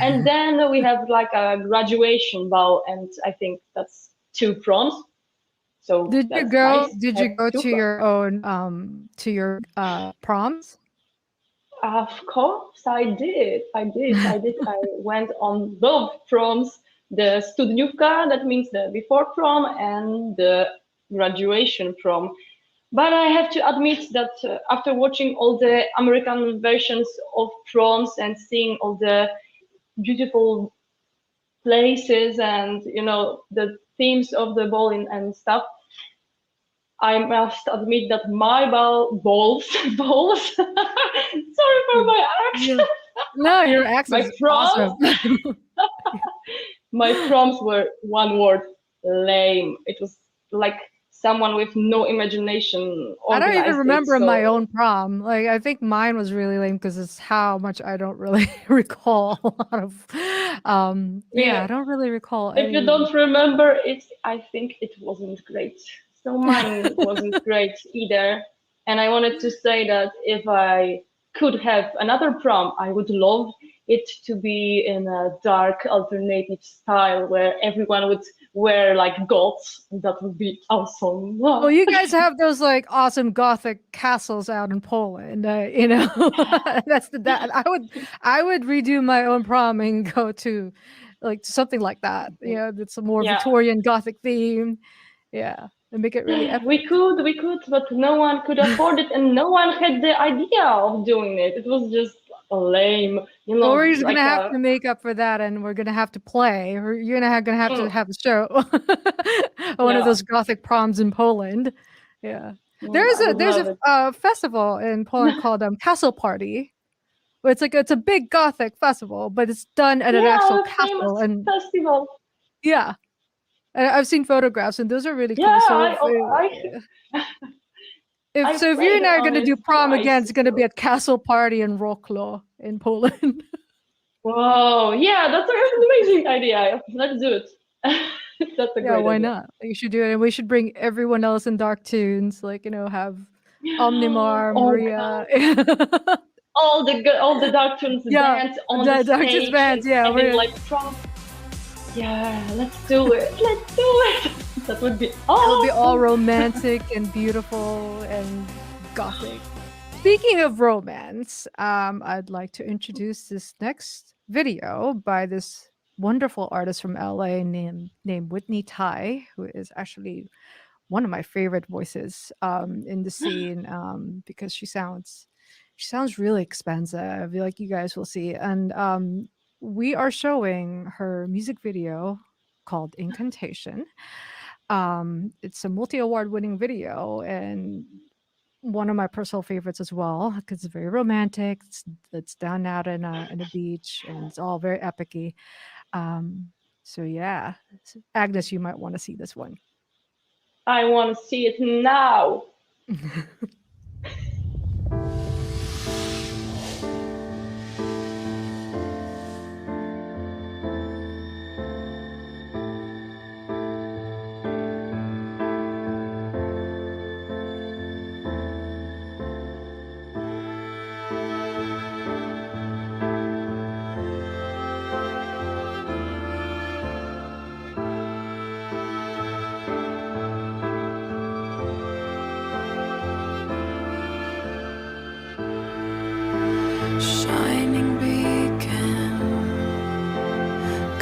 And then we have like a graduation ball, and I think that's two proms. So Did you that's go? nice. Did you Have go two to proms. your own to your proms? Of course, I did. I went on both proms, the studniówka, that means the before prom, and the graduation prom. But I have to admit that after watching all the American versions of proms and seeing all the beautiful places and the themes of the ball and stuff, I must admit that my balls, sorry for my accent. No, your accent My is proms, awesome. my proms were one word: lame. It was like someone with no imagination I don't even organized it. remember my So own prom. Like, I think mine was really lame because it's how much I don't really recall a lot of. Yeah, I don't really recall if you any. don't remember it, I think it wasn't great. So mine wasn't great either. And I wanted to say that if I could have another prom, I would love it to be in a dark alternative style where everyone would wear like goths. That would be awesome. Well, you guys have those like awesome Gothic castles out in Poland. That's that. I would redo my own prom and go to like something like that. It's a more Yeah. Victorian Gothic theme. Yeah, and make it really epic. We could, but no one could afford it, and no one had the idea of doing it. It was just lame, Well, we're just like gonna have to make up for that, and we're gonna have to play. You're gonna have to have a show, one of Yeah. those Gothic proms in Poland. Yeah, I would there's love it. a festival in Poland called Castle Party. Where it's a big Gothic festival, but it's done at an actual a famous castle, and festival. yeah, I've seen photographs, and those are really cool. Yeah, So I if you played and I are on gonna it do prom twice, again, it's gonna be at Castle Party in Wrocław in Poland. Whoa, yeah, that's an amazing idea. Let's do it. That's a Yeah, great why idea. not? You should do it, and we should bring everyone else in Dark Tunes, like have Omnimar, Oh my Maria. all the doctrines Yeah, dance on the the Dark Tunes stage bands. Yeah, and like prom. Yeah, let's do it. Let's do it. That would be awesome. It'll be all romantic and beautiful and gothic. Speaking of romance, I'd like to introduce this next video by this wonderful artist from LA named Whitney Tai, who is actually one of my favorite voices in the scene because she sounds really expensive, like you guys will see. And we are showing her music video called Incantation. It's a multi-award winning video and one of my personal favorites as well because it's very romantic. It's down out in a beach and it's all very epic-y. So yeah, Agnes, you might want to see this one. I want to see it now.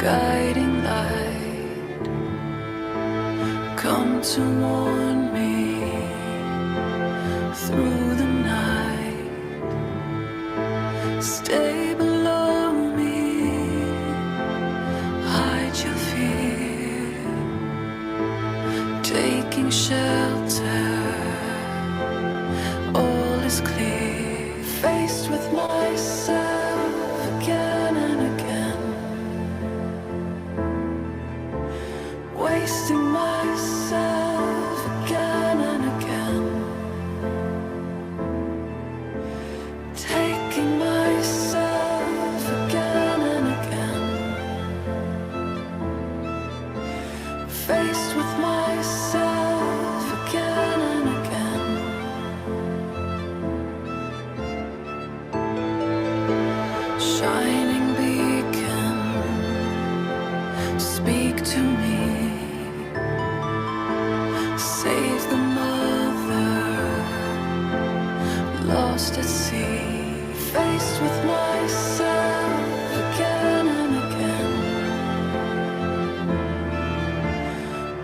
guiding light, come to warn me through the night. Stay below me, hide your fear, taking shelter. All is clear, faced with myself again and again, wasting myself again and again, taking myself again and again, faced with myself again and again. Shining beacon, speak to me. Save the mother, lost at sea. Faced with myself again and again,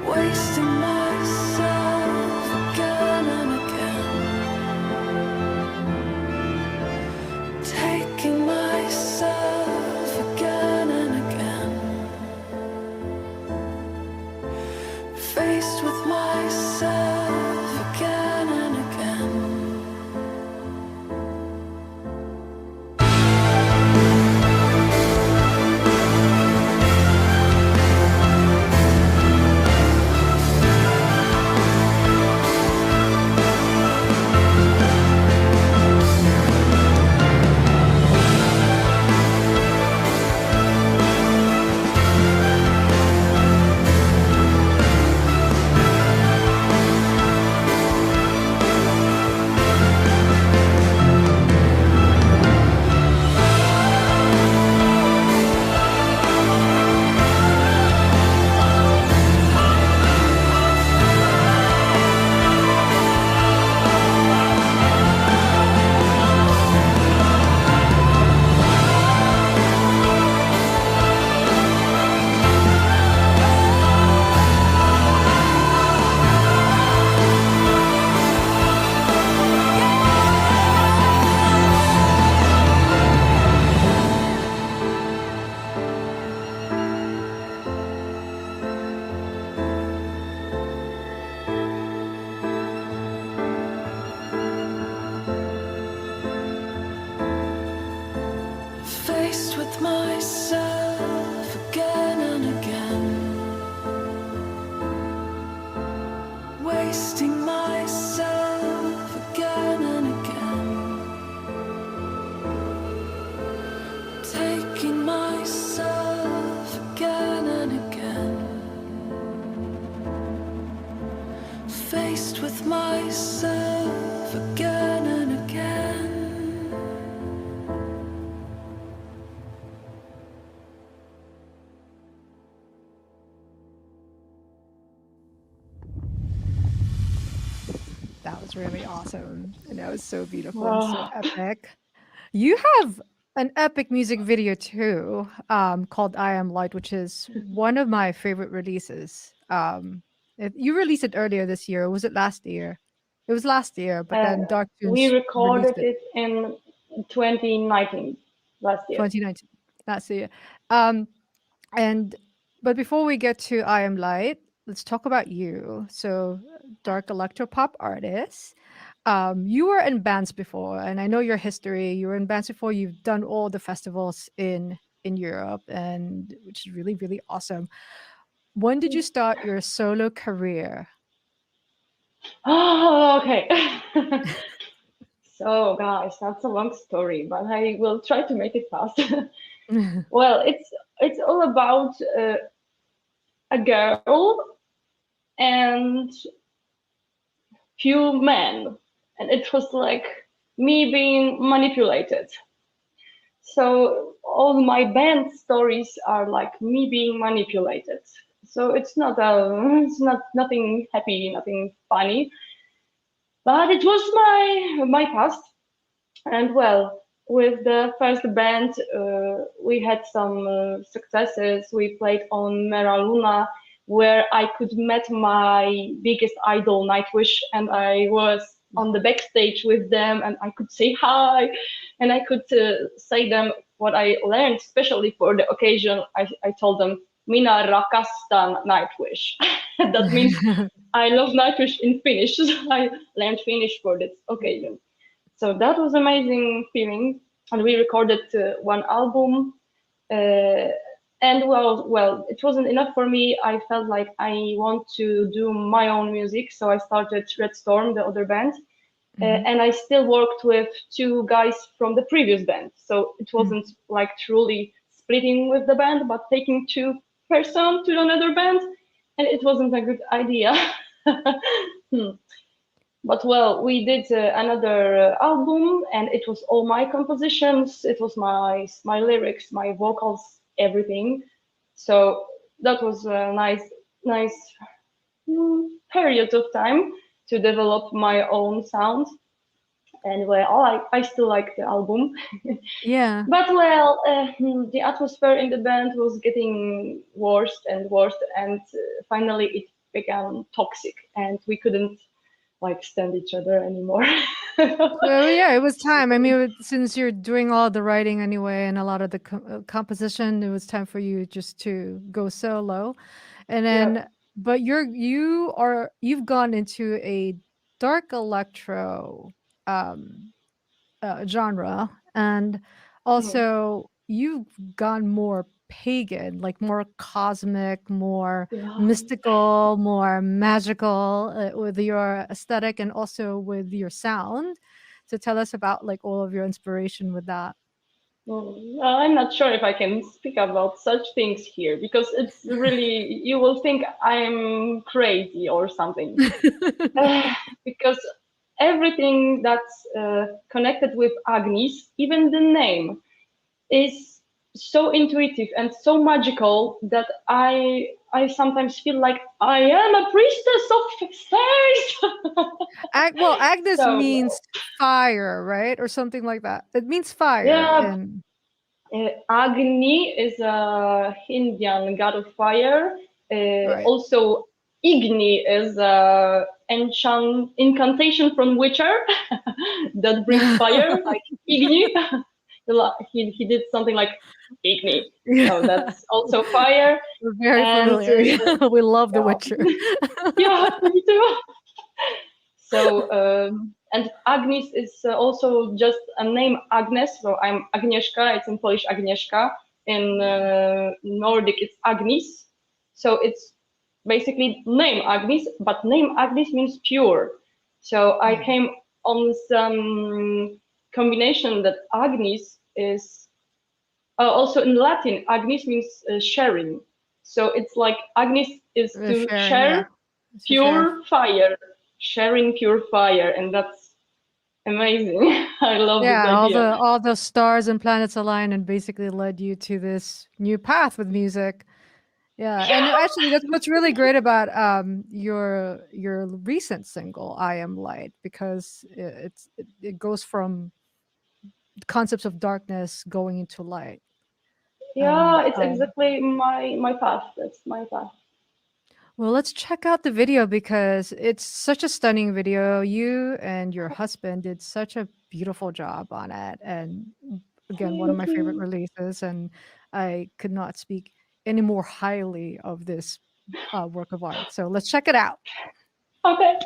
wasting myself again and again, taking myself again and again, faced with myself again and again. Faced with myself again and again, wasting myself again and again, taking myself again and again, faced with myself again and again. That was really awesome. And that was so beautiful and so Oh. epic. You have an epic music video too, called I Am Light, which is one of my favorite releases. You released it earlier this year. Or was it last year? It was last year, but then Dark We Tunes recorded released it it in 2019, last year. 2019. Last year. Um, and but before we get to I Am Light, let's talk about you. So, dark electropop artist. You were in bands before, and I know your history. You were in bands before. You've done all the festivals in Europe, and which is really really awesome. When did you start your solo career? Oh, okay. So, guys, that's a long story, but I will try to make it fast. Well, it's all about a girl and few men, and it was like me being manipulated. So all my band stories are like me being manipulated. So it's not nothing happy, nothing funny, but it was my past. And well, with the first band, we had some successes. We played on Mera Luna, where I could meet my biggest idol, Nightwish, and I was on the backstage with them, and I could say hi, and I could say them what I learned, especially for the occasion. I told them, Mina rakastan Nightwish. That means I love Nightwish in Finnish. I learned Finnish for this occasion. So that was amazing feeling, and we recorded one album. And well, it wasn't enough for me. I felt like I want to do my own music, so I started Red Storm, the other band, and I still worked with two guys from the previous band. So it wasn't like truly splitting with the band, but taking two person to another band, and it wasn't a good idea. But well, we did another album, and it was all my compositions. It was my lyrics, my vocals, everything. So that was a nice period of time to develop my own sound. And well, I still like the album. Yeah. But well, the atmosphere in the band was getting worse and worse, and finally it became toxic, and we couldn't like stand each other anymore. Well, yeah, it was time. I mean, since you're doing all the writing anyway and a lot of the composition, it was time for you just to go solo. And then, but you've gone into a dark electro genre, and also you've gone more pagan, like more cosmic, more mystical, more magical with your aesthetic and also with your sound. So tell us about like all of your inspiration with that. Well, I'm not sure if I can speak about such things here, because it's really, you will think I'm crazy or something. Because everything that's connected with Agnes, even the name, is so intuitive and so magical that I sometimes feel like I am a priestess of stairs. Well, Agnes So, means fire, right? Or something like that. It means fire. Yeah. And Agni is a Indian god of fire. Also, Igni is a incantation from Witcher that brings fire, like Igni. He did something like Igni. So that's also fire. We're very familiar. We love The Witcher. Yeah, me too. So, and Agnes is also just a name, Agnes. So I'm Agnieszka. It's in Polish Agnieszka. In Nordic, it's Agnis. So it's basically name Agnes, but name Agnes means pure. So I came on some combination that Agnes is also in Latin. Agnes means sharing. So it's like Agnes is to share pure fire. Sharing pure fire, and that's amazing. I love this idea. all the stars and planets align and basically led you to this new path with music. Yeah, and actually that's what's really great about your recent single I Am Light, because it goes from concepts of darkness going into light. Yeah, it's exactly my path. That's my path. Well, let's check out the video because it's such a stunning video. You and your husband did such a beautiful job on it. And again, one of my favorite releases. And I could not speak any more highly of this work of art. So let's check it out. Okay.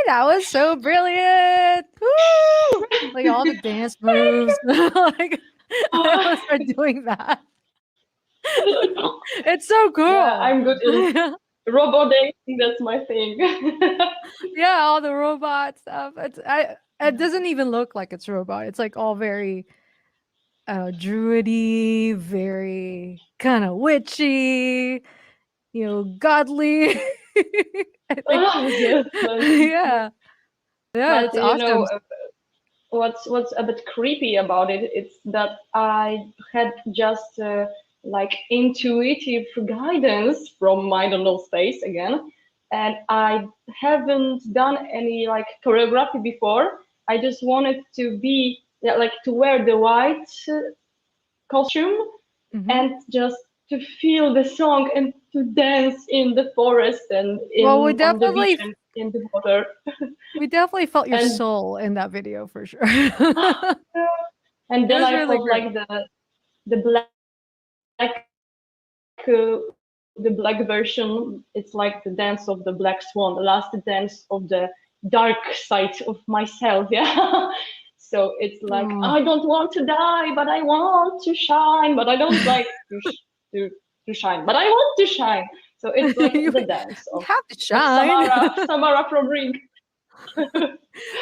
That was so brilliant. Woo! Like all the dance moves. Like I almost start doing that. It's so cool. Yeah, I'm good in robot dancing. That's my thing. Yeah, all the robot stuff. It doesn't even look like it's robot. It's like all very druidy, very kind of witchy, godly. I think. Yes, Yeah. Yeah, but it's awesome. What's a bit creepy about it? It's that I had just like intuitive guidance from I don't know space again, and I haven't done any like choreography before. I just wanted to be like to wear the white costume and just to feel the song and to dance in the forest and Well, we on the beach definitely and in the water. we definitely felt your And- soul in that video for sure. And then was I really felt great. like the black the black version. It's like the dance of the black swan, the last dance of the dark side of myself. Yeah. So it's like I don't want to die, but I want to shine, but I don't like to shine, but I want to shine. So it's like the dance You of have to shine. Samara from Ring.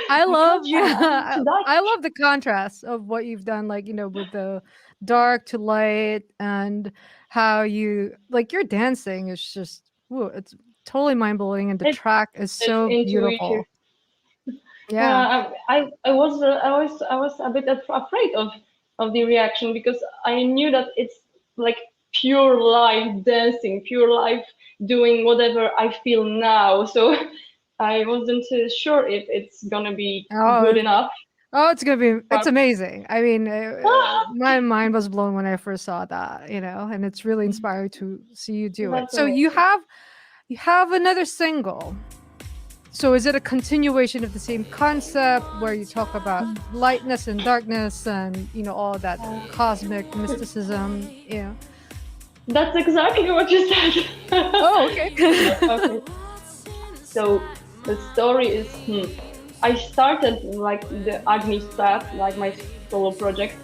I love, cannot shine, I want to die. I love the contrast of what you've done, like, with the dark to light and how you, like, your dancing is just, whoa, it's totally mind blowing, and the track is so beautiful. Yeah. I was a bit afraid of the reaction because I knew that it's like pure life dancing, pure life doing whatever I feel now. So I wasn't sure if it's gonna be good enough. Oh, it's gonna be. It's But- amazing. I mean, my mind was blown when I first saw that. And it's really inspiring to see you do it. That's So you amazing. have another single. So is it a continuation of the same concept where you talk about lightness and darkness and all that cosmic mysticism? That's exactly what you said. Oh, okay. Okay. So the story is I started like the Agni stuff, like my solo project,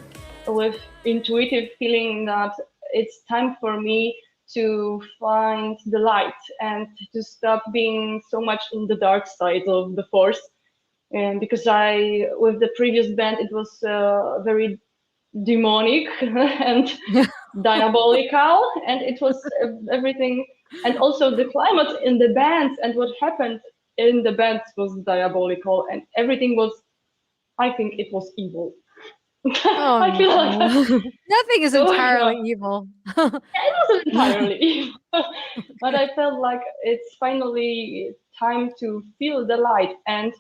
with intuitive feeling that it's time for me to find the light and to stop being so much in the dark side of the force. And because with the previous band, it was very demonic and diabolical, and it was everything. And also the climate in the bands and what happened in the bands was diabolical, and everything was, I think it was evil. Oh, I feel like that. nothing is So, entirely yeah. evil. It wasn't entirely evil, but I felt like it's finally time to feel the light, and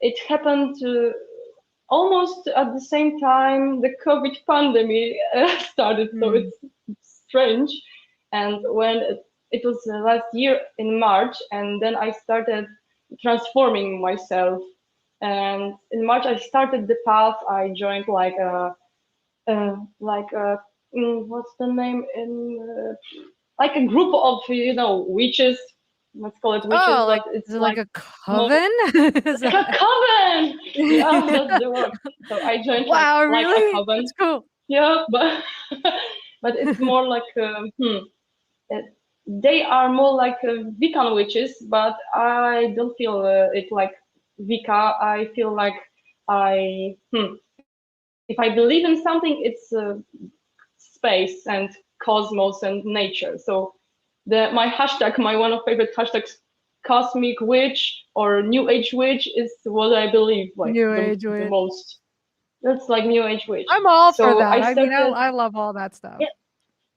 it happened almost at the same time the COVID pandemic started, so it's strange. And when it was last year in March, and then I started transforming myself. And in March, I started the path. I joined like what's the name like a group of witches. Let's call it witches. Oh, like, but it's is it like a coven? Is like that- a coven. Yeah, that's the word. So I joined Wow, like really? a coven. That's cool. Yeah, but but it's more like they are more like Wiccan witches, but I don't feel it like Wicca. I feel like if I believe in something, it's space and cosmos and nature. So my hashtag, my one of favorite hashtags, cosmic witch or new age witch, is what I believe like New the age witch. most. That's like new age witch. I'm all for So that. I started, I love all that stuff. Yeah,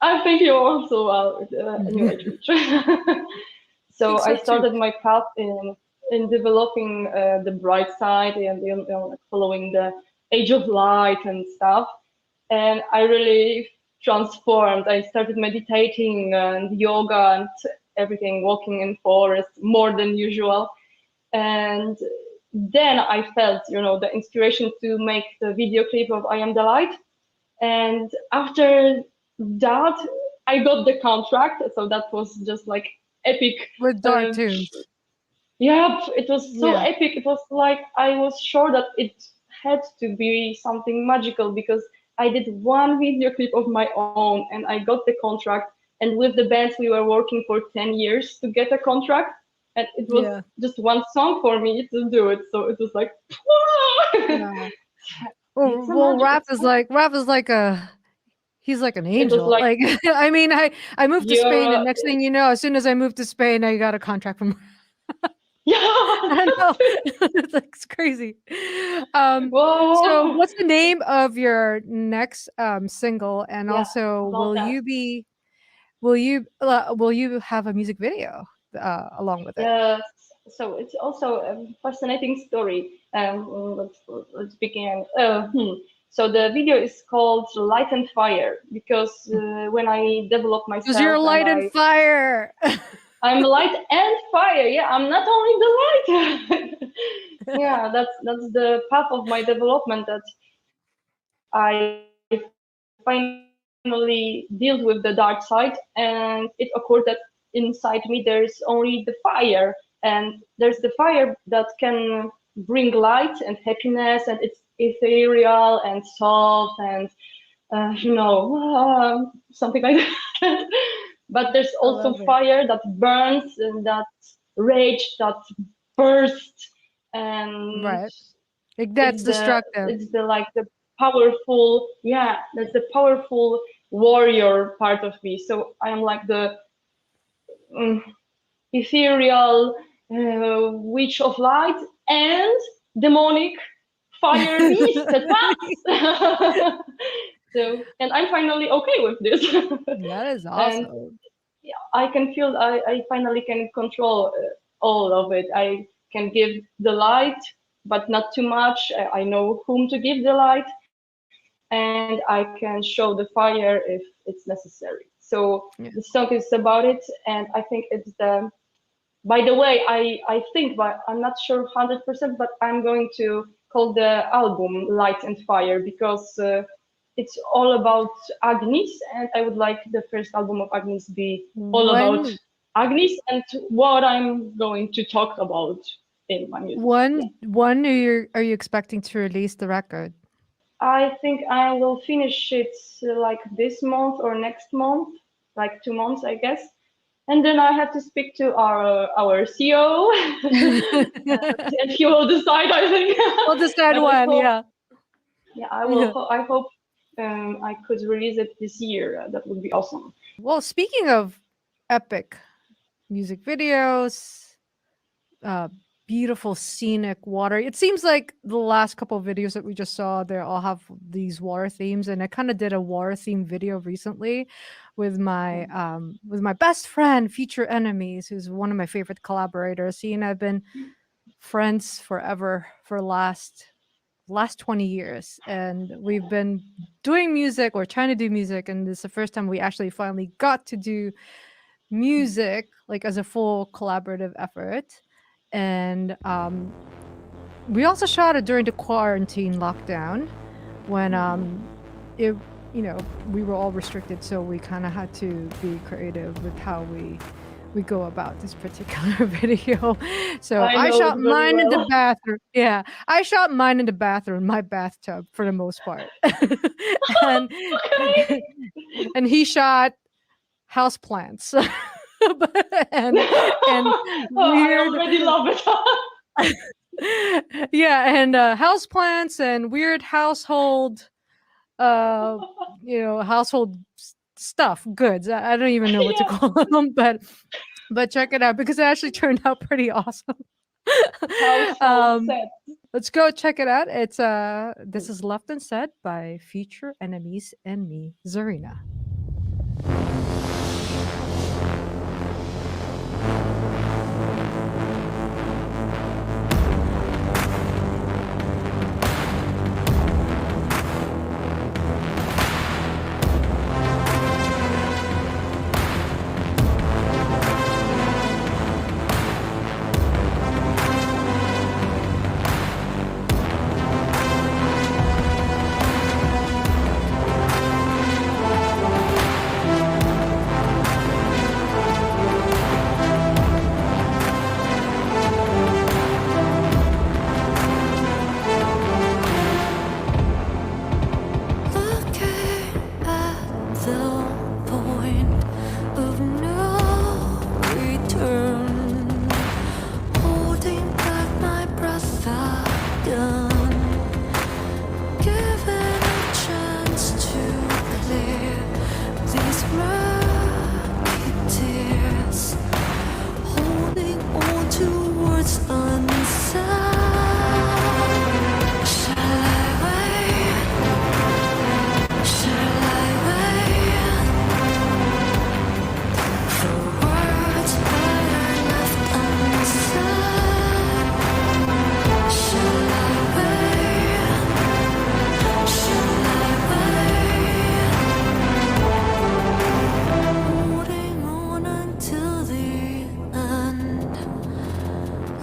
I think you also are new age witch. So think so I started too. my path in developing the bright side and following the age of light and stuff. And I really transformed. I started meditating and yoga and everything, walking in forest more than usual. And then I felt, the inspiration to make the video clip of I Am the Light. And after that, I got the contract. So that was just like epic. With dark tunes. Yeah, it was so Yeah. epic. It was like I was sure that it had to be something magical because I did one video clip of my own and I got the contract. And with the bands, we were working for 10 years to get a contract. And it was Yeah. just one song for me to do it. So it was like, Yeah. Well, it's a magical song. Raph is like a he's like an It was angel. like, Like I mean, I moved to Spain, and you're, next thing you know, as soon as I moved to Spain, I got a contract from. yeah, I know it's crazy. So whoa. what's the name of your next single? And Yeah, also, about that. will you have a music video along with it? Yes. So it's also a fascinating story. Let's begin. So the video is called Light and Fire because when I developed Because you're myself and light and fire. I'm light and fire. Yeah, I'm not only the light. Yeah, that's the path of my development that I finally dealt with the dark side, and it occurred that inside me there's only the fire, and there's the fire that can bring light and happiness, and it's ethereal and soft and something like that. But there's I also love it. fire that burns and that rage that bursts, and Right. Like that's destructive. it's the like the powerful, yeah, that's the powerful warrior part of me. So I am like the ethereal witch of light and demonic fire beast at once. So, and I'm finally okay with this. That is And awesome. yeah, I can feel I finally can control all of it. I can give the light, but not too much. I know whom to give the light, and I can show the fire if it's necessary. So the song is about it, and I think it's the. By the way, I think, but I'm not sure 100%, but I'm going to call the album Light and Fire because it's all about Agnes, and I would like the first album of Agnes be all about Agnes and what I'm going to talk about in my music. When are you expecting to release the record? I think I will finish it like this month or next month, like 2 months, I guess. And then I have to speak to our CEO, and he will decide. I think. We'll decide when. Yeah. Yeah, I will. I hope I could release it this year. That would be awesome. Well, speaking of epic music videos, beautiful scenic water. It seems like the last couple of videos that we just saw, they all have these water themes, and I kind of did a water theme video recently with my best friend, Future Enemies, who's one of my favorite collaborators. He and I've been friends forever for last 20 years, and we've been doing music or trying to do music, and this is the first time we actually finally got to do music like as a full collaborative effort. And we also shot it during the quarantine lockdown when it we were all restricted, so we kind of had to be creative with how we go about this particular video. So I shot mine in the bathroom. Yeah, I shot mine in the bathroom, my bathtub for the most part. and and he shot house plants. and I already love it. Yeah, and houseplants and weird household household stuff, goods. I don't even know what to call them, but check it out because it actually turned out pretty awesome. Let's go check it out. It's this is Left Unsaid by Future Enemies and me, Zarina. words unsaid. Shall I wait? Shall I wait for words that are left unsaid? Shall I wait? Shall I wait? Holding on until the end,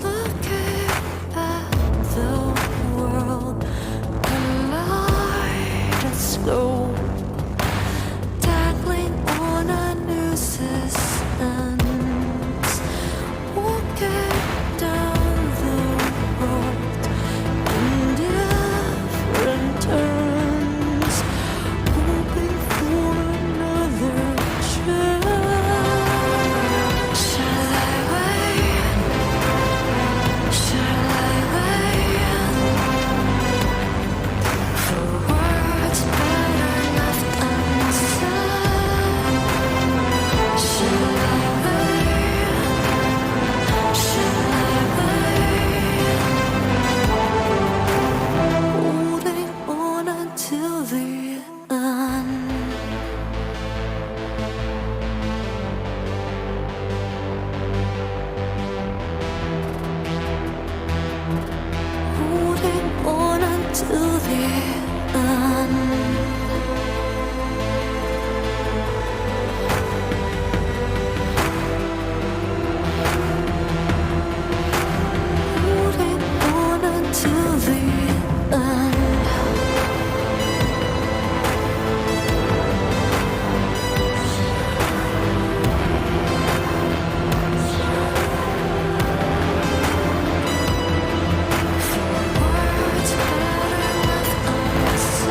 looking at the world kaleidoscope, tackling on a nuisance, walking down the road in different turns, hoping for another chance. Shall I wait? Shall I wait for words that are left unsaid? Shall I wait? Shall I wait? Holding on until the end. Holding on until the end. Holding on until the end. Words that are left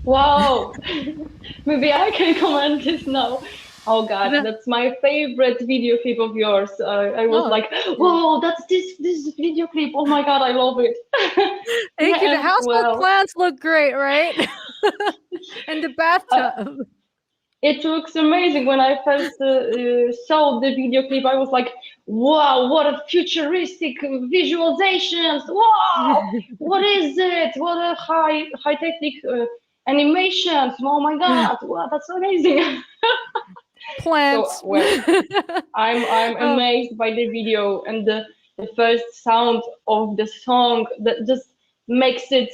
Wow. Maybe I can comment this now. Oh God, that's my favorite video clip of yours. I was Oh, like, whoa, that's this video clip. Oh my God, I love it. Thank you. The And household well, plants look great, right? And the bathtub. it looks amazing. When I first saw the video clip, I was like, wow, what a futuristic visualizations. Wow, what is it? What a high technique animations. Oh my God, wow, that's amazing. Plants. So, well, I'm Oh, amazed by the video and the first sound of the song that just makes it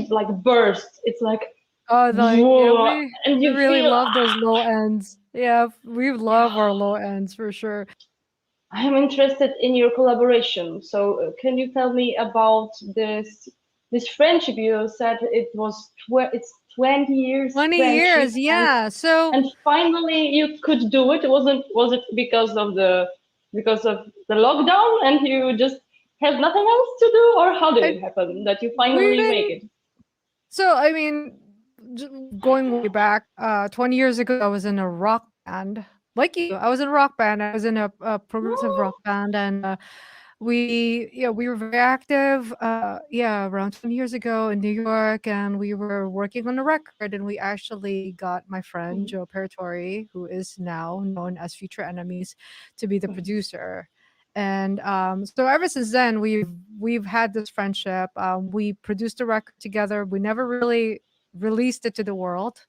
like burst. It's like, yeah, whoa, and we you really feel, love those low ends. Yeah, we love our low ends for sure. I'm interested in your collaboration. So can you tell me about this friendship? You said it was it's 20 years 20 friendship, years, yeah. So and finally you could do it. Was it because of the lockdown and you just have nothing else to do, or how did I, it happen that you we've finally make been it? so I mean, going way back, 20 years ago, I was in a rock band. Like you, I was in a rock band. I was in a progressive rock band, and we were very active. Yeah, around 20 years ago in New York, and we were working on a record, and we actually got my friend Joe Paratori, who is now known as Future Enemies, to be the producer. And so ever since then, we've had this friendship. We produced a record together. We never really released it to the world.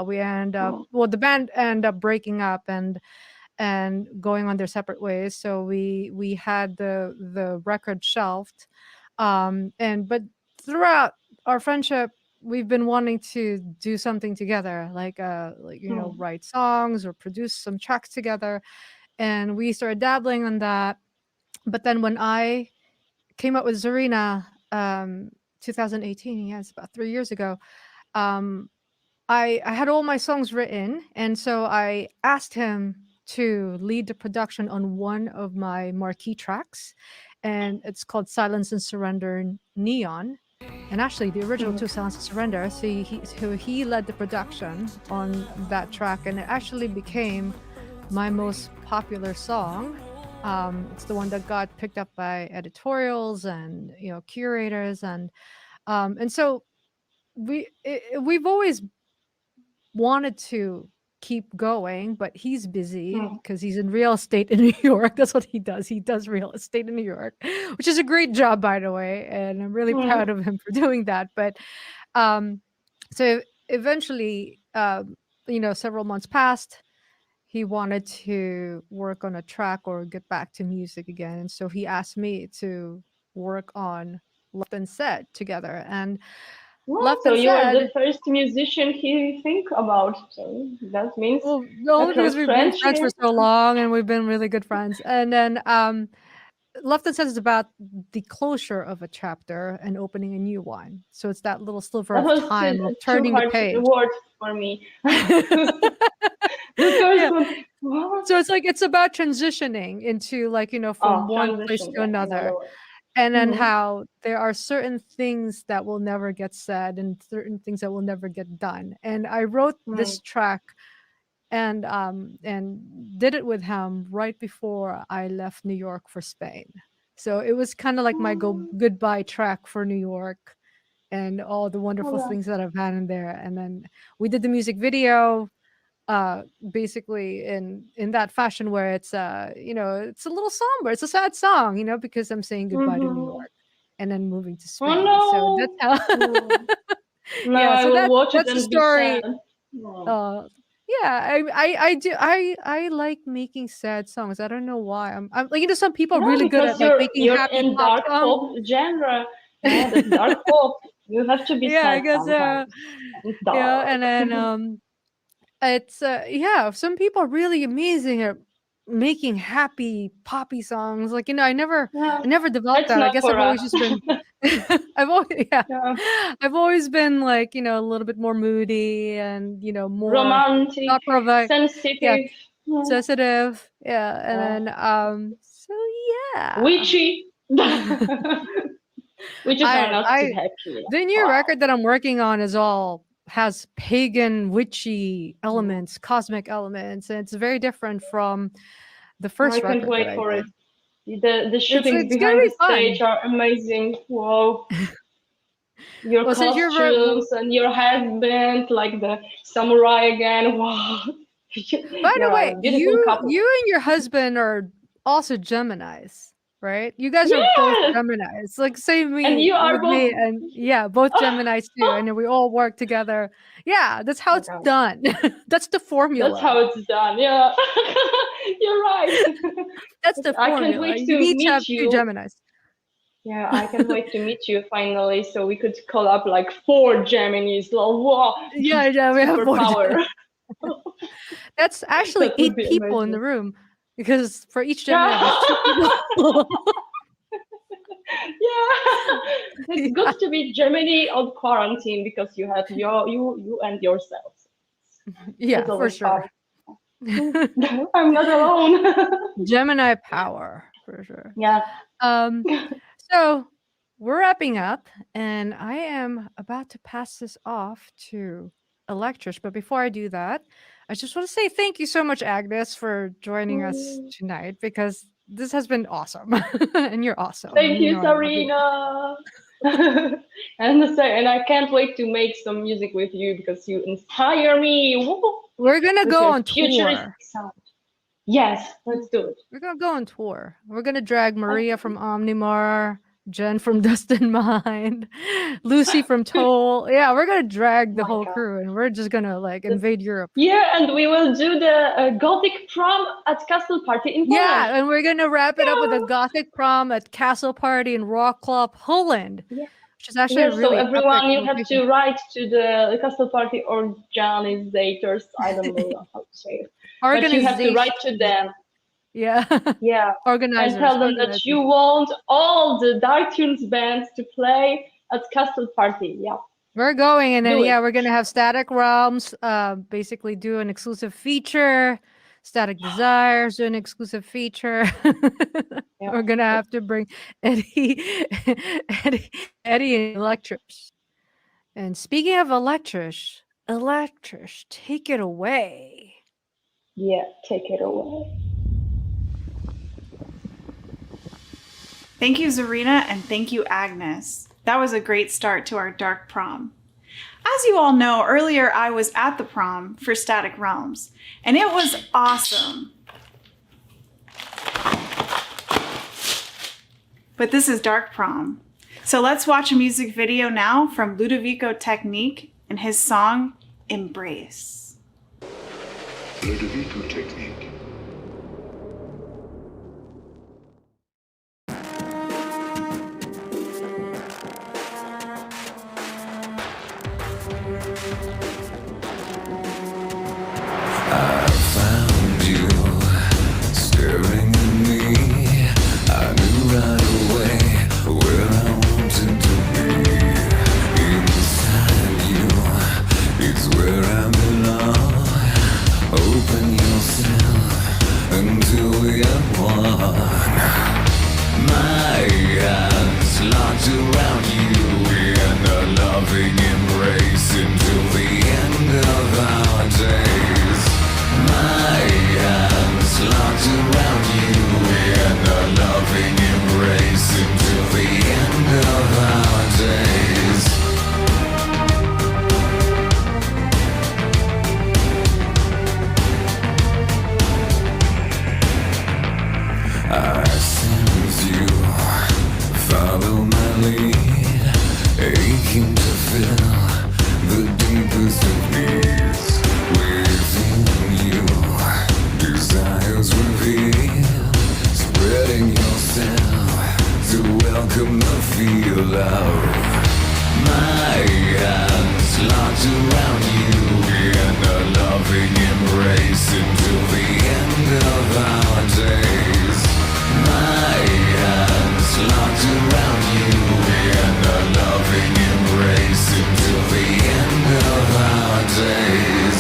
We end up well, the band ended up breaking up and going on their separate ways. So we had the record shelved. And but throughout our friendship, we've been wanting to do something together, like write songs or produce some tracks together. And we started dabbling on that. But then when I came up with Zarina, 2018. Yeah, it's about 3 years ago. Um, I had all my songs written, and so I asked him to lead the production on one of my marquee tracks, and it's called Silence and Surrender Neon. And actually, the original two, Silence and Surrender, so he led the production on that track, and it actually became my most popular song. It's the one that got picked up by editorials and curators, and so we've always wanted to keep going, but he's busy because he's in real estate in New York. That's what he does. He does real estate in New York, which is a great job, by the way, and I'm really proud of him for doing that. But so eventually, several months passed. He wanted to work on a track or get back to music again, and so he asked me to work on Left and Said together. And Left So and you are Said, the first musician he think about. So that means well, a only close because we've been friends for friendship. so long and we've been really good friends. And then Left and Said is about the closure of a chapter and opening a new one. So it's that little sliver That of was time of too turning the hard page. word for me. The first one. What? So it's about transitioning into from one place Transition. to Yeah, in another. other words. And then how there are certain things that will never get said and certain things that will never get done. And I wrote this track and did it with him right before I left New York for Spain. So it was kind of like my goodbye track for New York and all the wonderful things that I've had in there. And then we did the music video basically in that fashion where it's it's a little somber, it's a sad song, because I'm saying goodbye to New York and then moving to Spain. So that's how Now I so will watch it that's the and be story. sad. Yeah, I do I like making sad songs. I don't know why. I'm like some people are Yeah, really good because at like making you're happy in pop dark songs. pop genre. Yeah, that's dark pop. You have to be Yeah, I sad guess sometimes. It's dark. and then it's some people are really amazing at making happy poppy songs. Like I never developed That's that. I not guess for I've always us. just been I've always been like a little bit more moody and more Romantic, thought provoking, sensitive. Yeah. sensitive, and then so yeah, Witchy. Witches are not too I happy. the new record that I'm working on has pagan witchy elements, cosmic elements, and it's very different from the I first can't record that wait I for did. it. The shootings It's gonna behind be the fun. stage are amazing. Wow. Your Well, since you're very, costumes and your headband, like the samurai again. Wow. by the You're way, a beautiful couple. you and your husband are also Geminis, right? You guys are both Yes! Geminis. Like same And you are with me, both. and yeah, both Geminis too. And then we all work together. Yeah, that's how it's done. That's the formula. That's how it's done. Yeah. You're right. That's the I formula. can't wait You to need to have meet two you. Geminis. Yeah, I can't wait to meet you finally, so we could call up like 4 Geminis. Wow. Yeah, we have 4 superpower. That's actually That would 8 be people in the amazing. room because for each Gemini there's 2 people. Yeah, it's good to be Gemini on quarantine because you have you and yourselves. Yeah, It's for always sure. fun. I'm not alone. Gemini power for sure. Yeah. So we're wrapping up, and I am about to pass this off to Electrish. But before I do that, I just want to say thank you so much, Agnes, for joining us tonight because this has been awesome, and you're awesome. Thank and you, I love you. Sarina. And I can't wait to make some music with you because you inspire me. Woo! We're gonna With go your on futuristic tour. sound. Yes, let's do it. We're gonna go on tour. We're gonna drag Maria from Omnimar, Jen from Dust in Mind, Lucy from Toll. Yeah, we're gonna drag the whole crew, and we're just gonna like invade Europe. Yeah, and we will do the Gothic Prom at Castle Party in Poland. Yeah, and we're gonna wrap it up with a Gothic Prom at Castle Party in Rock Club, Holland. Yeah. Which is actually Yes, so really everyone, epic you have location. to write to the Castle Party organizers. I don't know how to say it. But you have to write to them. Yeah. Yeah. Organizers. And tell them that you want all the Dark Tunes bands to play at Castle Party. Yeah. We're going, and then Do it. we're gonna have Static Realms basically do an exclusive feature. Static Desires do an exclusive feature. We're gonna have to bring Eddie, Eddie and Electrish. And speaking of Electrish, take it away. Yeah, take it away. Thank you, Zarina, and thank you, Agnes. That was a great start to our Dark Prom. As you all know, earlier I was at the prom for Static Realms, and it was awesome. But this is Dark Prom. So let's watch a music video now from Ludovico Technique and his song, Embrace. Ludovico Technique. I found you staring at me. I knew right away where I wanted to be. Inside you, it's where I belong. Open yourself until we are one. My hands locked around you in a loving embrace until the end of our days. My hands locked around you in a loving embrace until the end of our days. I sense you, follow my lead, aching to fill the deepest of needs. Within you, desires reveal, spreading yourself to welcome the feel of my hands locked around you in a loving embrace until the end of our days. My hands locked around you in a loving embrace until the end of our days.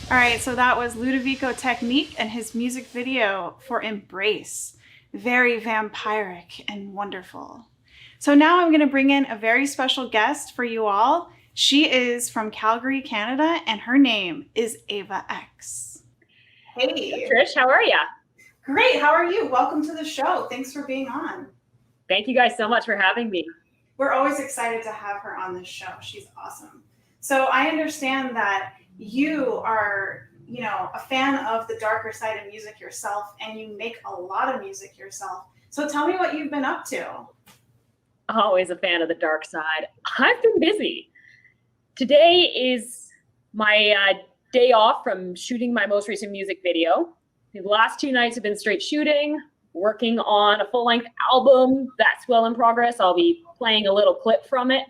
All right, so that was Ludovico Technique and his music video for Embrace. Very vampiric and wonderful. So now I'm going to bring in a very special guest for you all. She is from Calgary, Canada, and her name is Ava X. Hey. Trish, how are you? Great, how are you? Welcome to the show. Thanks for being on. Thank you guys so much for having me. We're always excited to have her on this show. She's awesome. So I understand that you are, a fan of the darker side of music yourself, and you make a lot of music yourself. So tell me what you've been up to. Always a fan of the dark side. I've been busy. Today is my day off from shooting my most recent music video. The last 2 nights have been straight shooting, working on a full-length album that's well in progress. I'll be playing a little clip from it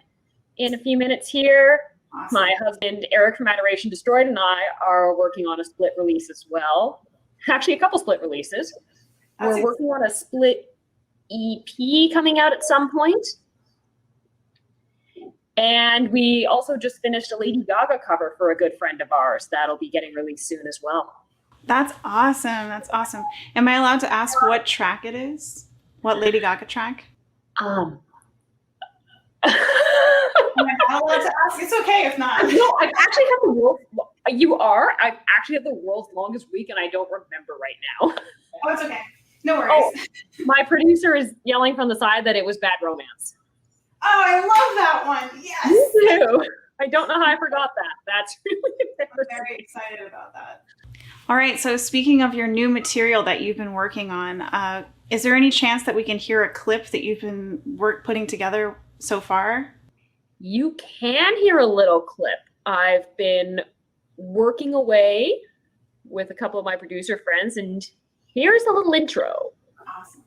in a few minutes here. Awesome. My husband, Eric from Adoration Destroyed, and I are working on a split release as well. Actually, a couple split releases. We're working on a split EP coming out at some point. And we also just finished a Lady Gaga cover for a good friend of ours that'll be getting released soon as well. That's awesome. That's awesome. Am I allowed to ask what track it is? What Lady Gaga track? Am I not allowed to ask? It's okay if not. No, I've actually had the world's. I've actually had the world's longest week, and I don't remember right now. Oh, it's okay. No worries. Oh, my producer is yelling from the side that it was Bad Romance. Oh, I love that one. Yes. Me too. I don't know how I forgot that. That's really I'm very excited about that. All right. So speaking of your new material that you've been working on, is there any chance that we can hear a clip that you've been putting together so far? You can hear a little clip. I've been working away with a couple of my producer friends, and here's a little intro. Awesome.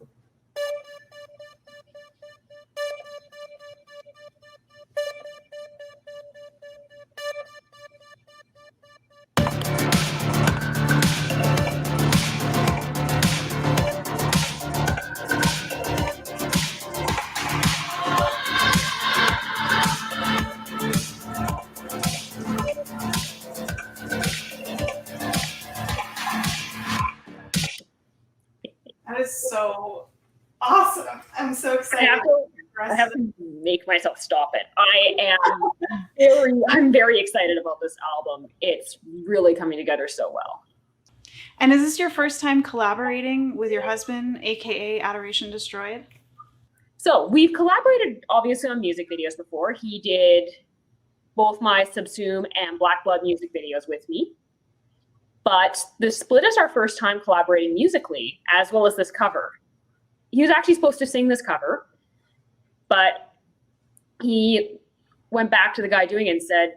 That is so awesome. I'm so excited. I have to make myself stop it. I'm very excited about this album. It's really coming together so well. And is this your first time collaborating with your husband, aka Adoration Destroyed? So we've collaborated obviously on music videos before. He did both my Subsume and Black Blood music videos with me. But the split is our first time collaborating musically, as well as this cover. He was actually supposed to sing this cover, but he went back to the guy doing it and said,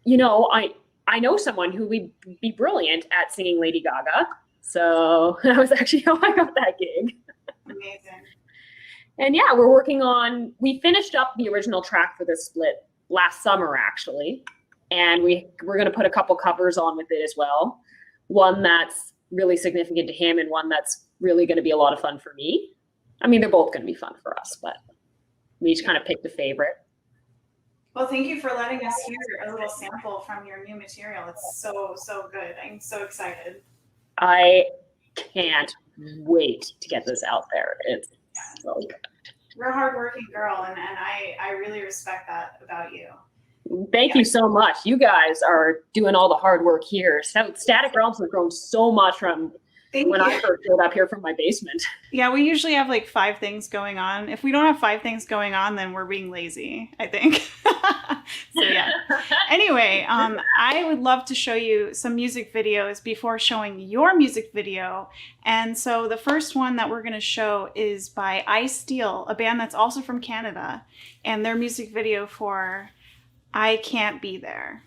you know, I know someone who would be brilliant at singing Lady Gaga. So that was actually how I got that gig. Amazing. And yeah, we finished up the original track for this split last summer, actually. And we're going to put a couple covers on with it as well. One that's really significant to him and one that's really going to be a lot of fun for me. I mean, they're both going to be fun for us, but we each kind of picked a favorite. Well, thank you for letting us hear a little sample from your new material. It's so, so good. I'm so excited. I can't wait to get this out there. It's so good. You're a hardworking girl, and I really respect that about you. Thank you so much. You guys are doing all the hard work here. Static Realms have grown so much from when I first showed up here from my basement. Yeah, we usually have like 5 things going on. If we don't have 5 things going on, then we're being lazy, I think. So yeah. Anyway, I would love to show you some music videos before showing your music video. And so the first one that we're going to show is by I Steel, a band that's also from Canada, and their music video for I Can't Be There.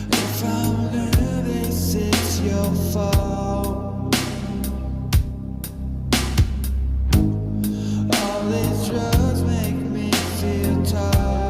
If I'm nervous, it's your fault. All these drugs make me feel tired.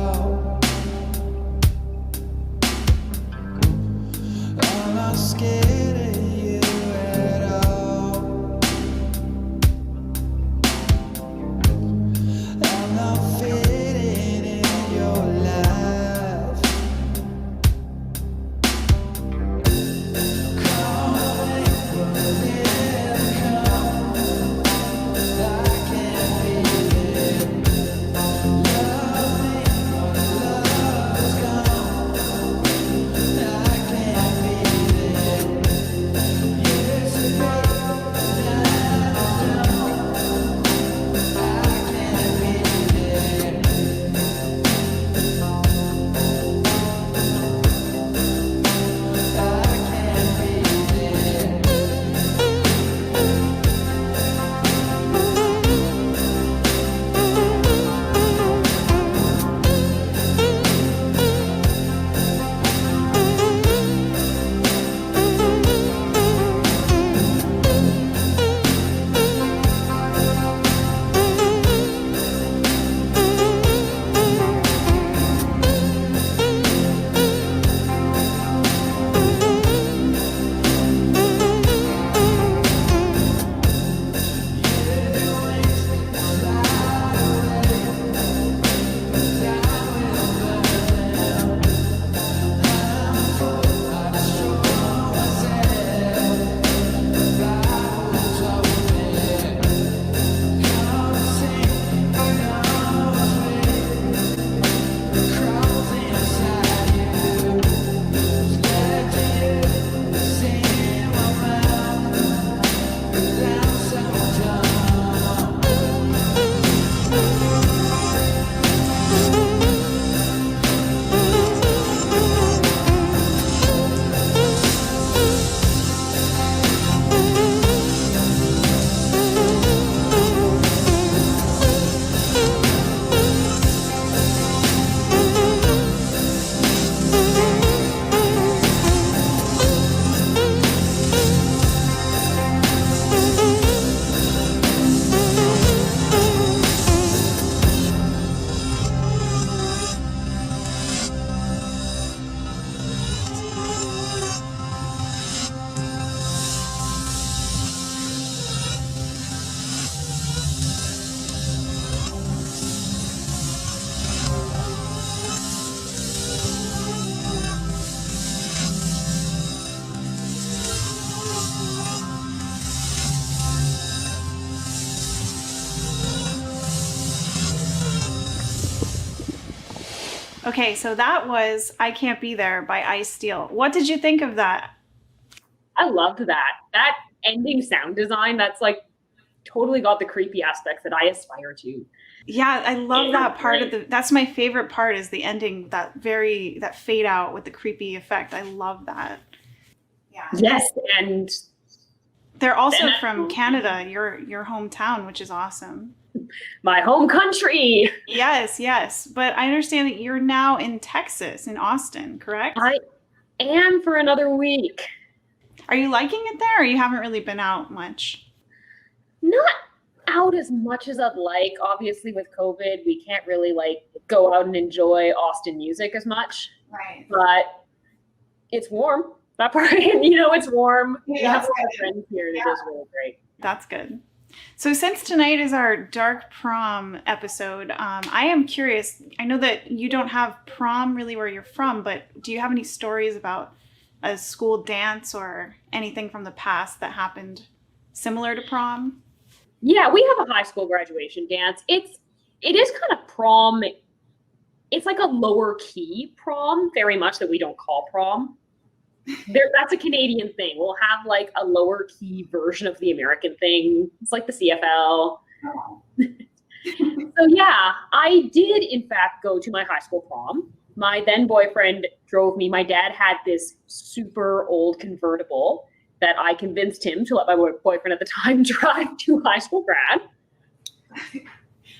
Okay, so that was I Can't Be There by Ice Steel. What did you think of that? I loved that. That ending sound design, that's like totally got the creepy aspects that I aspire to. Yeah, I love that part of that's my favorite part is the ending, that fade out with the creepy effect. I love that. Yeah. Yes, and they're also from Canada, your hometown, which is awesome. My home country. Yes, yes. But I understand that you're now in Texas, in Austin, correct? I am for another week. Are you liking it there, or you haven't really been out much? Not out as much as I'd like. Obviously, with COVID, we can't really like go out and enjoy Austin music as much. Right. But it's warm. That part, it's warm. We have a lot of friends here, and it is really great. That's good. So since tonight is our Dark Prom episode, I am curious. I know that you don't have prom really where you're from, but do you have any stories about a school dance or anything from the past that happened similar to prom? Yeah, we have a high school graduation dance. It is kind of prom. It's like a lower key prom, very much, that we don't call prom. That's a Canadian thing. We'll have like a lower key version of the American thing. It's like the CFL. Oh. So yeah, I did in fact go to my high school prom. My then boyfriend drove me. My dad had this super old convertible that I convinced him to let my boyfriend at the time drive to high school grad.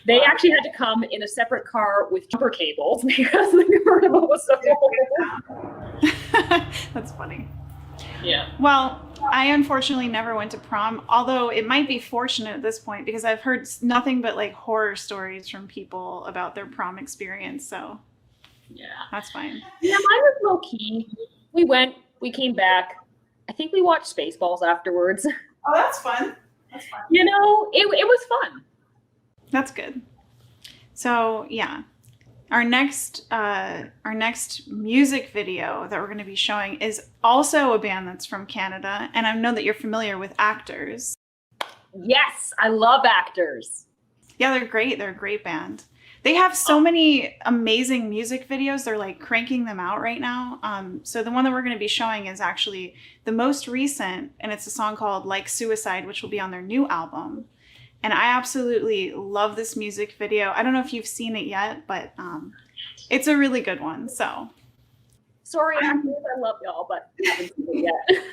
They actually had to come in a separate car with jumper cables because the convertible was so old. That's funny. Yeah. Well, I unfortunately never went to prom, although it might be fortunate at this point because I've heard nothing but like horror stories from people about their prom experience. So yeah, that's fine. Yeah, mine was low key. We went, we came back. I think we watched Spaceballs afterwards. Oh, that's fun. That's fun. It was fun. That's good. So yeah, our next music video that we're going to be showing is also a band that's from Canada, and I know that you're familiar with Actors. Yes, I love Actors. Yeah, they're great. They're a great band. They have so many amazing music videos. They're like cranking them out right now. So the one that we're going to be showing is actually the most recent, and it's a song called Like Suicide, which will be on their new album. And I absolutely love this music video. I don't know if you've seen it yet, but it's a really good one. So sorry, Actors, I love y'all, but I haven't seen it yet.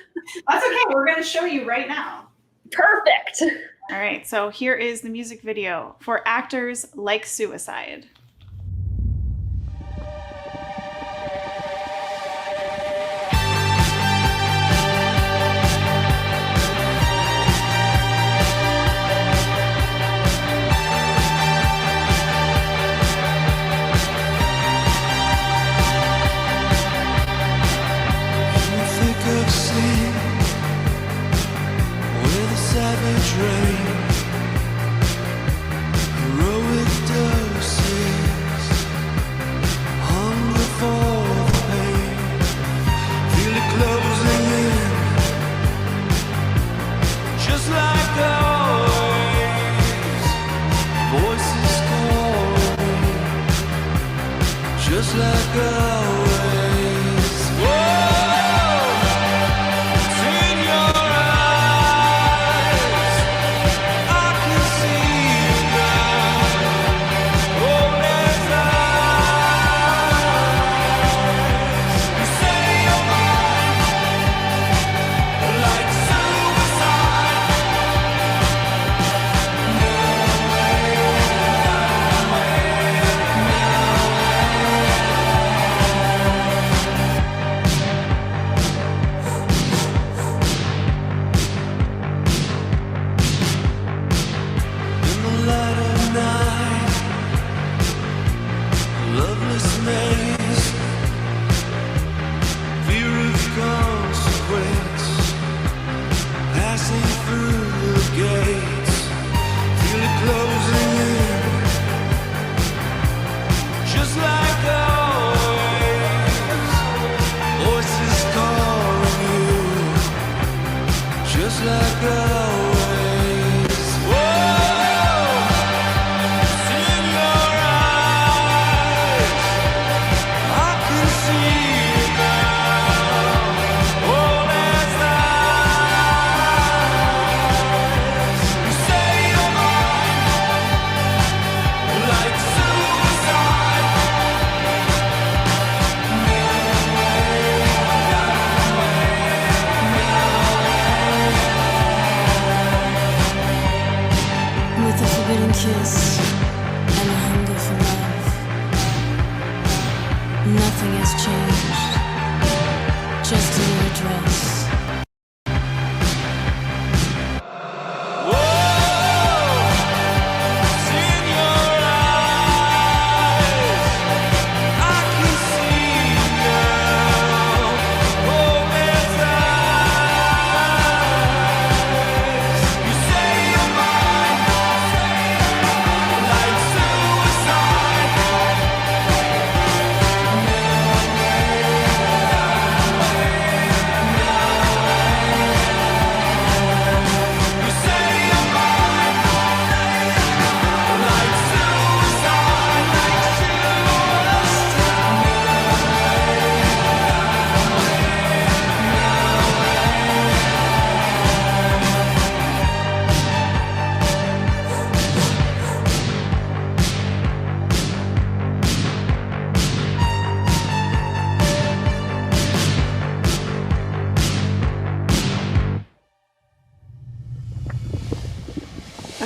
That's okay. We're going to show you right now. Perfect. All right, so here is the music video for Actors Like Suicide. Savage rain, heroic doses, hunger for the pain, feel it closing in, just like always, voices calling, just like always. Whoa!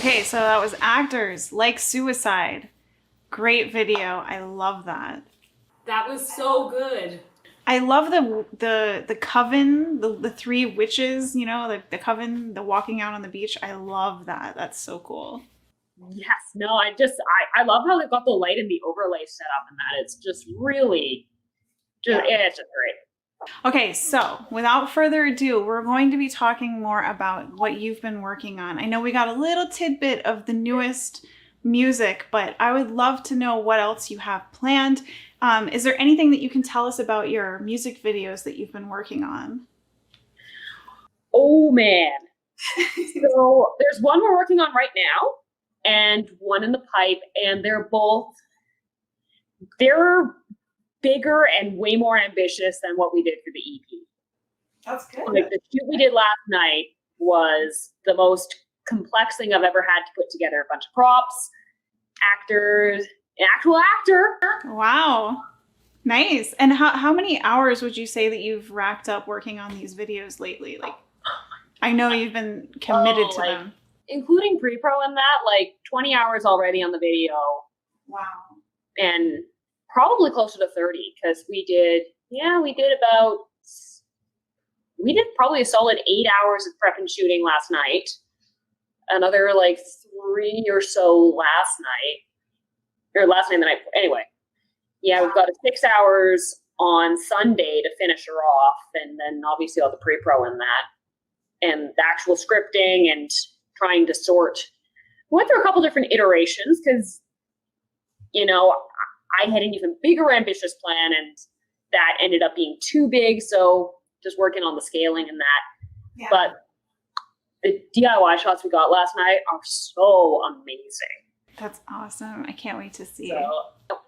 Okay, so that was Actors Like Suicide. Great video. I love that. That was so good. I love the coven, the three witches, you know, the coven, the walking out on the beach. I love that. That's so cool. Yes, no, I love how they got the light and the overlay set up and that. It's just really, it's just great. Okay, so without further ado, we're going to be talking more about what you've been working on. I know we got a little tidbit of the newest music, but I would love to know what else you have planned. Is there anything that you can tell us about your music videos that you've been working on? Oh man. So there's one we're working on right now and one in the pipe, and they're bigger and way more ambitious than what we did for the EP. That's good. Like the shoot we did last night was the most complex thing I've ever had to put together. A bunch of props, actors, an actual actor. Wow. Nice. And how many hours would you say that you've racked up working on these videos lately? Like, I know you've been committed to them. Including pre-pro and that, like 20 hours already on the video. Wow. And probably closer to 30 because we did probably a solid 8 hours of prep and shooting last night. Another like 3 or so last night and the night. Anyway, yeah, we've got 6 hours on Sunday to finish her off, and then obviously all the pre-pro and that, and the actual scripting and trying to sort. We went through a couple different iterations because, you know, I had an even bigger ambitious plan and that ended up being too big. So just working on the scaling and that. Yeah. But the DIY shots we got last night are so amazing. That's awesome. I can't wait to see. But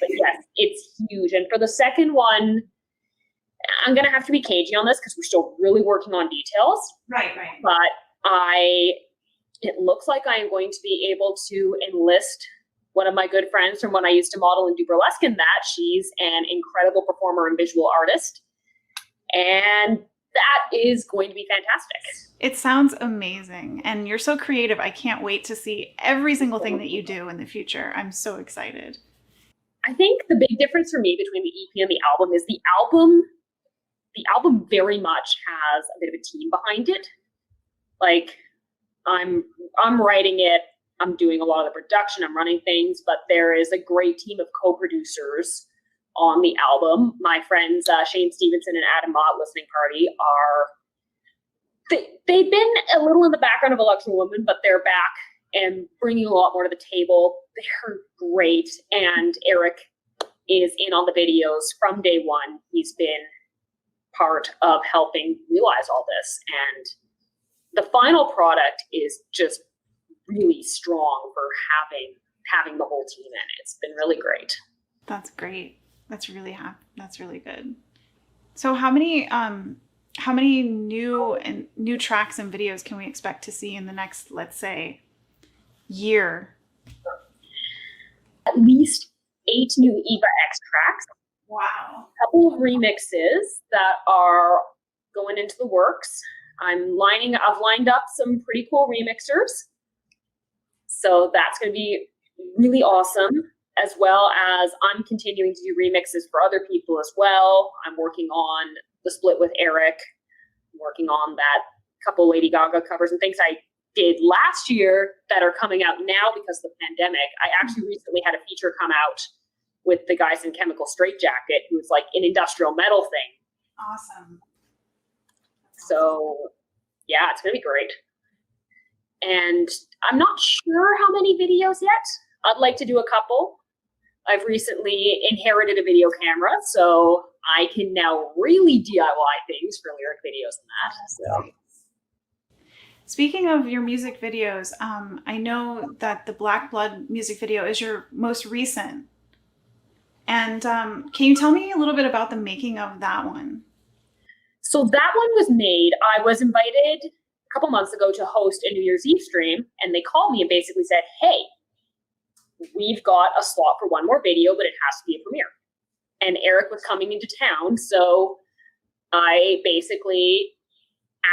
yes, it's huge. And for the second one, I'm going to have to be cagey on this because we're still really working on details. Right. But it looks like I am going to be able to enlist one of my good friends from when I used to model and do burlesque in that. She's an incredible performer and visual artist. And that is going to be fantastic. It sounds amazing. And you're so creative. I can't wait to see every single thing that you do in the future. I'm so excited. I think the big difference for me between the EP and the album is the album very much has a bit of a team behind it. Like I'm writing it, I'm doing a lot of the production, I'm running things, but there is a great team of co-producers on the album. My friends Shane Stevenson and Adam Mott, Listening Party, they've been a little in the background of Electro Woman, but they're back and bringing a lot more to the table. They're great, and Eric is in on the videos from day one. He's been part of helping realize all this, and the final product is just really strong for having the whole team in it. It's been really great. That's great. That's really good. So how many new tracks and videos can we expect to see in the next, let's say, year? At least 8 new Eva X tracks. Wow. A couple of remixes that are going into the works. I've lined up some pretty cool remixers. So that's going to be really awesome, as well as I'm continuing to do remixes for other people as well. I'm working on the split with Eric. I'm working on that couple Lady Gaga covers and things I did last year that are coming out now because of the pandemic. I actually recently had a feature come out with the guys in Chemical Straitjacket, who's like an industrial metal thing. Awesome. So yeah, it's going to be great. And I'm not sure how many videos yet. I'd like to do a couple. I've recently inherited a video camera, so I can now really DIY things for lyric videos and that. So. Speaking of your music videos, I know that the Black Blood music video is your most recent. And can you tell me a little bit about the making of that one? So that one was made, I was invited a couple months ago to host a New Year's Eve stream, and they called me and basically said, hey, we've got a slot for one more video, but it has to be a premiere. And Eric was coming into town, so I basically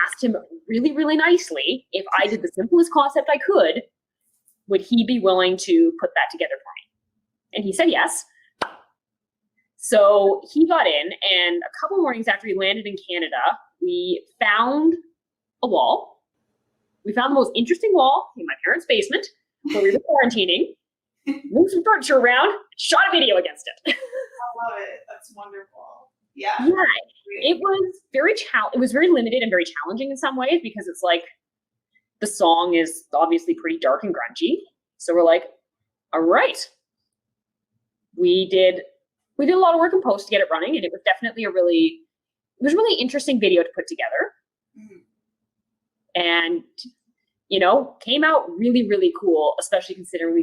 asked him really, really nicely if I did the simplest concept I could, would he be willing to put that together for me? And he said yes. So he got in, and a couple mornings after he landed in Canada, we found a wall. We found the most interesting wall in my parents' basement where we were quarantining, moved some furniture around, shot a video against it. I love it. That's wonderful. Yeah. Yeah. It was it was very limited and very challenging in some ways, because it's like the song is obviously pretty dark and grungy. So we're like, all right. We did a lot of work in post to get it running, and it was definitely a really interesting video to put together. And, you know, came out really, really cool, especially considering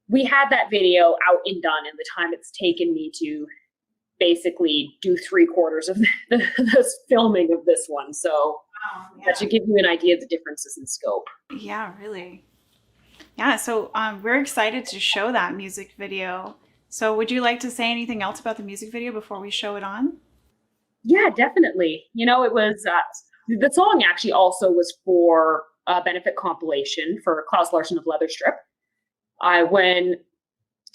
we had that video out and done in the time it's taken me to basically do 3/4 of the filming of this one. So that should give you an idea of the differences in scope. Yeah, really. Yeah, so we're excited to show that music video. So would you like to say anything else about the music video before we show it on? Yeah, definitely. You know, it was, the song actually also was for a benefit compilation for Klaus Larson of Leatherstrip. When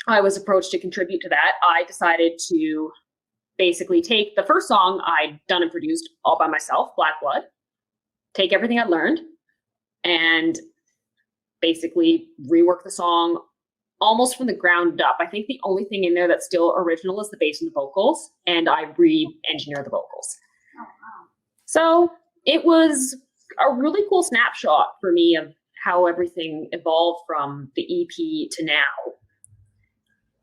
I was approached to contribute to that, I decided to basically take the first song I'd done and produced all by myself, Black Blood, take everything I learned, and basically rework the song almost from the ground up. I think the only thing in there that's still original is the bass and the vocals, and I re-engineered the vocals. Oh, wow. So it was a really cool snapshot for me of how everything evolved from the EP to now.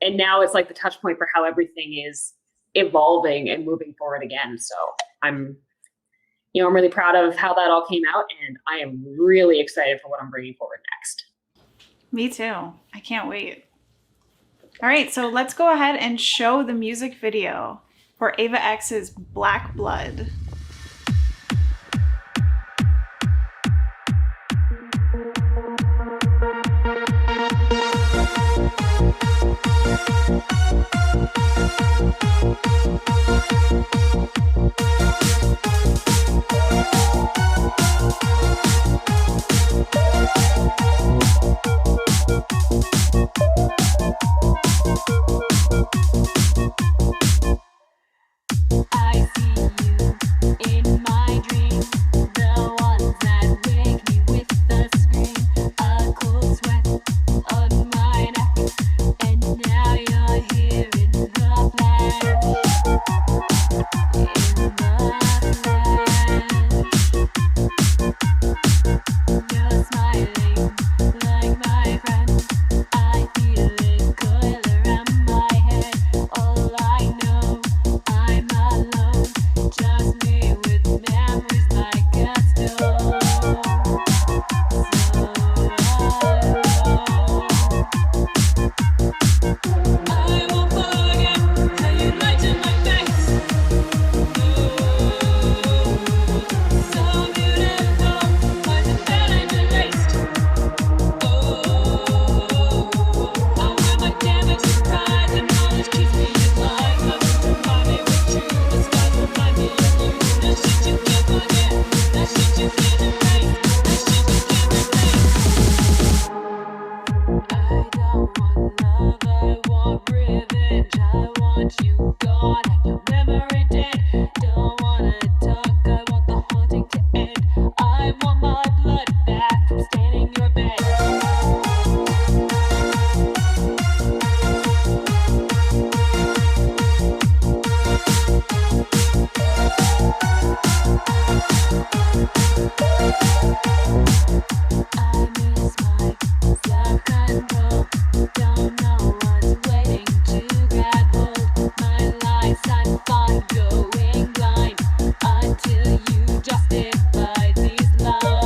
And now it's like the touch point for how everything is evolving and moving forward again. So I'm really proud of how that all came out, and I am really excited for what I'm bringing forward next. Me too. I can't wait. All right, so let's go ahead and show the music video for Ava X's Black Blood. I see you in my dreams, the ones that wake me with the scream, a cold sweat on my neck, and now you're here in the flash, You're smiling like my friend, I feel it coil around my head, all I know, I'm alone, just me with memories like a stone. I won't forget how you lighten my face. So beautiful, was it that I erased? I wear my damage with pride, and knowledge keeps me alive. Love will remind me what's true, the skies will remind me of you. The shit you can't forget, the shit you can't erase, the shit you can't replace. I don't want love, I want revenge. I want you gone and your memory dead. Don't wanna talk, I want the haunting to end. I want my blood back from staining your bed. I miss my self-control. Don't know what's waiting to grab hold. My lights I'm fine going blind until you justify these lies.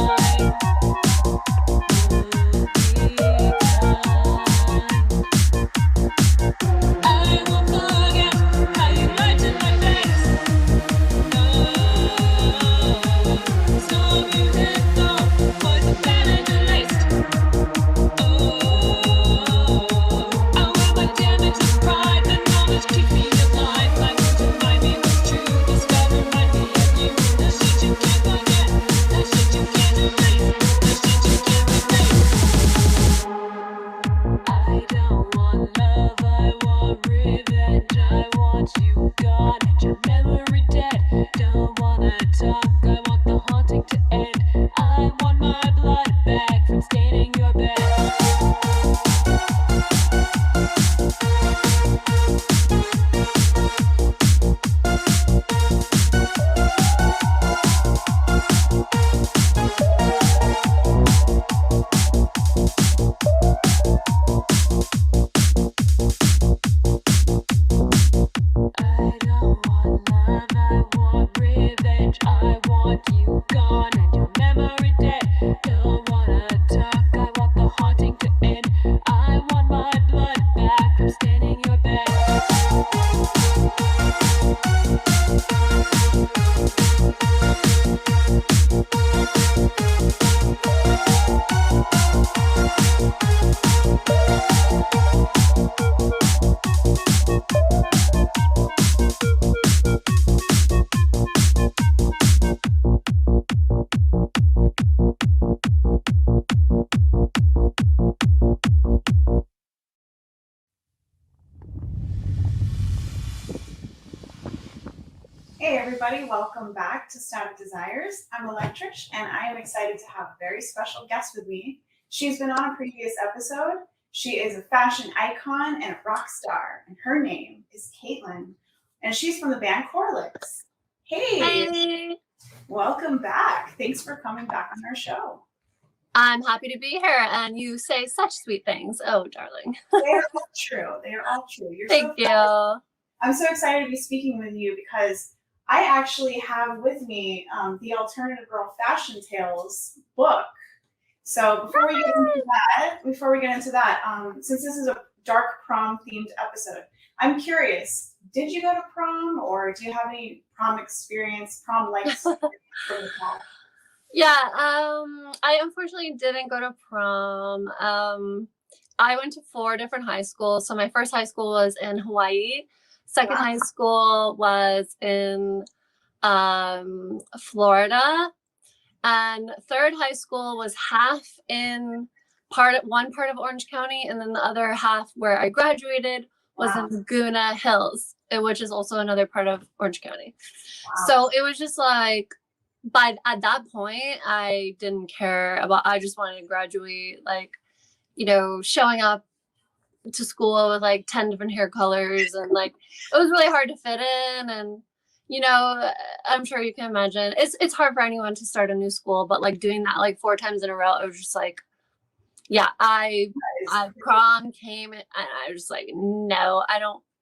Hey everybody, welcome back to Static Desires. I'm Electric and I am excited to have a very special guest with me. She's been on a previous episode. She is a fashion icon and a rock star, and her name is Caitlin, and she's from the band Corlix. Hey! Welcome back. Thanks for coming back on our show. I'm happy to be here, and you say such sweet things. Oh, darling. They are all true. They are all true. Thank you. I'm so excited to be speaking with you because I actually have with me the Alternative Girl Fashion Tales book. So before we get into that, since this is a dark prom themed episode, I'm curious, did you go to prom, or do you have any prom experience, prom likes from the prom? Yeah, I unfortunately didn't go to prom. I went to 4 different high schools. So my first high school was in Hawaii. Second high school was in Florida. And third high school was half in one part of Orange County, and then the other half where I graduated was in Laguna Hills, which is also another part of Orange County. So it was just like, at that point, I didn't care I just wanted to graduate, like, showing up to school with like 10 different hair colors, and like it was really hard to fit in, and I'm sure you can imagine it's hard for anyone to start a new school, but like doing that like 4 times in a row, it was just like, yeah, I prom came and I was just like, no,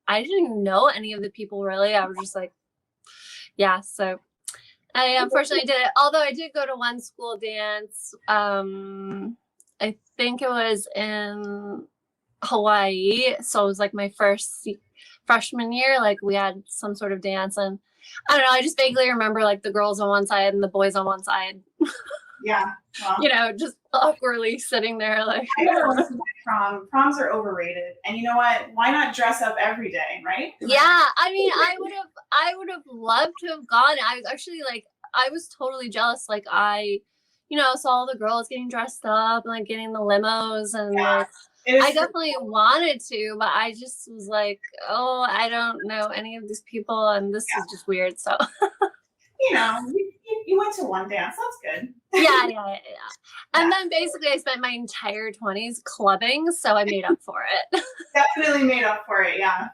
I didn't even know any of the people really. I was just like, yeah, so I unfortunately did it. Although I did go to one school dance. I think it was in Hawaii. So it was like my first freshman year. Like we had some sort of dance, and I don't know. I just vaguely remember like the girls on one side and the boys on one side. Yeah. Well, just awkwardly sitting there like. I never went to my prom. Proms are overrated. And you know what? Why not dress up every day, right? Yeah, I mean, I would have loved to have gone. I was actually like, I was totally jealous. Like I, saw all the girls getting dressed up and like getting the limos, and like, I definitely wanted to, but I just was like, oh, I don't know any of these people, and this is just weird. So, you went to one dance. That's good. Yeah. And then basically I spent my entire 20s clubbing, so I made up for it. Definitely made up for it, yeah.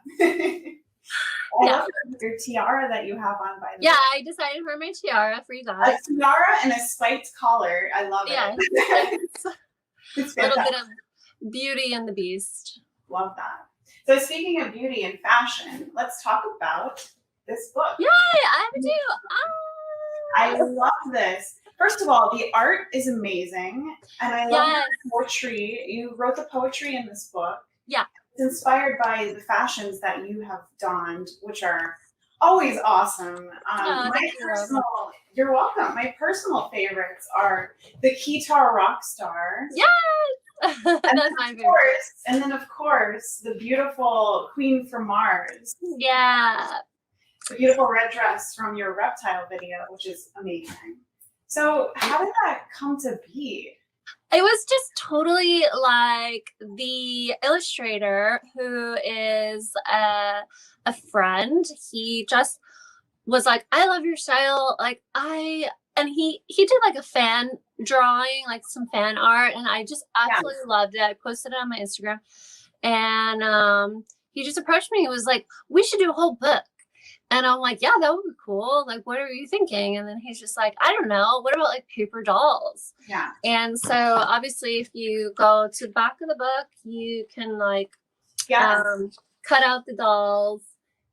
I love your tiara that you have on, by the way. Yeah, I decided for my tiara for you guys. A tiara and a spiked collar. I love it. It's a little bit of Beauty and the Beast. Love that. So speaking of beauty and fashion, let's talk about this book. Yay, I have to do. I love this. First of all, the art is amazing, and I love the poetry. You wrote the poetry in this book. Yeah. It's inspired by the fashions that you have donned, which are always awesome. You're welcome. My personal favorites are the Keytar Rockstar. Yes! That's my favorite. And then, of course, the beautiful Queen from Mars. Yeah. The beautiful red dress from your Reptile video, which is amazing. So how did that come to be? It was just totally like the illustrator, who is a friend. He just was like, I love your style. Like and he did like a fan drawing, like some fan art, and I just absolutely loved it. I posted it on my Instagram, and he just approached me. He was like, "We should do a whole book." And I'm like, yeah, that would be cool. Like, what are you thinking? And then he's just like, I don't know. What about like paper dolls? Yeah. And so obviously, if you go to the back of the book, you can like cut out the dolls,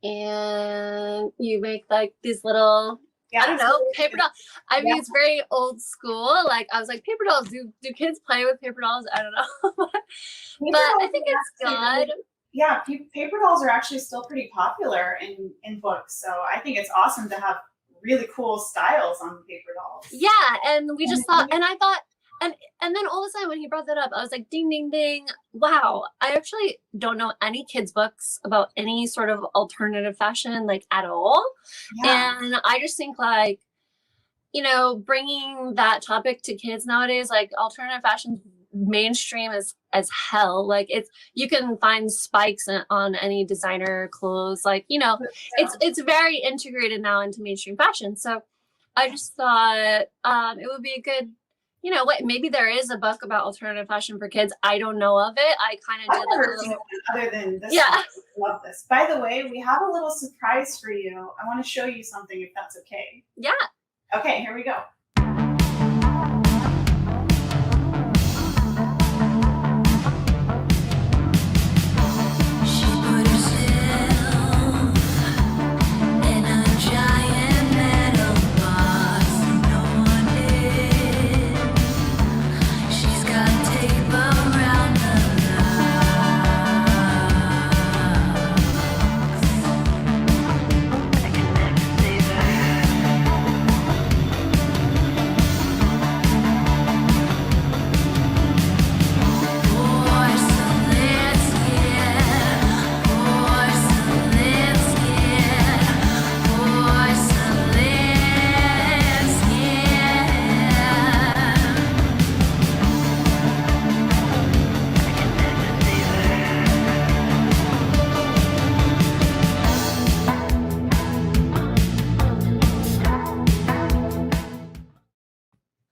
and you make like these little, I don't know, paper dolls. I mean, it's very old school. Like, I was like, paper dolls. Do kids play with paper dolls? I don't know. But I think it's good. Yeah, paper dolls are actually still pretty popular in books. So I think it's awesome to have really cool styles on paper dolls. Yeah, and we just thought, and I thought, and then all of a sudden when he brought that up, I was like, ding, ding, ding. Wow, I actually don't know any kids' books about any sort of alternative fashion, like at all. Yeah. And I just think like, you know, bringing that topic to kids nowadays, like alternative fashion mainstream as hell. Like you can find spikes on any designer clothes, like, you know, it's very integrated now into mainstream fashion. So I just thought it would be a good, you know, maybe there is a book about alternative fashion for kids. I don't know of it. I kind of did like a little other than this. Yeah. I love this. By the way, we have a little surprise for you. I want to show you something, if that's okay. Yeah. Okay, here we go.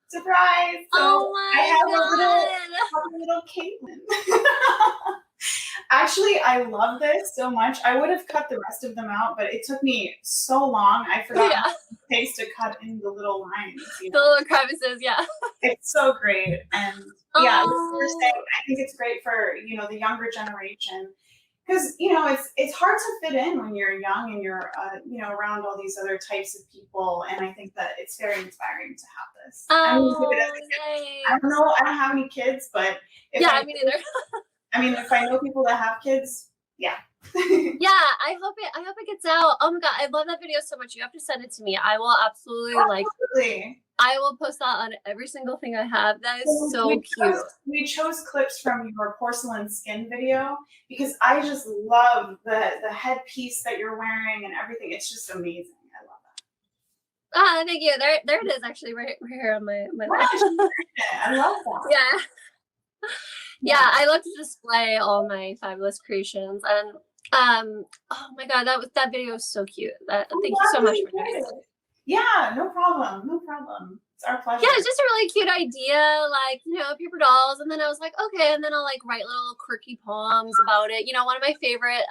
Surprise! So oh my I have God. a little Caitlin. Actually, I love this so much. I would have cut the rest of them out, but it took me so long. I forgot how it takes to cut in the little lines. You know? The little crevices, yeah. It's so great. And yeah, first thing, I think it's great for, you know, the younger generation. Because, you know, it's hard to fit in when you're young and you're, you know, around all these other types of people. And I think that it's very inspiring to have this. I don't know, I don't have any kids, but if I mean, neither. I mean, if I know people that have kids, yeah. Yeah, I hope it gets out. Oh my God, I love that video so much. You have to send it to me. I will absolutely. I will post that on every single thing I have. That is so cute. We chose clips from your porcelain skin video because I just love the headpiece that you're wearing and everything. It's just amazing. I love that. Ah, thank you. There it is, actually, right here on my leg. I love that. Yeah. Yeah, I love to display all my fabulous creations, and oh my God, that video was so cute. Thank you so much for doing it. Yeah, no problem. It's our pleasure. Yeah, it's just a really cute idea, like, you know, paper dolls, and then I was like, okay, and then I'll like write little quirky poems about it. You know, one of my favorite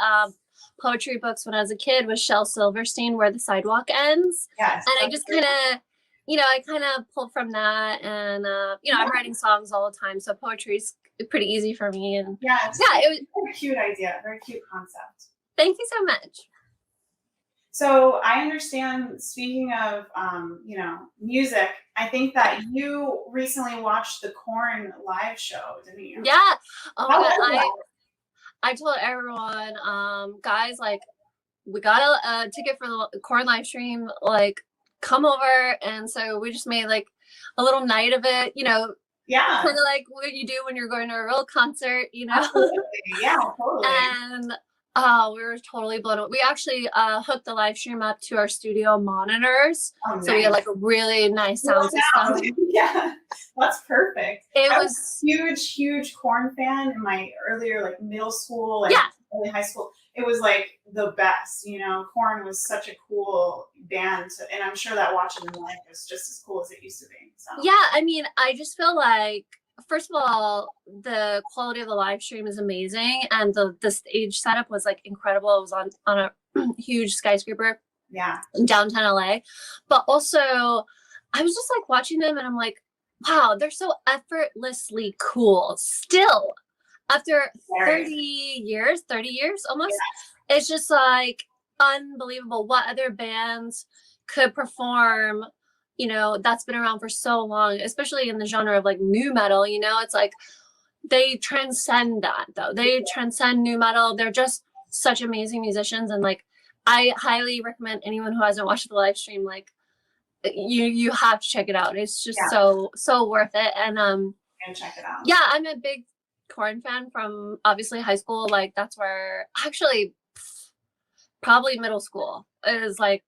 poetry books when I was a kid was Shel Silverstein, Where the Sidewalk Ends. Yes, and I just kind of, you know, I kind of pulled from that, and you know, I'm writing songs all the time, so poetry's pretty easy for me. And yeah, it was a very cute idea, very cute concept. Thank you so much. So I understand, speaking of, you know, music, I think that you recently watched the Korn live show, didn't you? Yeah. Oh my God, I told everyone, guys, like, we got a ticket for the Korn live stream, like, come over. And so we just made like a little night of it, you know. Yeah. Kind of like what you do when you're going to a real concert, you know. Absolutely. Yeah, totally. And we were totally blown away. We actually hooked the live stream up to our studio monitors. Oh, so we had like a really nice sound system. Yeah, that's perfect. I was a huge Korn fan in my earlier like middle school and early high school. It was like the best, you know. Korn was such a cool band, and I'm sure that watching them live is just as cool as it used to be. So. Yeah, I mean, I just feel like, first of all, the quality of the live stream is amazing, and the stage setup was like incredible. It was on a huge skyscraper, yeah, in downtown LA. But also, I was just like watching them, and I'm like, wow, they're so effortlessly cool still after 30 years almost. Yeah. It's just like unbelievable what other bands could perform, you know, that's been around for so long, especially in the genre of like nu metal. You know, it's like they transcend that, though. They transcend nu metal. They're just such amazing musicians, and like I highly recommend anyone who hasn't watched the live stream, like you have to check it out. It's just so worth it. And check it out. Yeah, I'm a big Korn fan from obviously high school. Like that's where actually probably middle school is like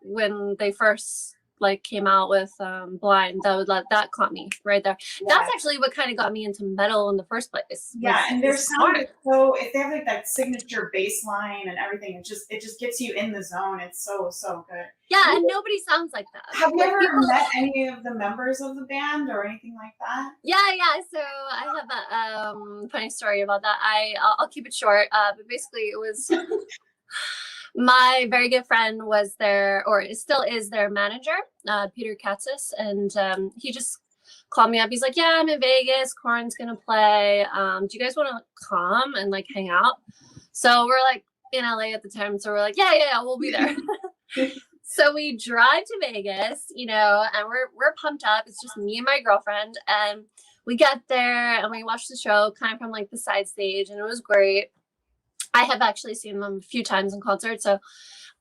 when they first like came out with Blind. That caught me right there. Yeah. That's actually what kind of got me into metal in the first place. Yeah, and their sound is so, if they have like that signature bass line and everything, it just gets you in the zone. It's so good. Yeah, and nobody sounds like that. Have you ever met any of the members of the band or anything like that? Yeah. So I have a funny story about that. I'll keep it short. But basically, it was my very good friend was there, or it still is their manager, Peter Katzis, and he just called me up. He's like, "Yeah, I'm in Vegas. Korn's gonna play. Do you guys want to come and like hang out?" So we're like in LA at the time, so we're like, "Yeah, we'll be there." So we drive to Vegas, you know, and we're pumped up. It's just me and my girlfriend, and we get there and we watch the show kind of from like the side stage, and it was great. I have actually seen them a few times in concert, so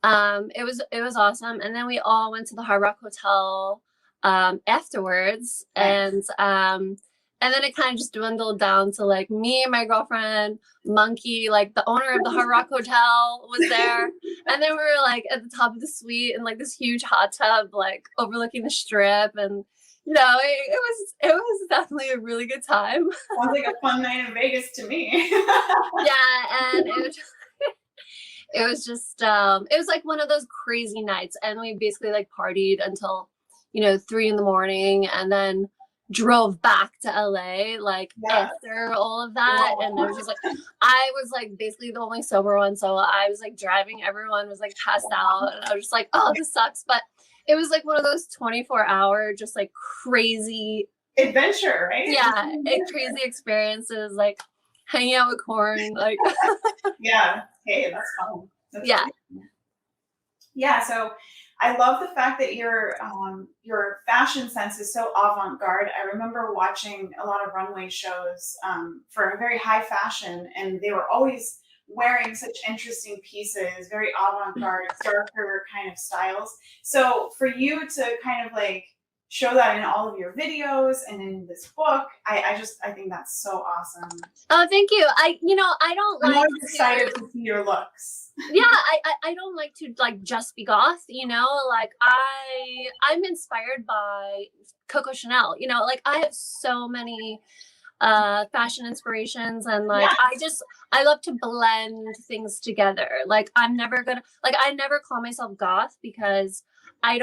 it was awesome. And then we all went to the Hard Rock Hotel afterwards, nice. And then it kind of just dwindled down to like me and my girlfriend, Monkey, like the owner of the Hard Rock Hotel was there, and then we were like at the top of the suite in like this huge hot tub, like overlooking the strip, and you know, it was definitely a really good time. Sounds like a fun night in Vegas to me. Yeah, and it was just it was like one of those crazy nights, and we basically like partied until 3 a.m, and then drove back to LA like after all of that. And I was just like, I was like basically the only sober one, so I was like driving, everyone was like passed out, and I was just like, oh, this sucks. But it was like one of those 24-hour just like crazy adventure, right? Yeah, crazy experiences, like hanging out with Korn, like yeah. Hey, that's fun. That's yeah. Great. Yeah, so I love the fact that your fashion sense is so avant-garde. I remember watching a lot of runway shows for a very high fashion, and they were always wearing such interesting pieces, very avant-garde, darker kind of styles. So for you to kind of like show that in all of your videos and in this book, I think that's so awesome. Oh, thank you. I'm always excited to see your looks. Yeah, I don't like to like just be goth, like I'm inspired by Coco Chanel, like I have so many fashion inspirations, and like I love to blend things together. Like I'm never gonna, like I never call myself goth because I'm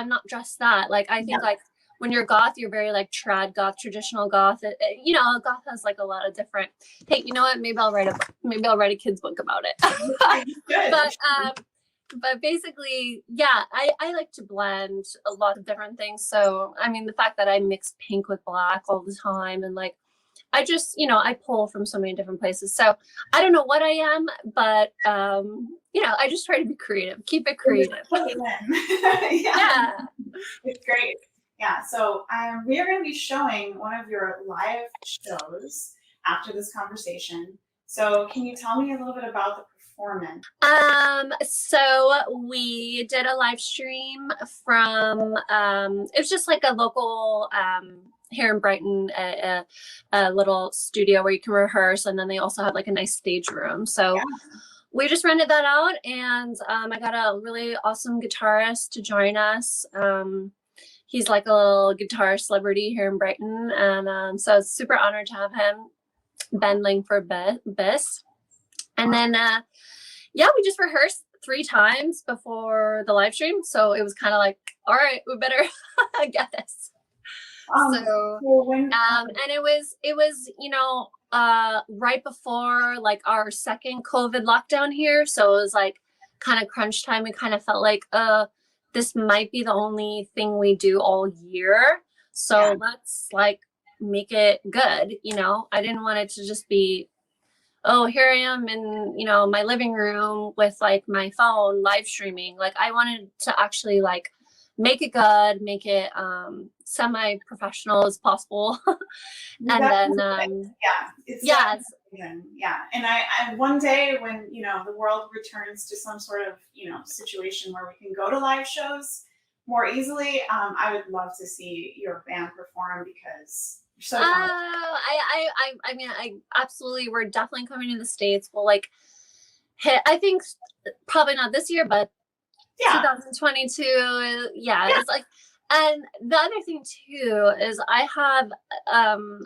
not just that. Like I think like when you're goth, you're very like trad goth, traditional goth. Goth has like a lot of different. Hey, you know what? Maybe I'll write a kid's book about it. But basically, yeah, I like to blend a lot of different things. So I mean, the fact that I mix pink with black all the time, and like I just I pull from so many different places. So I don't know what I am, but I just try to be creative, keep it creative. Yeah, it's great. Yeah, so we are going to be showing one of your live shows after this conversation. So can you tell me a little bit about the performance? So we did a live stream from it was just like a local here in Brighton, a little studio where you can rehearse, and then they also have like a nice stage room. So we just rented that out, and I got a really awesome guitarist to join us. He's like a little guitar celebrity here in Brighton, and so it's super honored to have him, Ben Langford Biss. And then we just rehearsed 3 times before the live stream, so it was kind of like, all right, we better get this. And it was right before like our second COVID lockdown here, so it was like kind of crunch time. We kind of felt like this might be the only thing we do all year, so let's like make it good. I didn't want it to just be, oh, here I am in my living room with like my phone live streaming. Like I wanted to actually like make it good, make it semi-professional as possible. And then and I one day when the world returns to some sort of situation where we can go to live shows more easily, I would love to see your band perform because you're so talented. I mean, I absolutely, we're definitely coming to the States. We'll like hit, I think probably not this year, but 2022, it's like. And the other thing too is I have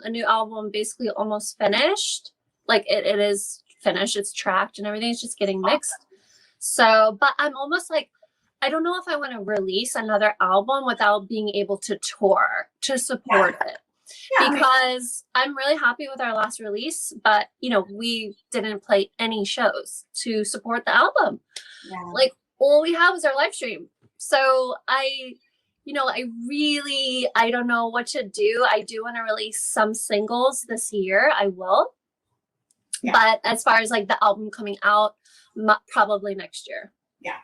a new album basically almost finished. Like it is finished, it's tracked and everything's just getting mixed. So, but I'm almost like, I don't know if I want to release another album without being able to tour to support it. Because I'm really happy with our last release, but we didn't play any shows to support the album. Like all we have is our live stream. So I don't know what to do. I do want to release some singles this year. I will. But as far as like the album coming out, probably next year. Yeah.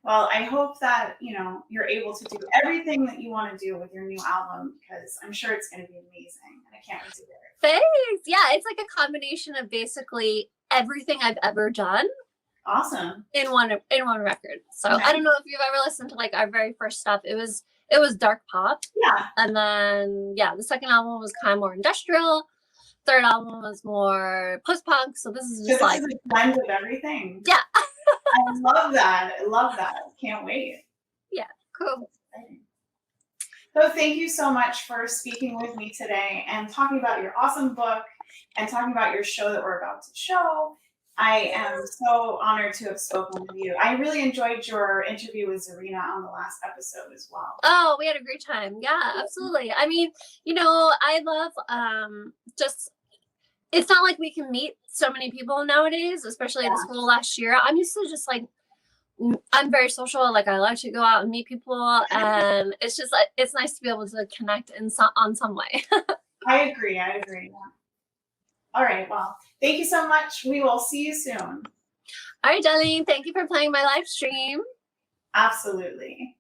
Well, I hope that, you're able to do everything that you want to do with your new album, because I'm sure it's going to be amazing. And I can't wait to hear it. Thanks. Yeah, it's like a combination of basically everything I've ever done. Awesome. In one record. So I don't know if you've ever listened to like our very first stuff. It was dark pop. Yeah. And then the second album was kind of more industrial. Third album was more post-punk. So this is just like a blend of everything. Yeah. I love that. Can't wait. Yeah, cool. So thank you so much for speaking with me today and talking about your awesome book and talking about your show that we're about to show. I am so honored to have spoken with you. I really enjoyed your interview with Zarina on the last episode as well. Oh, we had a great time. Yeah, absolutely. I mean, I love just, it's not like we can meet so many people nowadays, especially this whole last year. I'm used to just like, I'm very social. Like I like to go out and meet people, and it's just like, it's nice to be able to connect on some way. I agree. Yeah. All right. Well, thank you so much. We will see you soon. All right, darling. Thank you for playing my live stream. Absolutely.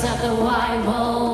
rise of the white wolf.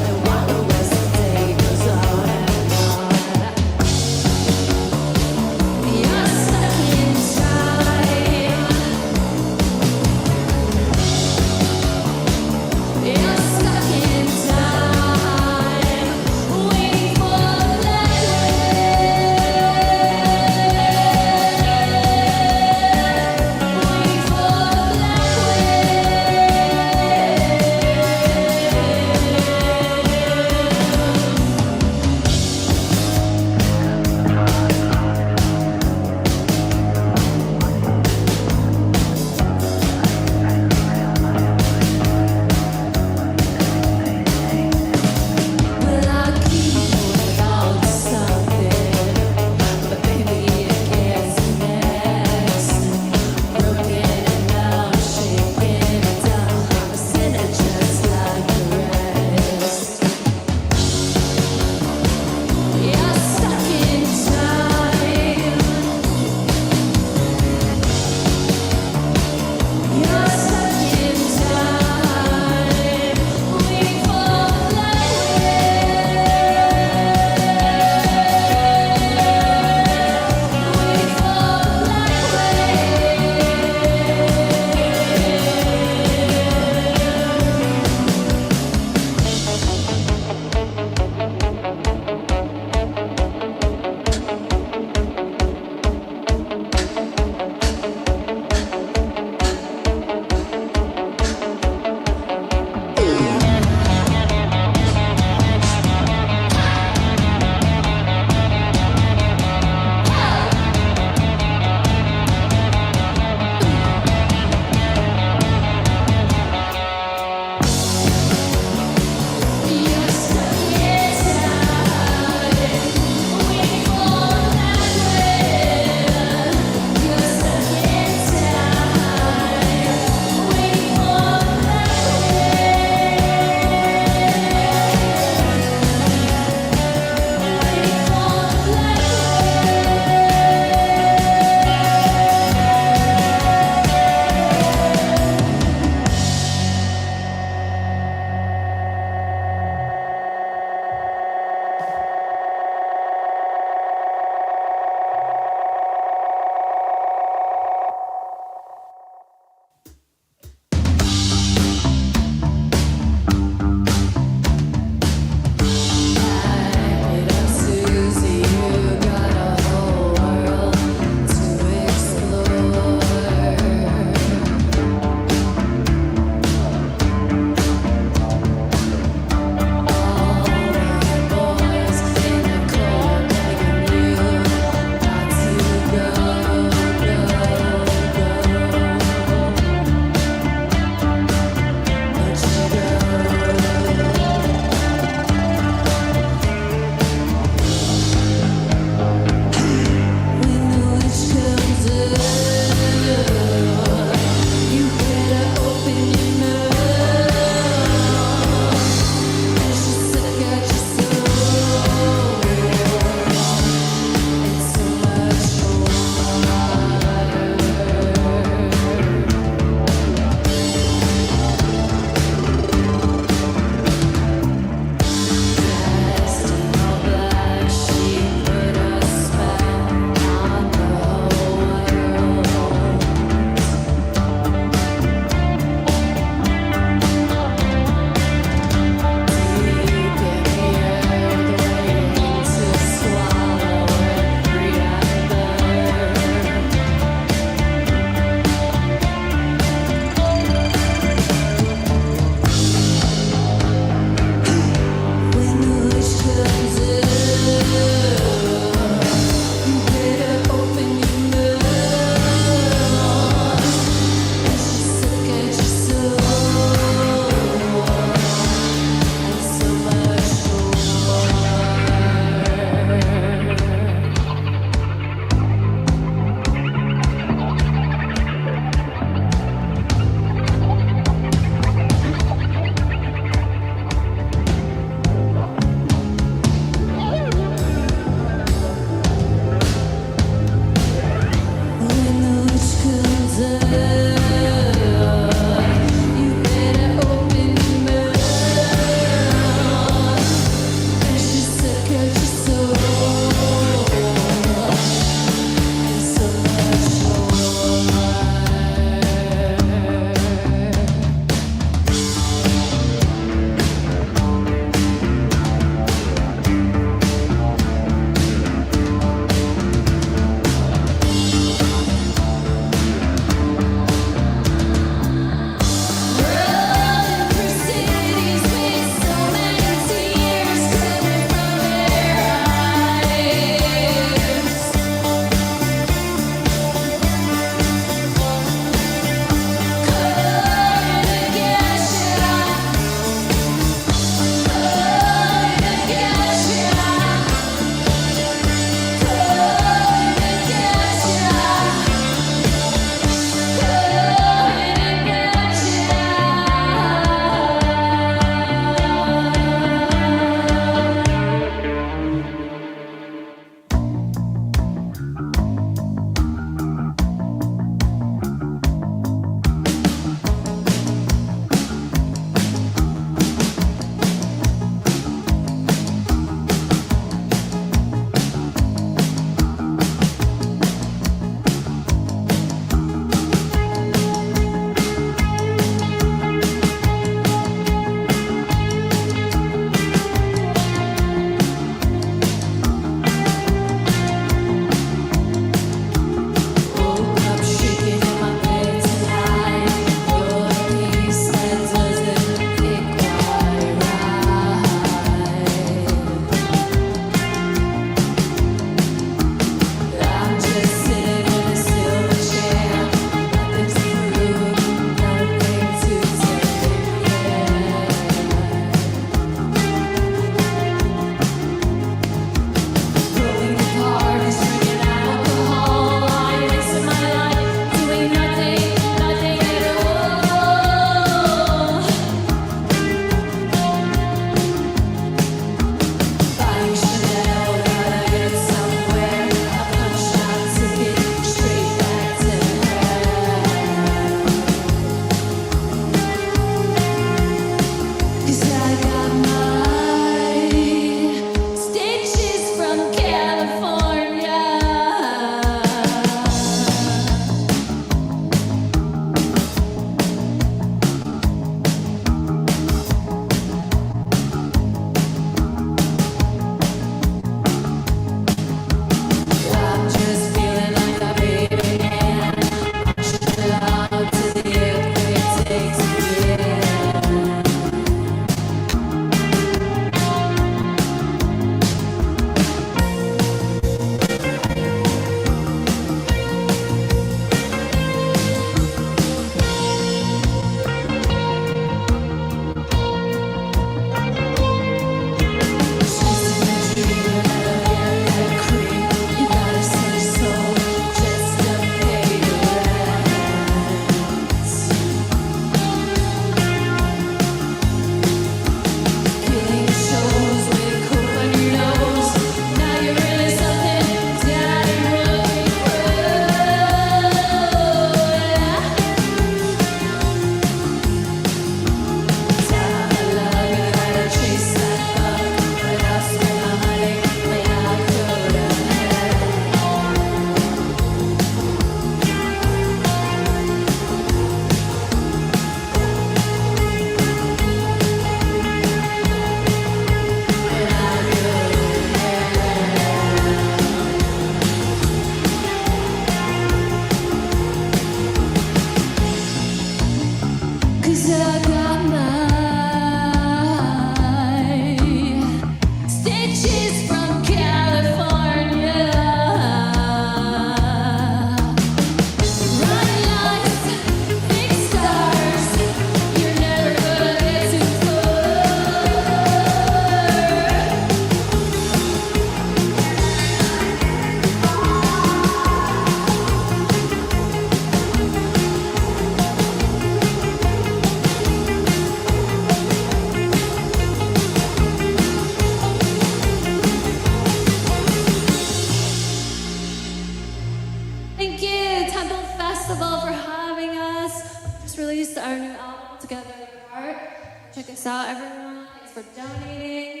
Check us out, everyone. Thanks for donating.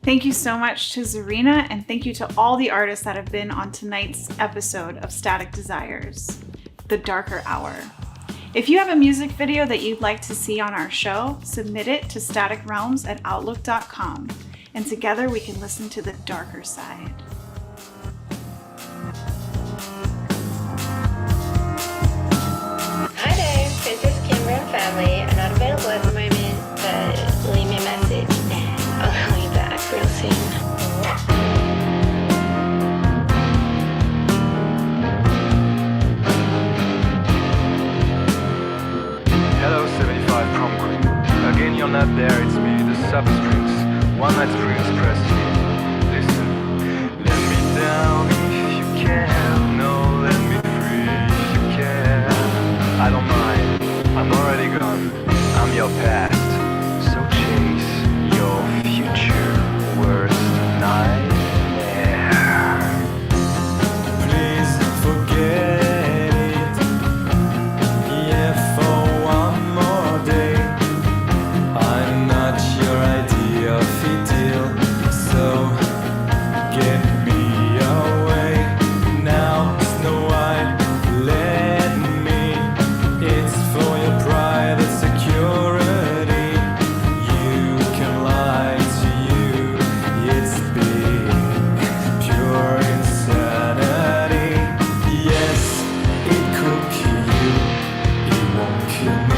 Thank you so much to Zarina, and thank you to all the artists that have been on tonight's episode of Static Desires, The Darker Hour. If you have a music video that you'd like to see on our show, submit it to staticrealms@outlook.com, and together we can listen to the darker side. Hi there, Princess Kimber family. I'm not available at the moment, but leave me a message and I'll call you back real soon. Hello 75 Prom Crew. Again you're not there, it's me, the substrings. One night streams press me. Listen, let me down if you can. No, let me free if you can. I don't mind, I'm already gone. I'm your past, so chase your future worst nightmare. Please forget it. Yeah, for one more day. I'm not your idea of ideal, so get me away. Now, Snow White, let me. It's for your private security. You can lie to you. It's being pure insanity. Yes, it could kill you. It won't kill me.